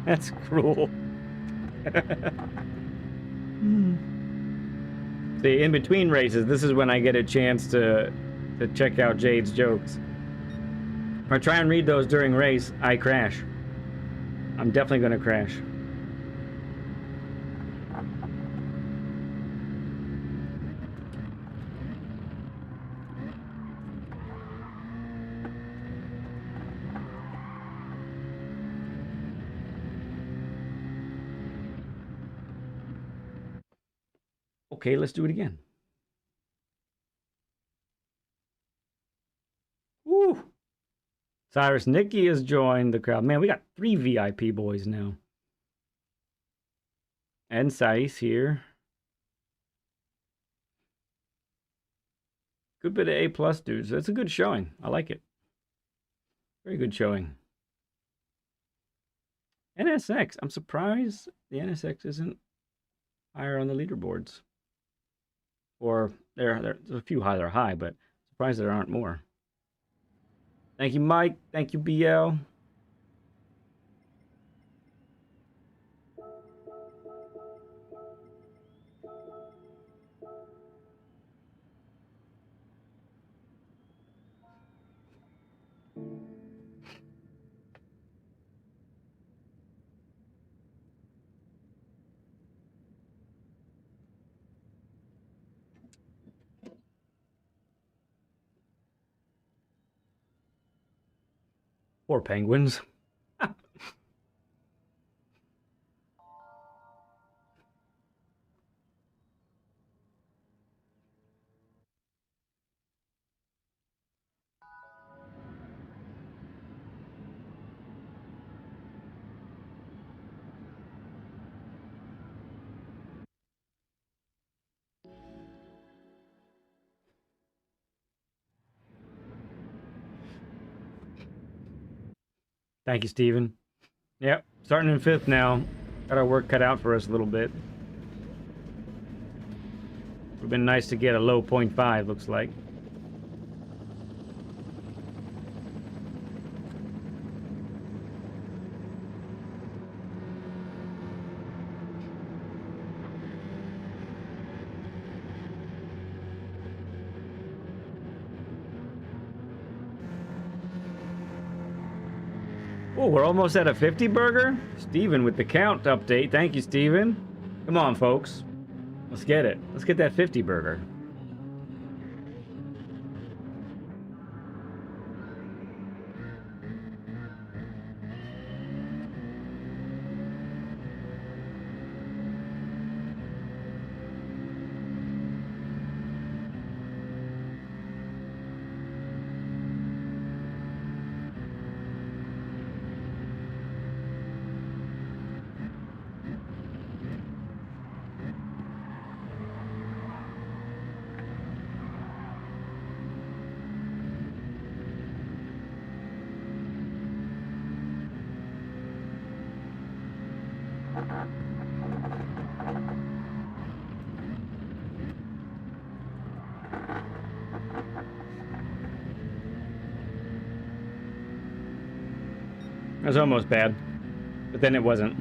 That's cruel. See, in between races, this is when I get a chance to check out Jade's jokes. If I try and read those during race, I crash. I'm definitely gonna crash. Okay, let's do it again. Woo! Cyrus Nikki has joined the crowd. Man, we got 3 VIP boys now. And Sais here. Good bit of A+ dudes. That's a good showing. I like it. Very good showing. NSX. I'm surprised the NSX isn't higher on the leaderboards. Or there's a few higher high, but surprised there aren't more. Thank you, Mike. Thank you, BL. Poor penguins. Thank you, Steven. Yep, starting in 5th now. Got our work cut out for us a little bit. Would have been nice to get a low 0.5, looks like. Oh, we're almost at a 50 burger? Steven with the count update. Thank you, Steven. Come on, folks. Let's get it. Let's get that 50 burger. It was almost bad, but then it wasn't.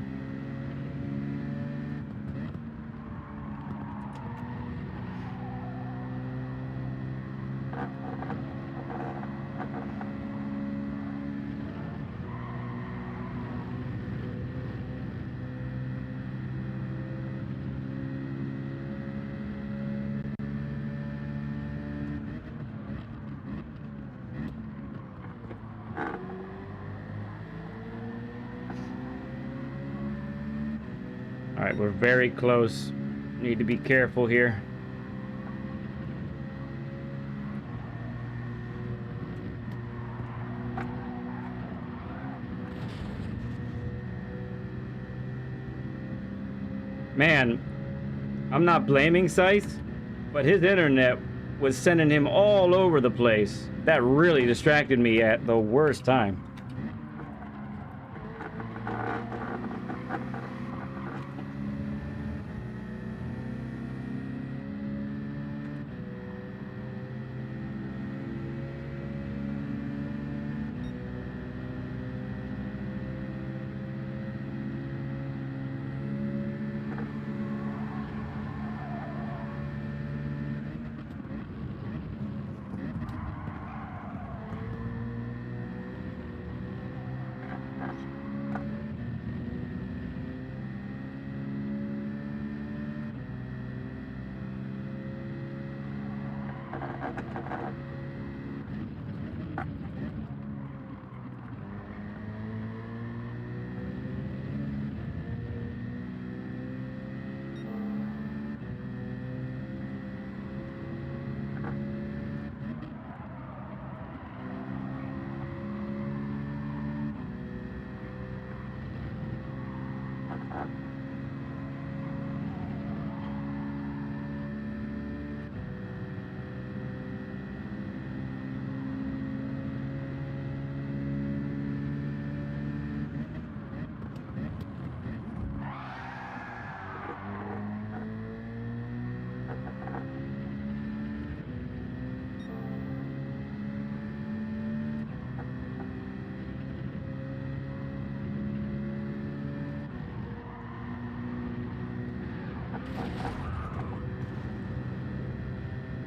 All right, we're very close. Need to be careful here. Man, I'm not blaming Scythe, but his internet was sending him all over the place. That really distracted me at the worst time.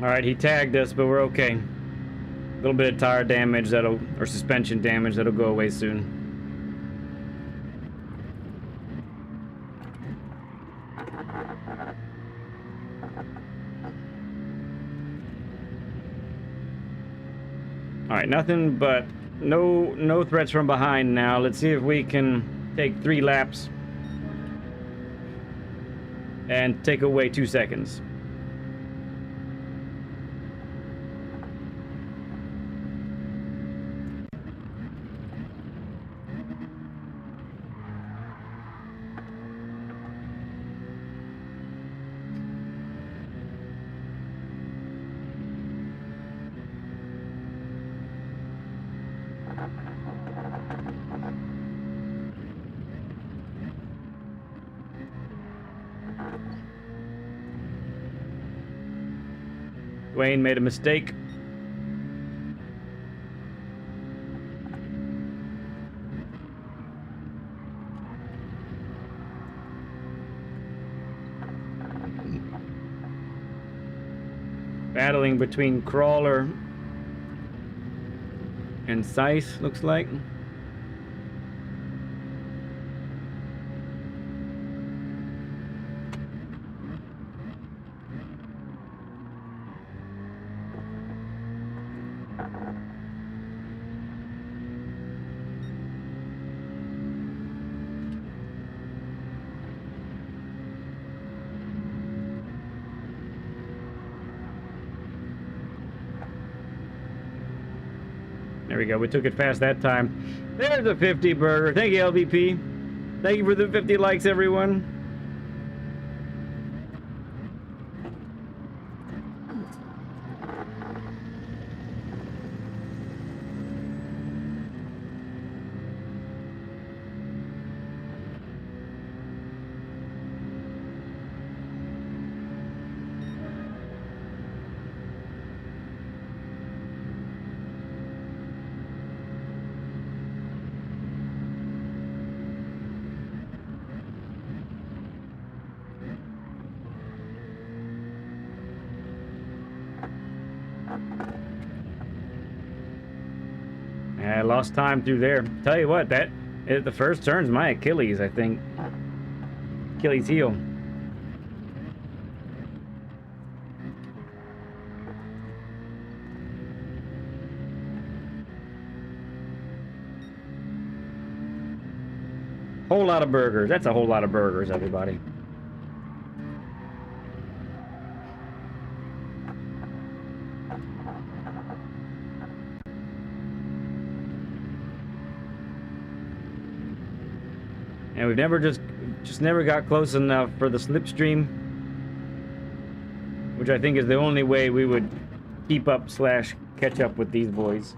All right, he tagged us, but we're okay. A little bit of tire damage or suspension damage that'll go away soon. All right, nothing but No threats from behind now. Let's see if we can take 3 laps and take away 2 seconds. Dwayne made a mistake. Battling between Crawler and Seiss, looks like. There we go. We took it fast that time. There's a 50 burger. Thank you, LVP. Thank you for the 50 likes, everyone. I lost time through there. Tell you what, the first turn's my Achilles, I think. Achilles heel. Whole lot of burgers. That's a whole lot of burgers, everybody. And we've never just never got close enough for the slipstream, which I think is the only way we would keep up / catch up with these boys.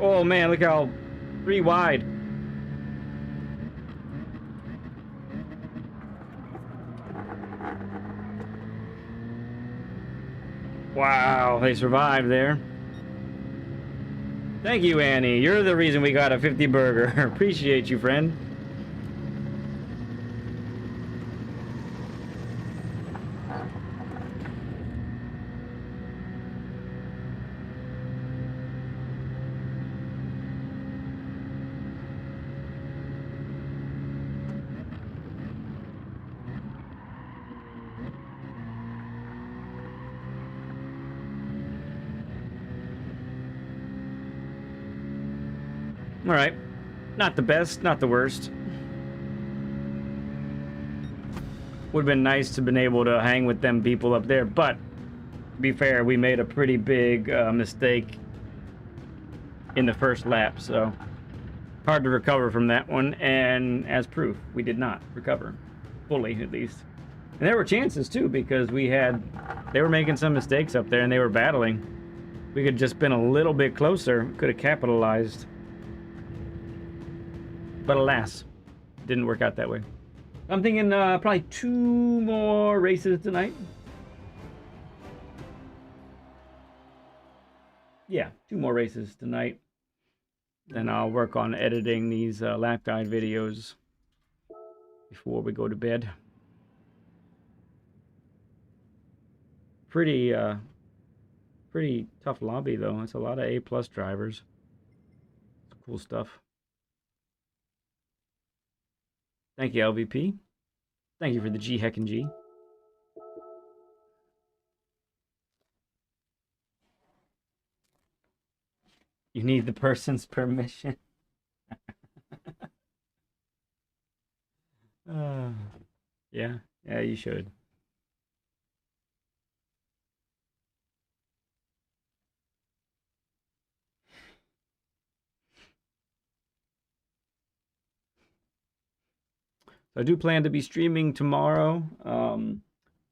Oh man, look how 3 wide. Wow, they survived there. Thank you, Annie. You're the reason we got a 50 burger. Appreciate you, friend. All right. Not the best, not the worst. Would have been nice to have been able to hang with them people up there, but to be fair, we made a pretty big mistake in the first lap, so hard to recover from that one. And as proof, we did not recover fully, at least. And there were chances too, because they were making some mistakes up there and they were battling. We could have just been a little bit closer, could have capitalized. But alas, didn't work out that way. I'm thinking probably 2 more races tonight. Yeah, 2 more races tonight. Then I'll work on editing these lap guide videos before we go to bed. Pretty tough lobby though. It's a lot of A+ drivers. It's cool stuff. Thank you, LVP. Thank you for the G heckin' G. You need the person's permission. Yeah, you should. So I do plan to be streaming tomorrow.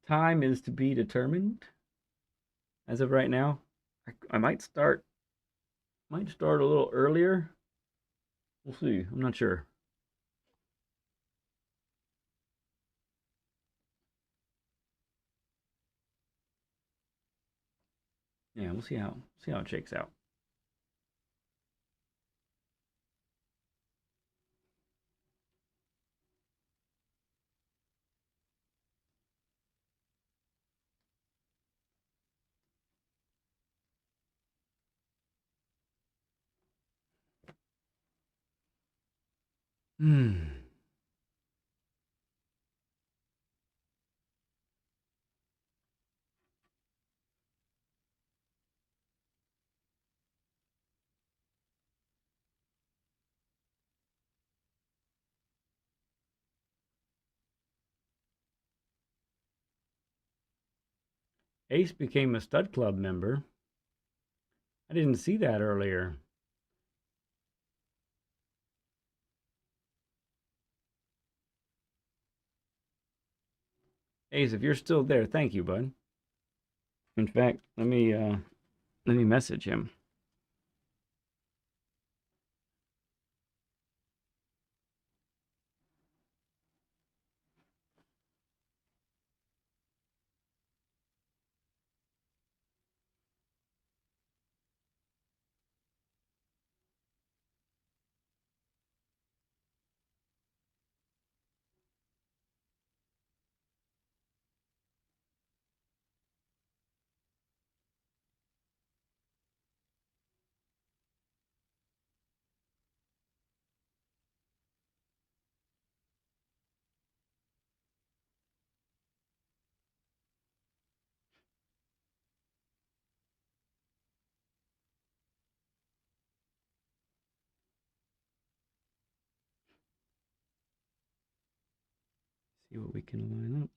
Time is to be determined. As of right now, I might start a little earlier. We'll see. I'm not sure. Yeah, we'll see how it shakes out. Ace became a stud club member. I didn't see that earlier. Ace, if you're still there, thank you, bud. In fact, let me message him. See what we can line up.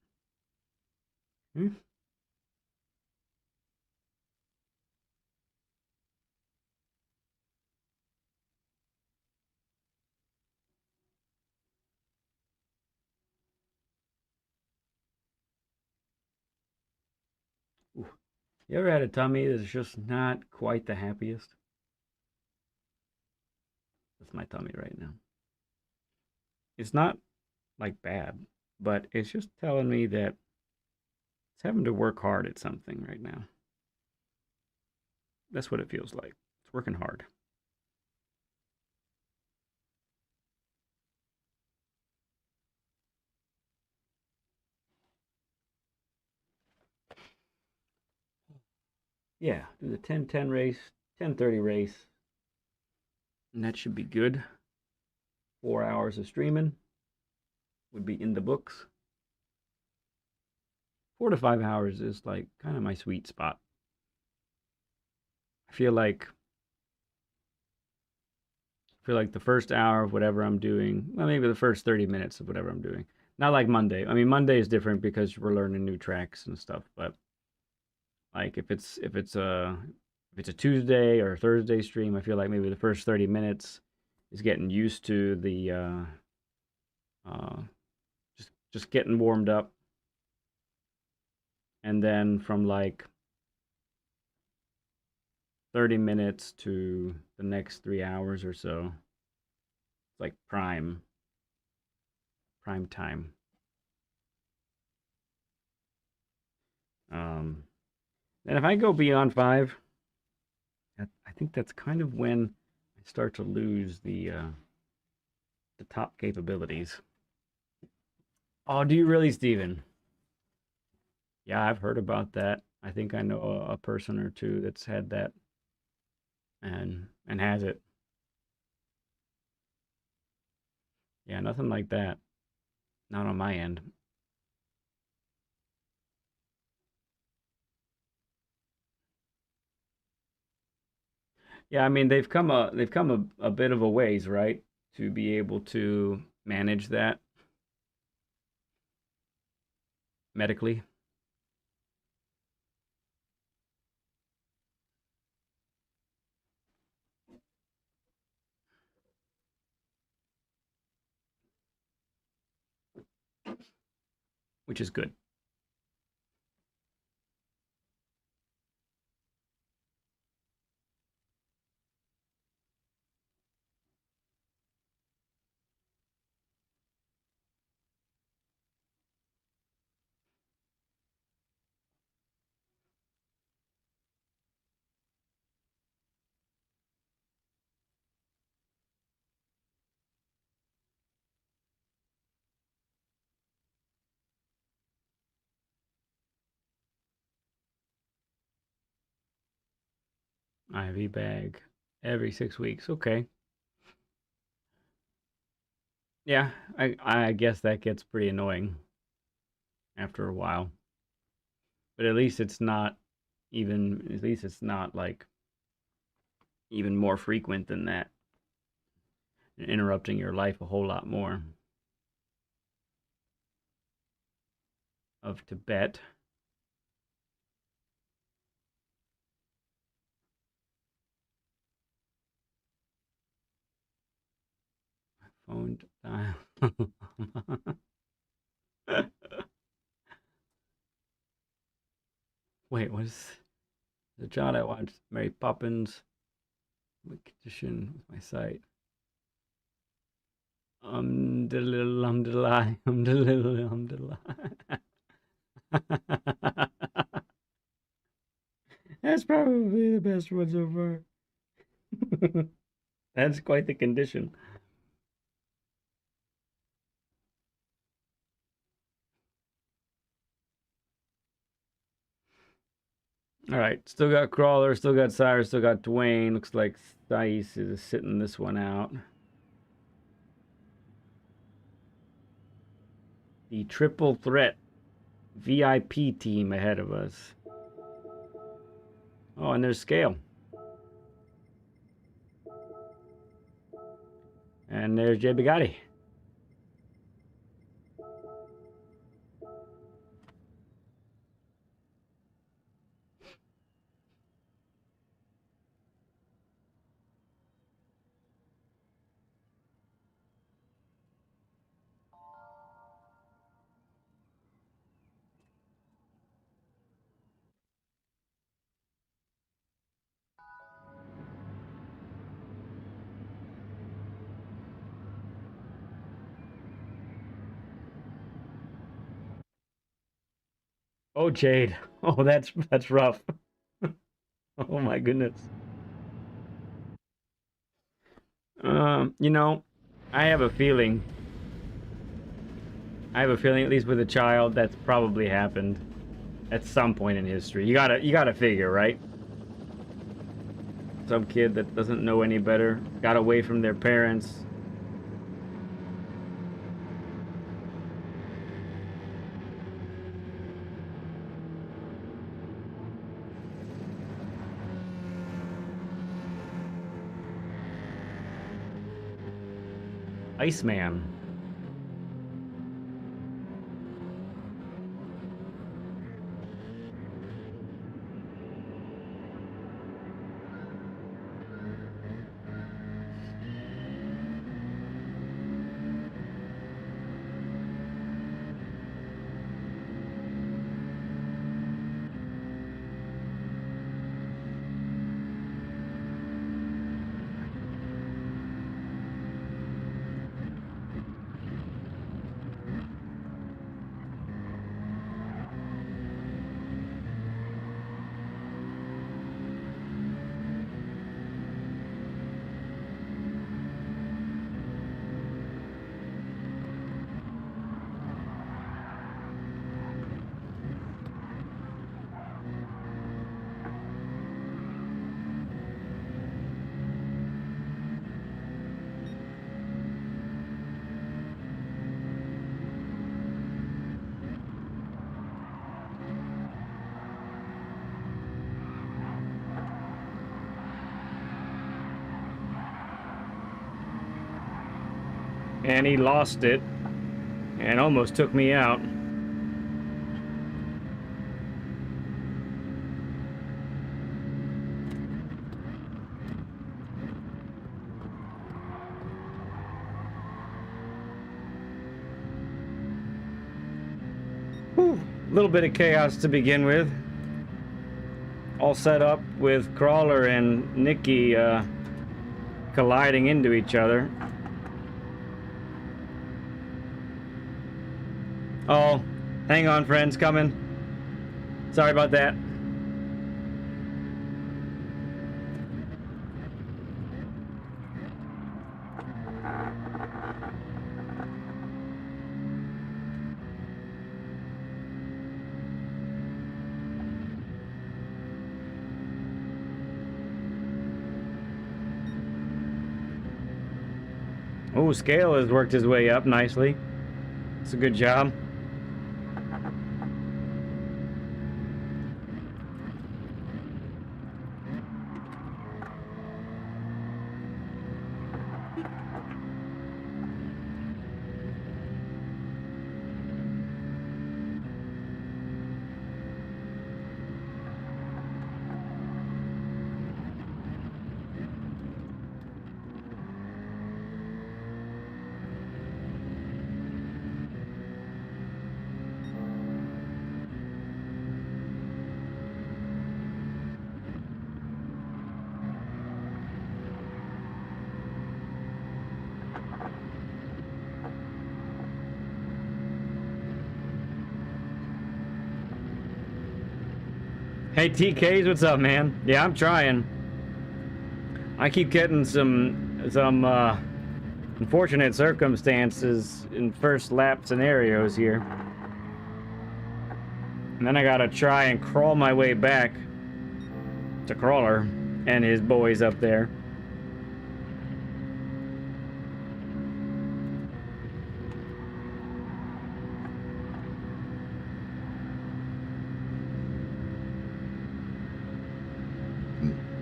Ooh. You ever had a tummy that's just not quite the happiest? That's my tummy right now. It's not like bad, but it's just telling me that it's having to work hard at something right now. That's what it feels like. It's working hard. Yeah, do the 10:10 race, 10:30 race, and that should be good. 4 hours of streaming would be in the books. 4 to 5 hours is like kind of my sweet spot. I feel like feel like the first hour of whatever I'm doing, well, maybe the first 30 minutes of whatever I'm doing. Not like Monday. I mean, Monday is different because we're learning new tracks and stuff. But like if it's a Tuesday or a Thursday stream, I feel like maybe the first 30 minutes is getting used to the uh, just getting warmed up, and then from like 30 minutes to the next 3 hours or so, it's like prime time. And if I go beyond five, I think that's kind of when I start to lose the top capabilities. Oh, do you really, Steven? Yeah, I've heard about that. I think I know a person or two that's had that and has it. Yeah, nothing like that. Not on my end. Yeah, I mean they've come a bit of a ways, right? To be able to manage that medically, which is good. IV bag every 6 weeks. Okay. Yeah, I guess that gets pretty annoying after a while. But at least it's not like even more frequent than that, interrupting your life a whole lot more. Of Tibet. Phone dial. Wait, what is the child I watched? Mary Poppins. What condition with my sight? The little the little the That's probably the best one so far. That's quite the condition. All right, still got Crawler, still got Cyrus, still got Dwayne. Looks like Thais is sitting this one out. The triple threat VIP team ahead of us. Oh, and there's Scale. And there's Jay Bugatti. Oh, Jade. Oh, that's rough. Oh my goodness. You know, I have a feeling. I have a feeling, at least with a child, that's probably happened at some point in history. You gotta figure, right? Some kid that doesn't know any better got away from their parents. Iceman. And he lost it and almost took me out. Whew, a little bit of chaos to begin with. All set up with Crawler and Nikki colliding into each other. Oh, hang on, friends, coming. Sorry about that. Oh, Scale has worked his way up nicely. It's a good job. Hey TKs, what's up, man? Yeah, I'm trying. I keep getting some unfortunate circumstances in first lap scenarios here. And then I gotta try and crawl my way back to Crawler and his boys up there.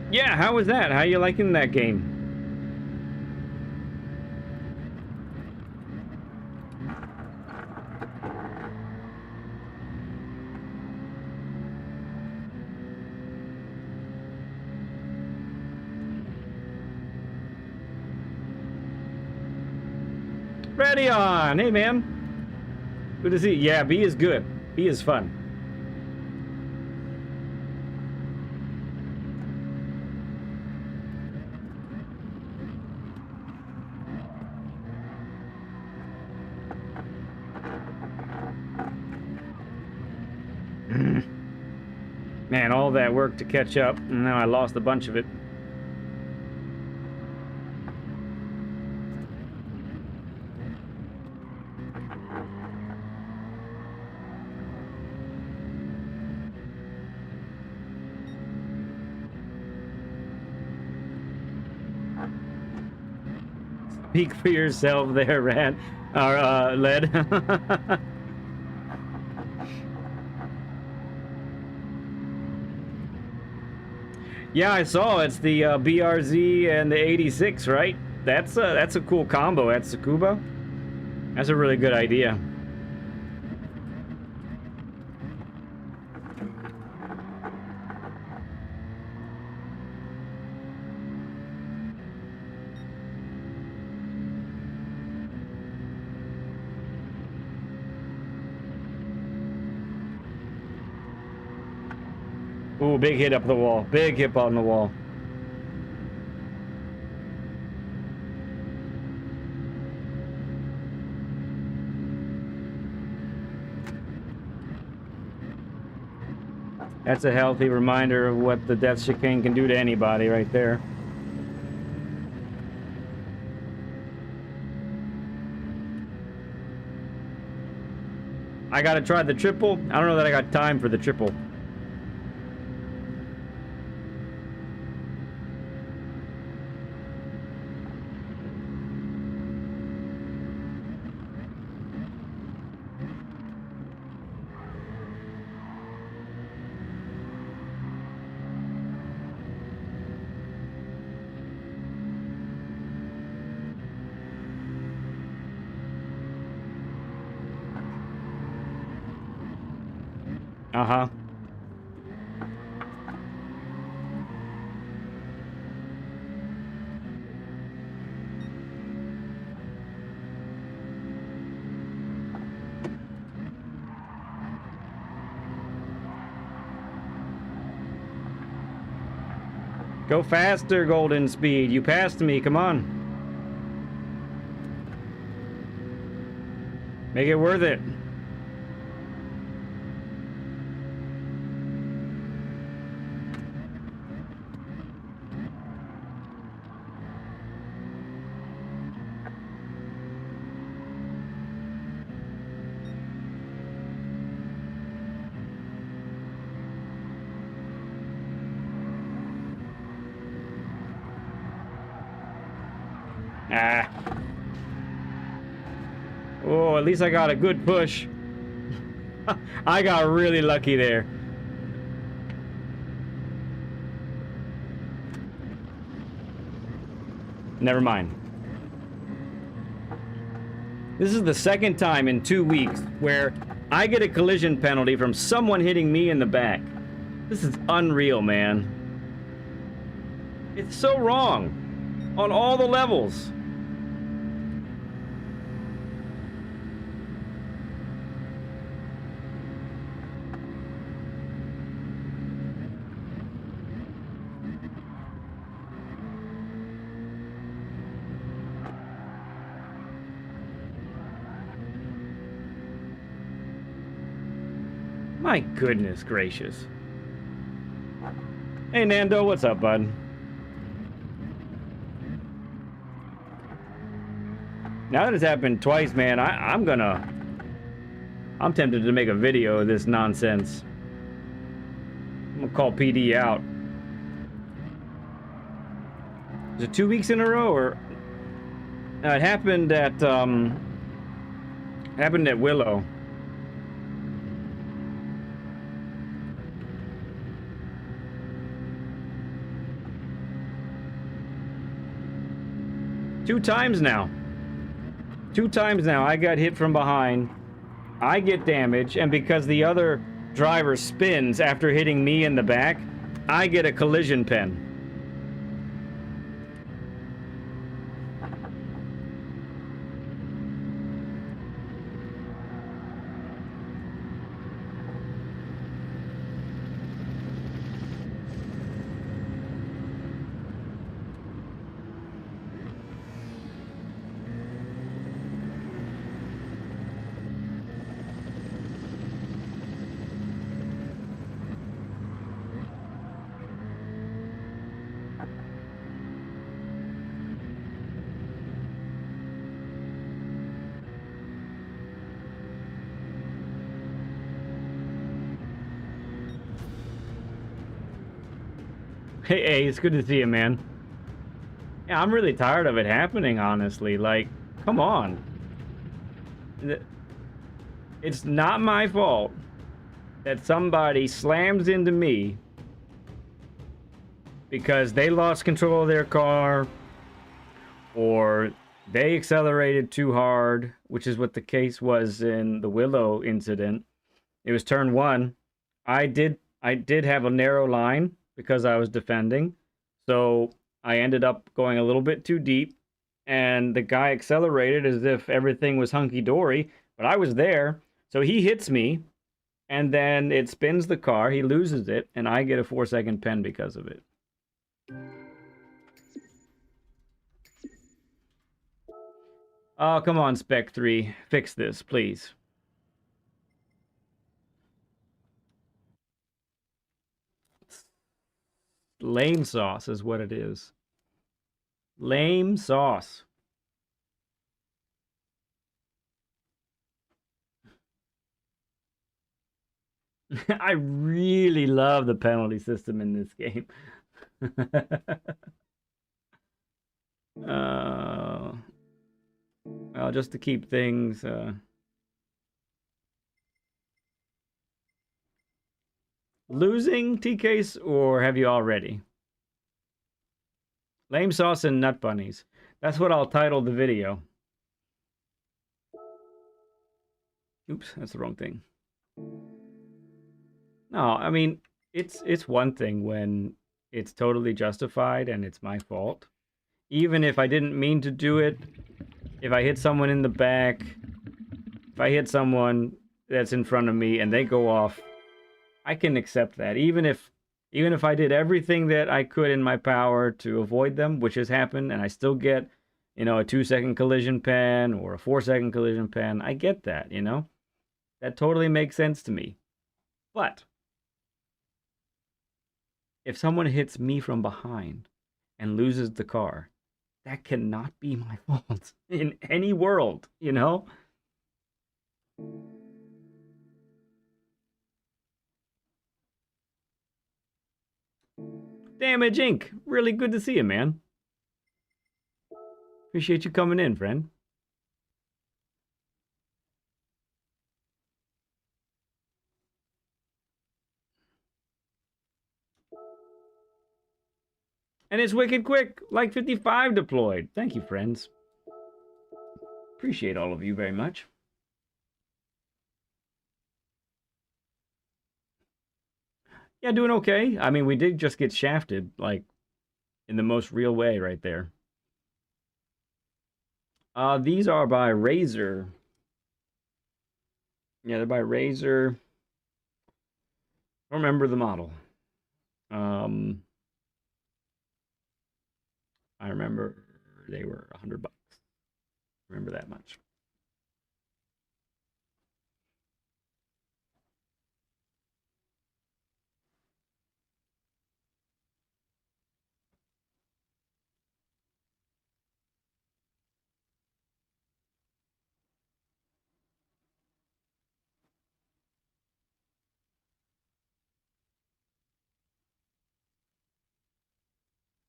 Yeah, how was that? How you liking that game? Ready on! Hey, man. Good to see you. Yeah, B is good. B is fun. Man, all that work to catch up, and now I lost a bunch of it. Speak for yourself there, Rand. Or, Led. Yeah, I saw. It's the BRZ and the 86, right? that's a cool combo at Tsukuba. That's a really good idea. Ooh, big hit up the wall. Big hit on the wall. That's a healthy reminder of what the death chicane can do to anybody right there. I gotta try the triple. I don't know that I got time for the triple. Uh-huh. Go faster, Golden Speed. You passed me. Come on. Make it worth it. Ah. Oh, at least I got a good push. I got really lucky there. Never mind. This is the second time in 2 weeks where I get a collision penalty from someone hitting me in the back. This is unreal, man. It's so wrong on all the levels. My goodness gracious. Hey, Nando, what's up, bud? Now that it's happened twice, man, I'm tempted to make a video of this nonsense. I'm gonna call PD out. Is it 2 weeks in a row, or... it happened at Willow. Two times now. I got hit from behind. I get damage, and because the other driver spins after hitting me in the back, I get a collision pen. Hey, it's good to see you, man. Yeah, I'm really tired of it happening, honestly. Like, come on. It's not my fault that somebody slams into me because they lost control of their car, or they accelerated too hard, which is what the case was in the Willow incident. It was turn one. I did have a narrow line because I was defending. So I ended up going a little bit too deep, and the guy accelerated as if everything was hunky dory, but I was there. So he hits me, and then it spins the car. He loses it, and I get a 4-second pen because of it. Oh, come on, Spec 3. Fix this, please. Lame sauce is what it is. Lame sauce. I really love the penalty system in this game. uh, well, just to keep things. Losing, T-Case, or have you already? Lame sauce and nut bunnies. That's what I'll title the video. Oops, that's the wrong thing. No, I mean, it's one thing when it's totally justified and it's my fault. Even if I didn't mean to do it, if I hit someone in the back, if I hit someone that's in front of me and they go off, I can accept that. Even if I did everything that I could in my power to avoid them, which has happened, and I still get, a 2-second collision pen or a 4-second collision pen, I get that, That totally makes sense to me. But if someone hits me from behind and loses the car, that cannot be my fault in any world, Damage Inc. Really good to see you, man. Appreciate you coming in, friend. And it's wicked quick, like 55 deployed. Thank you, friends. Appreciate all of you very much. Yeah, doing okay. I mean, we did just get shafted, like, in the most real way right there. These are by Razer. Yeah, they're by Razer. I don't remember the model. I remember they were $100. Remember that much.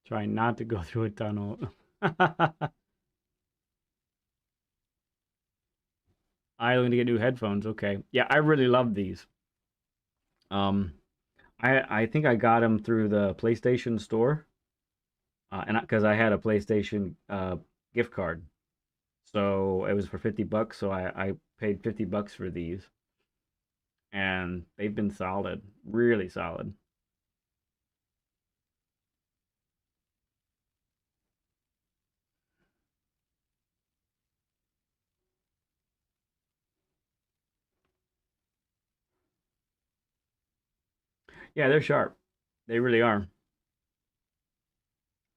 Trying not to go through a tunnel. I only get new headphones. Okay. Yeah, I really love these. Um, I think I got them through the PlayStation Store, and because I had a PlayStation gift card, so it was for $50. So I paid $50 for these, and they've been solid, really solid. Yeah, they're sharp. They really are.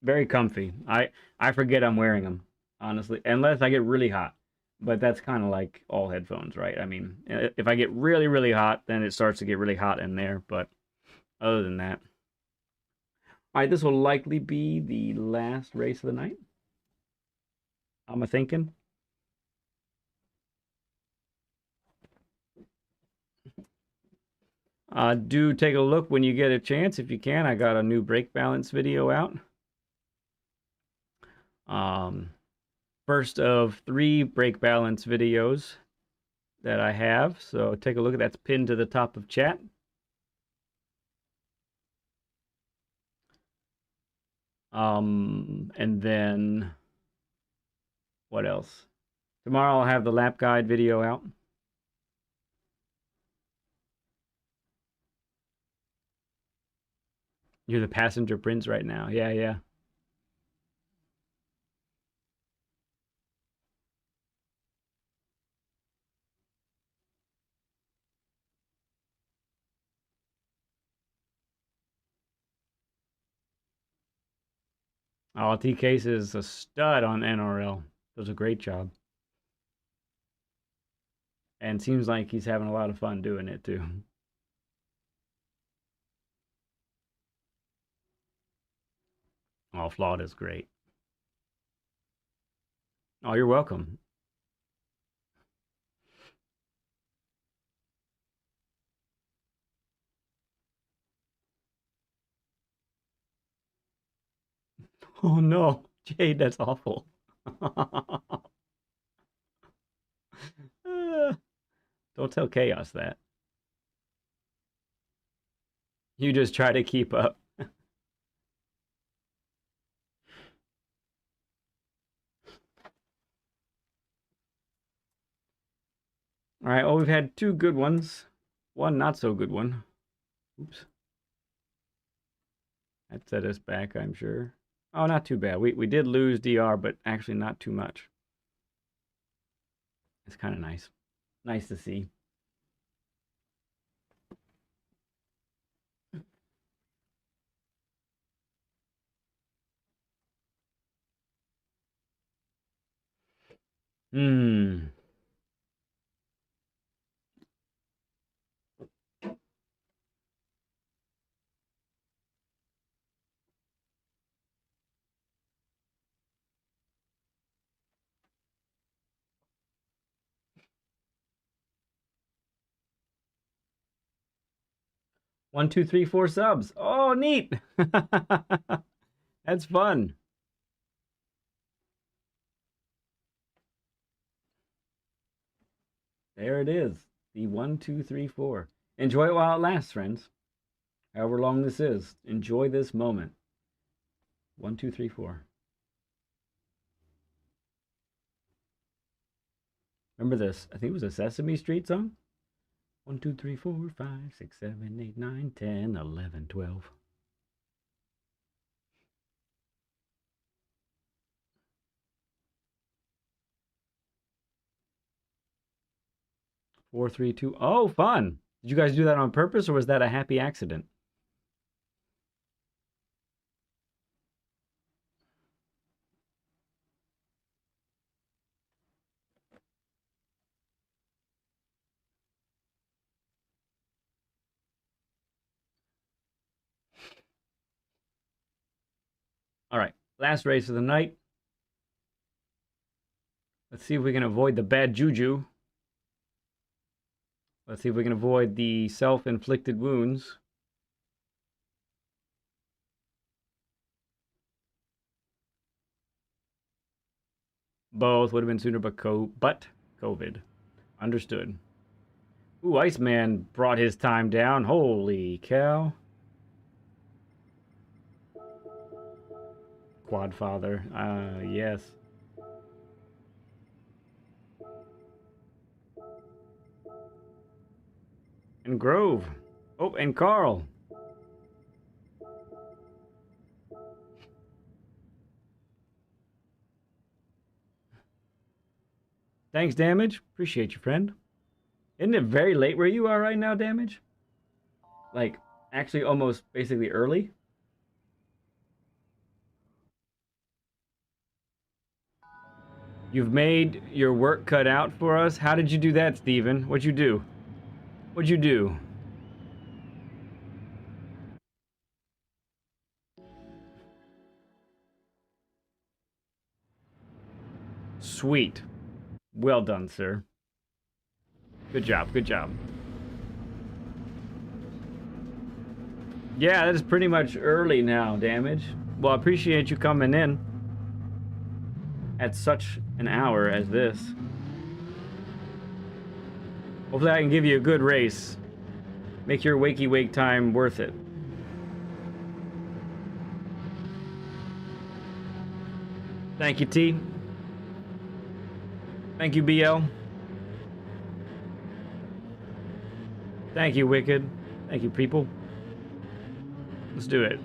Very comfy. I forget I'm wearing them, honestly, unless I get really hot. But that's kind of like all headphones, right? I mean, if I get really, really hot, then it starts to get really hot in there. But other than that, all right, this will likely be the last race of the night. I'm a thinking. Do take a look when you get a chance if you can. I got a new brake balance video out. First of 3 brake balance videos that I have. So take a look at that's pinned to the top of chat. And then What else? Tomorrow I'll have the lap guide video out. You're the passenger prince right now. Yeah, yeah. Oh, T-Case is a stud on NRL. Does a great job. And seems like he's having a lot of fun doing it too. Oh, Flawed is great. Oh, you're welcome. Oh no, Jade, that's awful. Don't tell Chaos that. You just try to keep up. All right, well, we've had two good ones. One not so good one. Oops. That set us back, I'm sure. Oh, not too bad. We did lose DR, but actually not too much. It's kind of nice. Nice to see. Hmm. One, two, three, four subs. Oh, neat. That's fun. There it is. The 1, 2, 3, 4. Enjoy it while it lasts, friends. However long this is. Enjoy this moment. 1, 2, 3, 4. Remember this? I think it was a Sesame Street song. 1, 2, 3, 4, 5, 6, 7, 8, 9, 10, 11, 12. 4, 3, 2. Oh, fun. Did you guys do that on purpose or was that a happy accident? All right. Last race of the night. Let's see if we can avoid the bad juju. Let's see if we can avoid the self-inflicted wounds. Both would have been sooner, but COVID. Understood. Ooh, Iceman brought his time down. Holy cow. Quadfather. Yes. And Grove. Oh, and Carl. Thanks, Damage. Appreciate you, friend. Isn't it very late where you are right now, Damage? Like, actually almost basically early? You've made your work cut out for us? How did you do that, Steven? What'd you do? What'd you do? Sweet. Well done, sir. Good job, good job. Yeah, that is pretty much early now, Damage. Well, I appreciate you coming in at such an hour as this. Hopefully I can give you a good race. Make your wakey wake time worth it. Thank you, T. Thank you, BL. Thank you, Wicked. Thank you, people. Let's do it.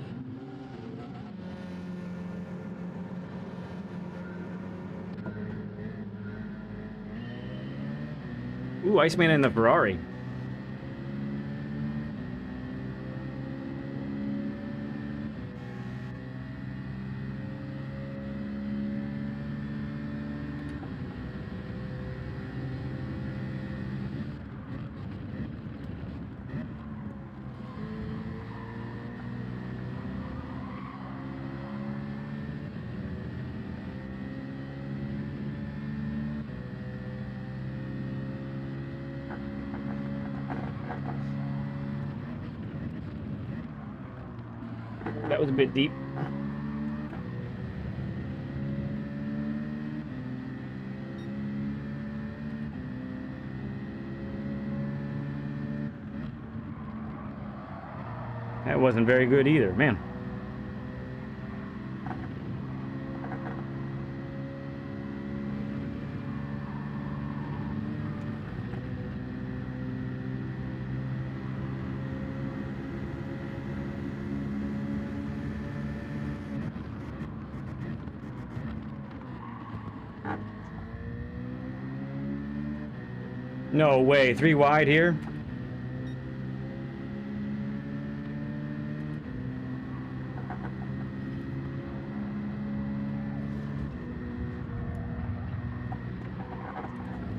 Ooh, Iceman in the Ferrari. That was a bit deep. That wasn't very good either, man. No way, 3 wide here?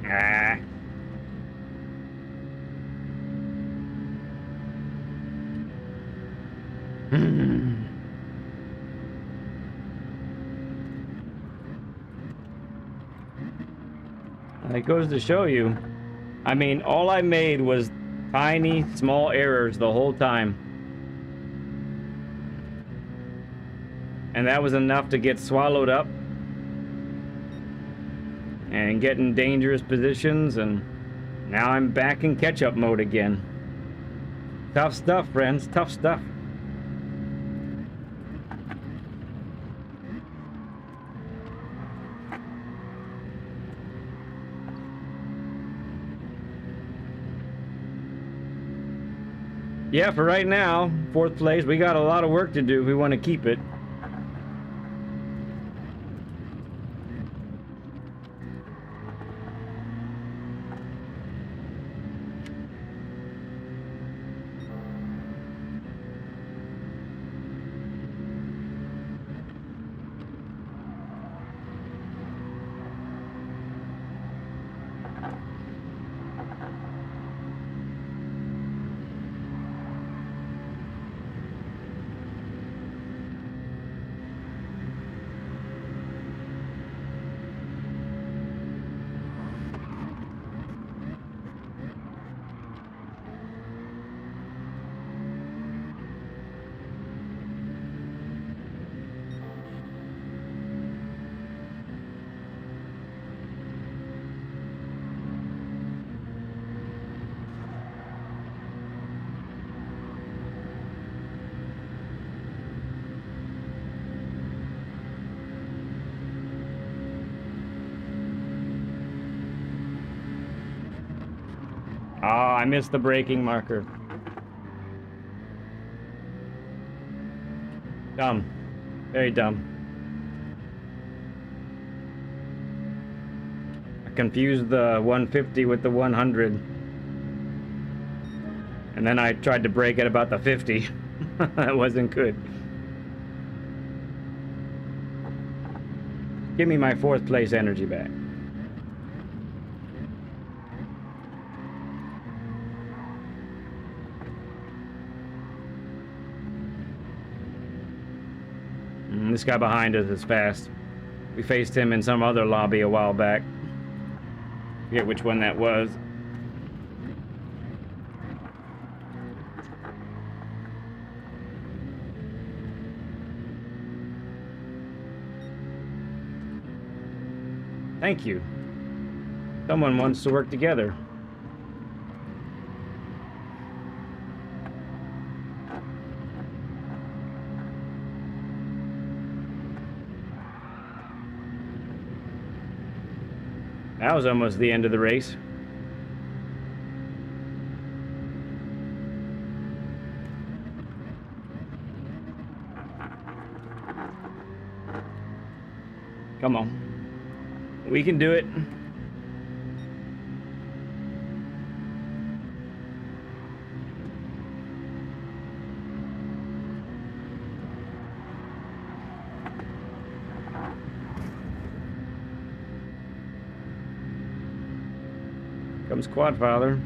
Ah. It goes to show you. I mean, all I made was tiny, small errors the whole time. And that was enough to get swallowed up and get in dangerous positions, and now I'm back in catch-up mode again. Tough stuff, friends. Tough stuff. Yeah, for right now, 4th place. We got a lot of work to do if we want to keep it. Ah, I missed the braking marker. Dumb. Very dumb. I confused the 150 with the 100. And then I tried to brake at about the 50. That wasn't good. Give me my 4th place energy back. This guy behind us is fast. We faced him in some other lobby a while back. Forget which one that was. Thank you. Someone wants to work together. That was almost the end of the race. Come on. We can do it. Comes Quadfather.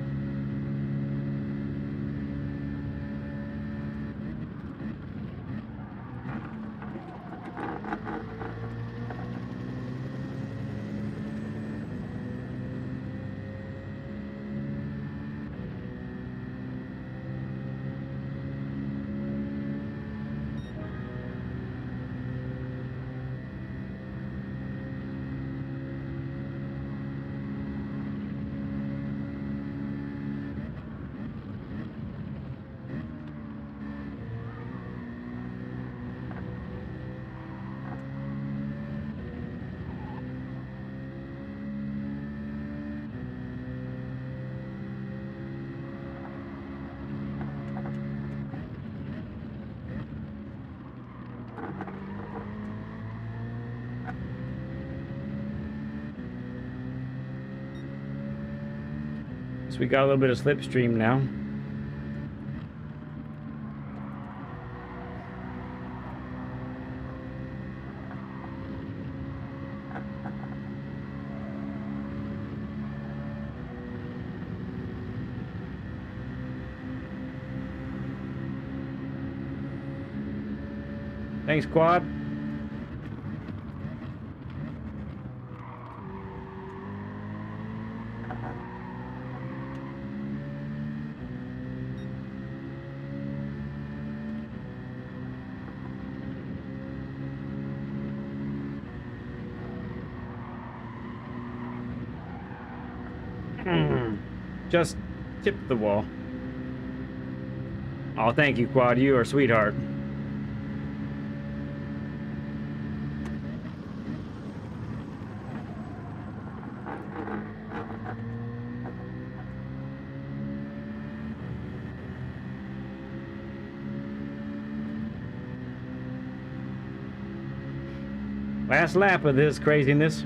So we got a little bit of slipstream now. Thanks, Quad. Just tipped the wall. Oh, thank you, Quad. You are a sweetheart. Last lap of this craziness.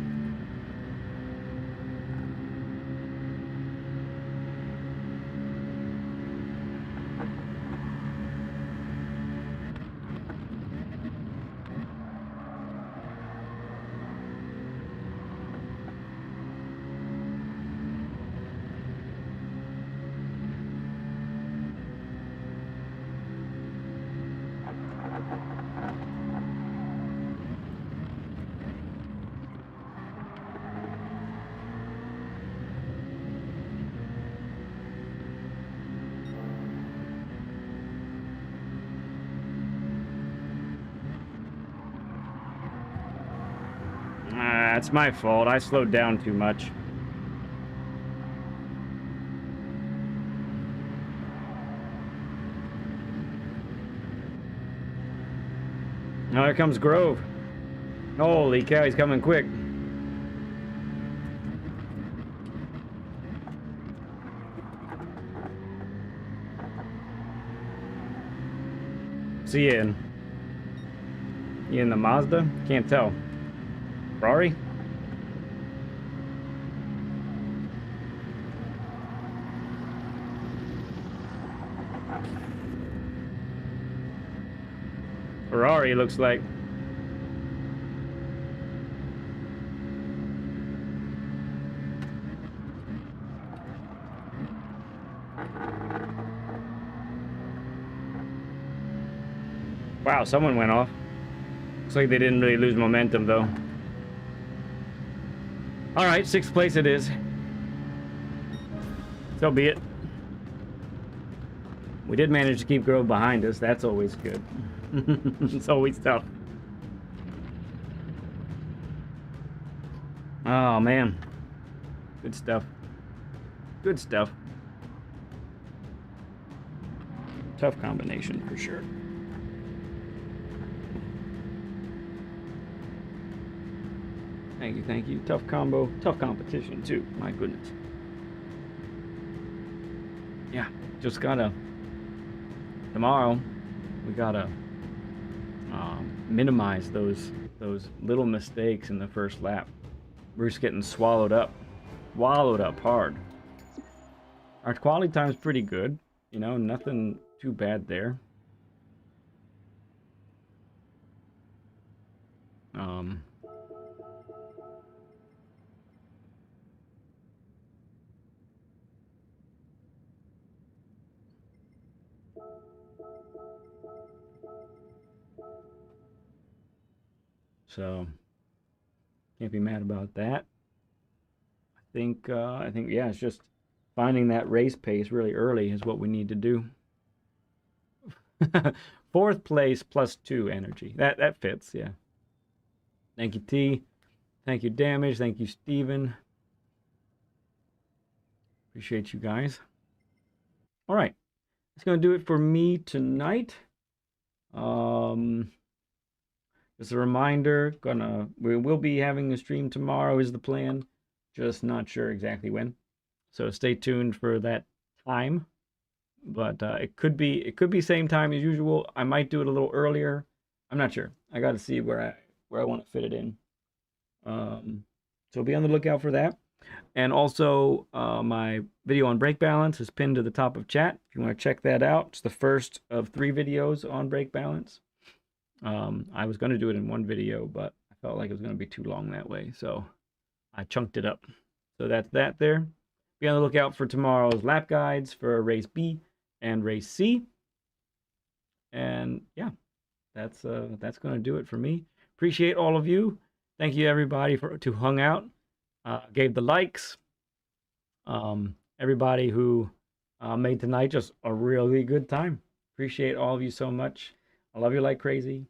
It's my fault. I slowed down too much. Now here comes Grove. Holy cow, he's coming quick. See you in the Mazda? Can't tell. Ferrari? Ferrari looks like. Wow, someone went off. Looks like they didn't really lose momentum though. All right, 6th place it is. So be it. We did manage to keep Grove behind us. That's always good. It's always tough. Oh, man. Good stuff. Good stuff. Tough combination for sure. Thank you, thank you. Tough combo, tough competition too. My goodness. Yeah, just gotta. Tomorrow, we gotta minimize those little mistakes in the first lap. We're just getting swallowed up hard. Our quality time's pretty good, you know, nothing too bad there. Um, so can't be mad about that. I think yeah, it's just finding that race pace really early is what we need to do. Fourth place +2 energy. That fits, yeah. Thank you, T. Thank you, Damage. Thank you, Steven. Appreciate you guys. All right. That's going to do it for me tonight. Just a reminder, we will be having a stream tomorrow is the plan. Just not sure exactly when. So stay tuned for that time. But it could be same time as usual. I might do it a little earlier. I'm not sure. I got to see where I want to fit it in. So be on the lookout for that. And also, my video on brake balance is pinned to the top of chat. If you want to check that out, it's the first of 3 videos on brake balance. I was going to do it in one video, but I felt like it was going to be too long that way, so I chunked it up. So that's that there. Be on the lookout for tomorrow's lap guides for race B and race C. And yeah, that's going to do it for me. Appreciate all of you. Thank you everybody who hung out, gave the likes. Everybody who made tonight just a really good time. Appreciate all of you so much. I love you like crazy.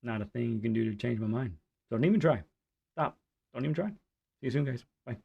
Not a thing you can do to change my mind. Don't even try. Stop. Don't even try. See you soon, guys. Bye.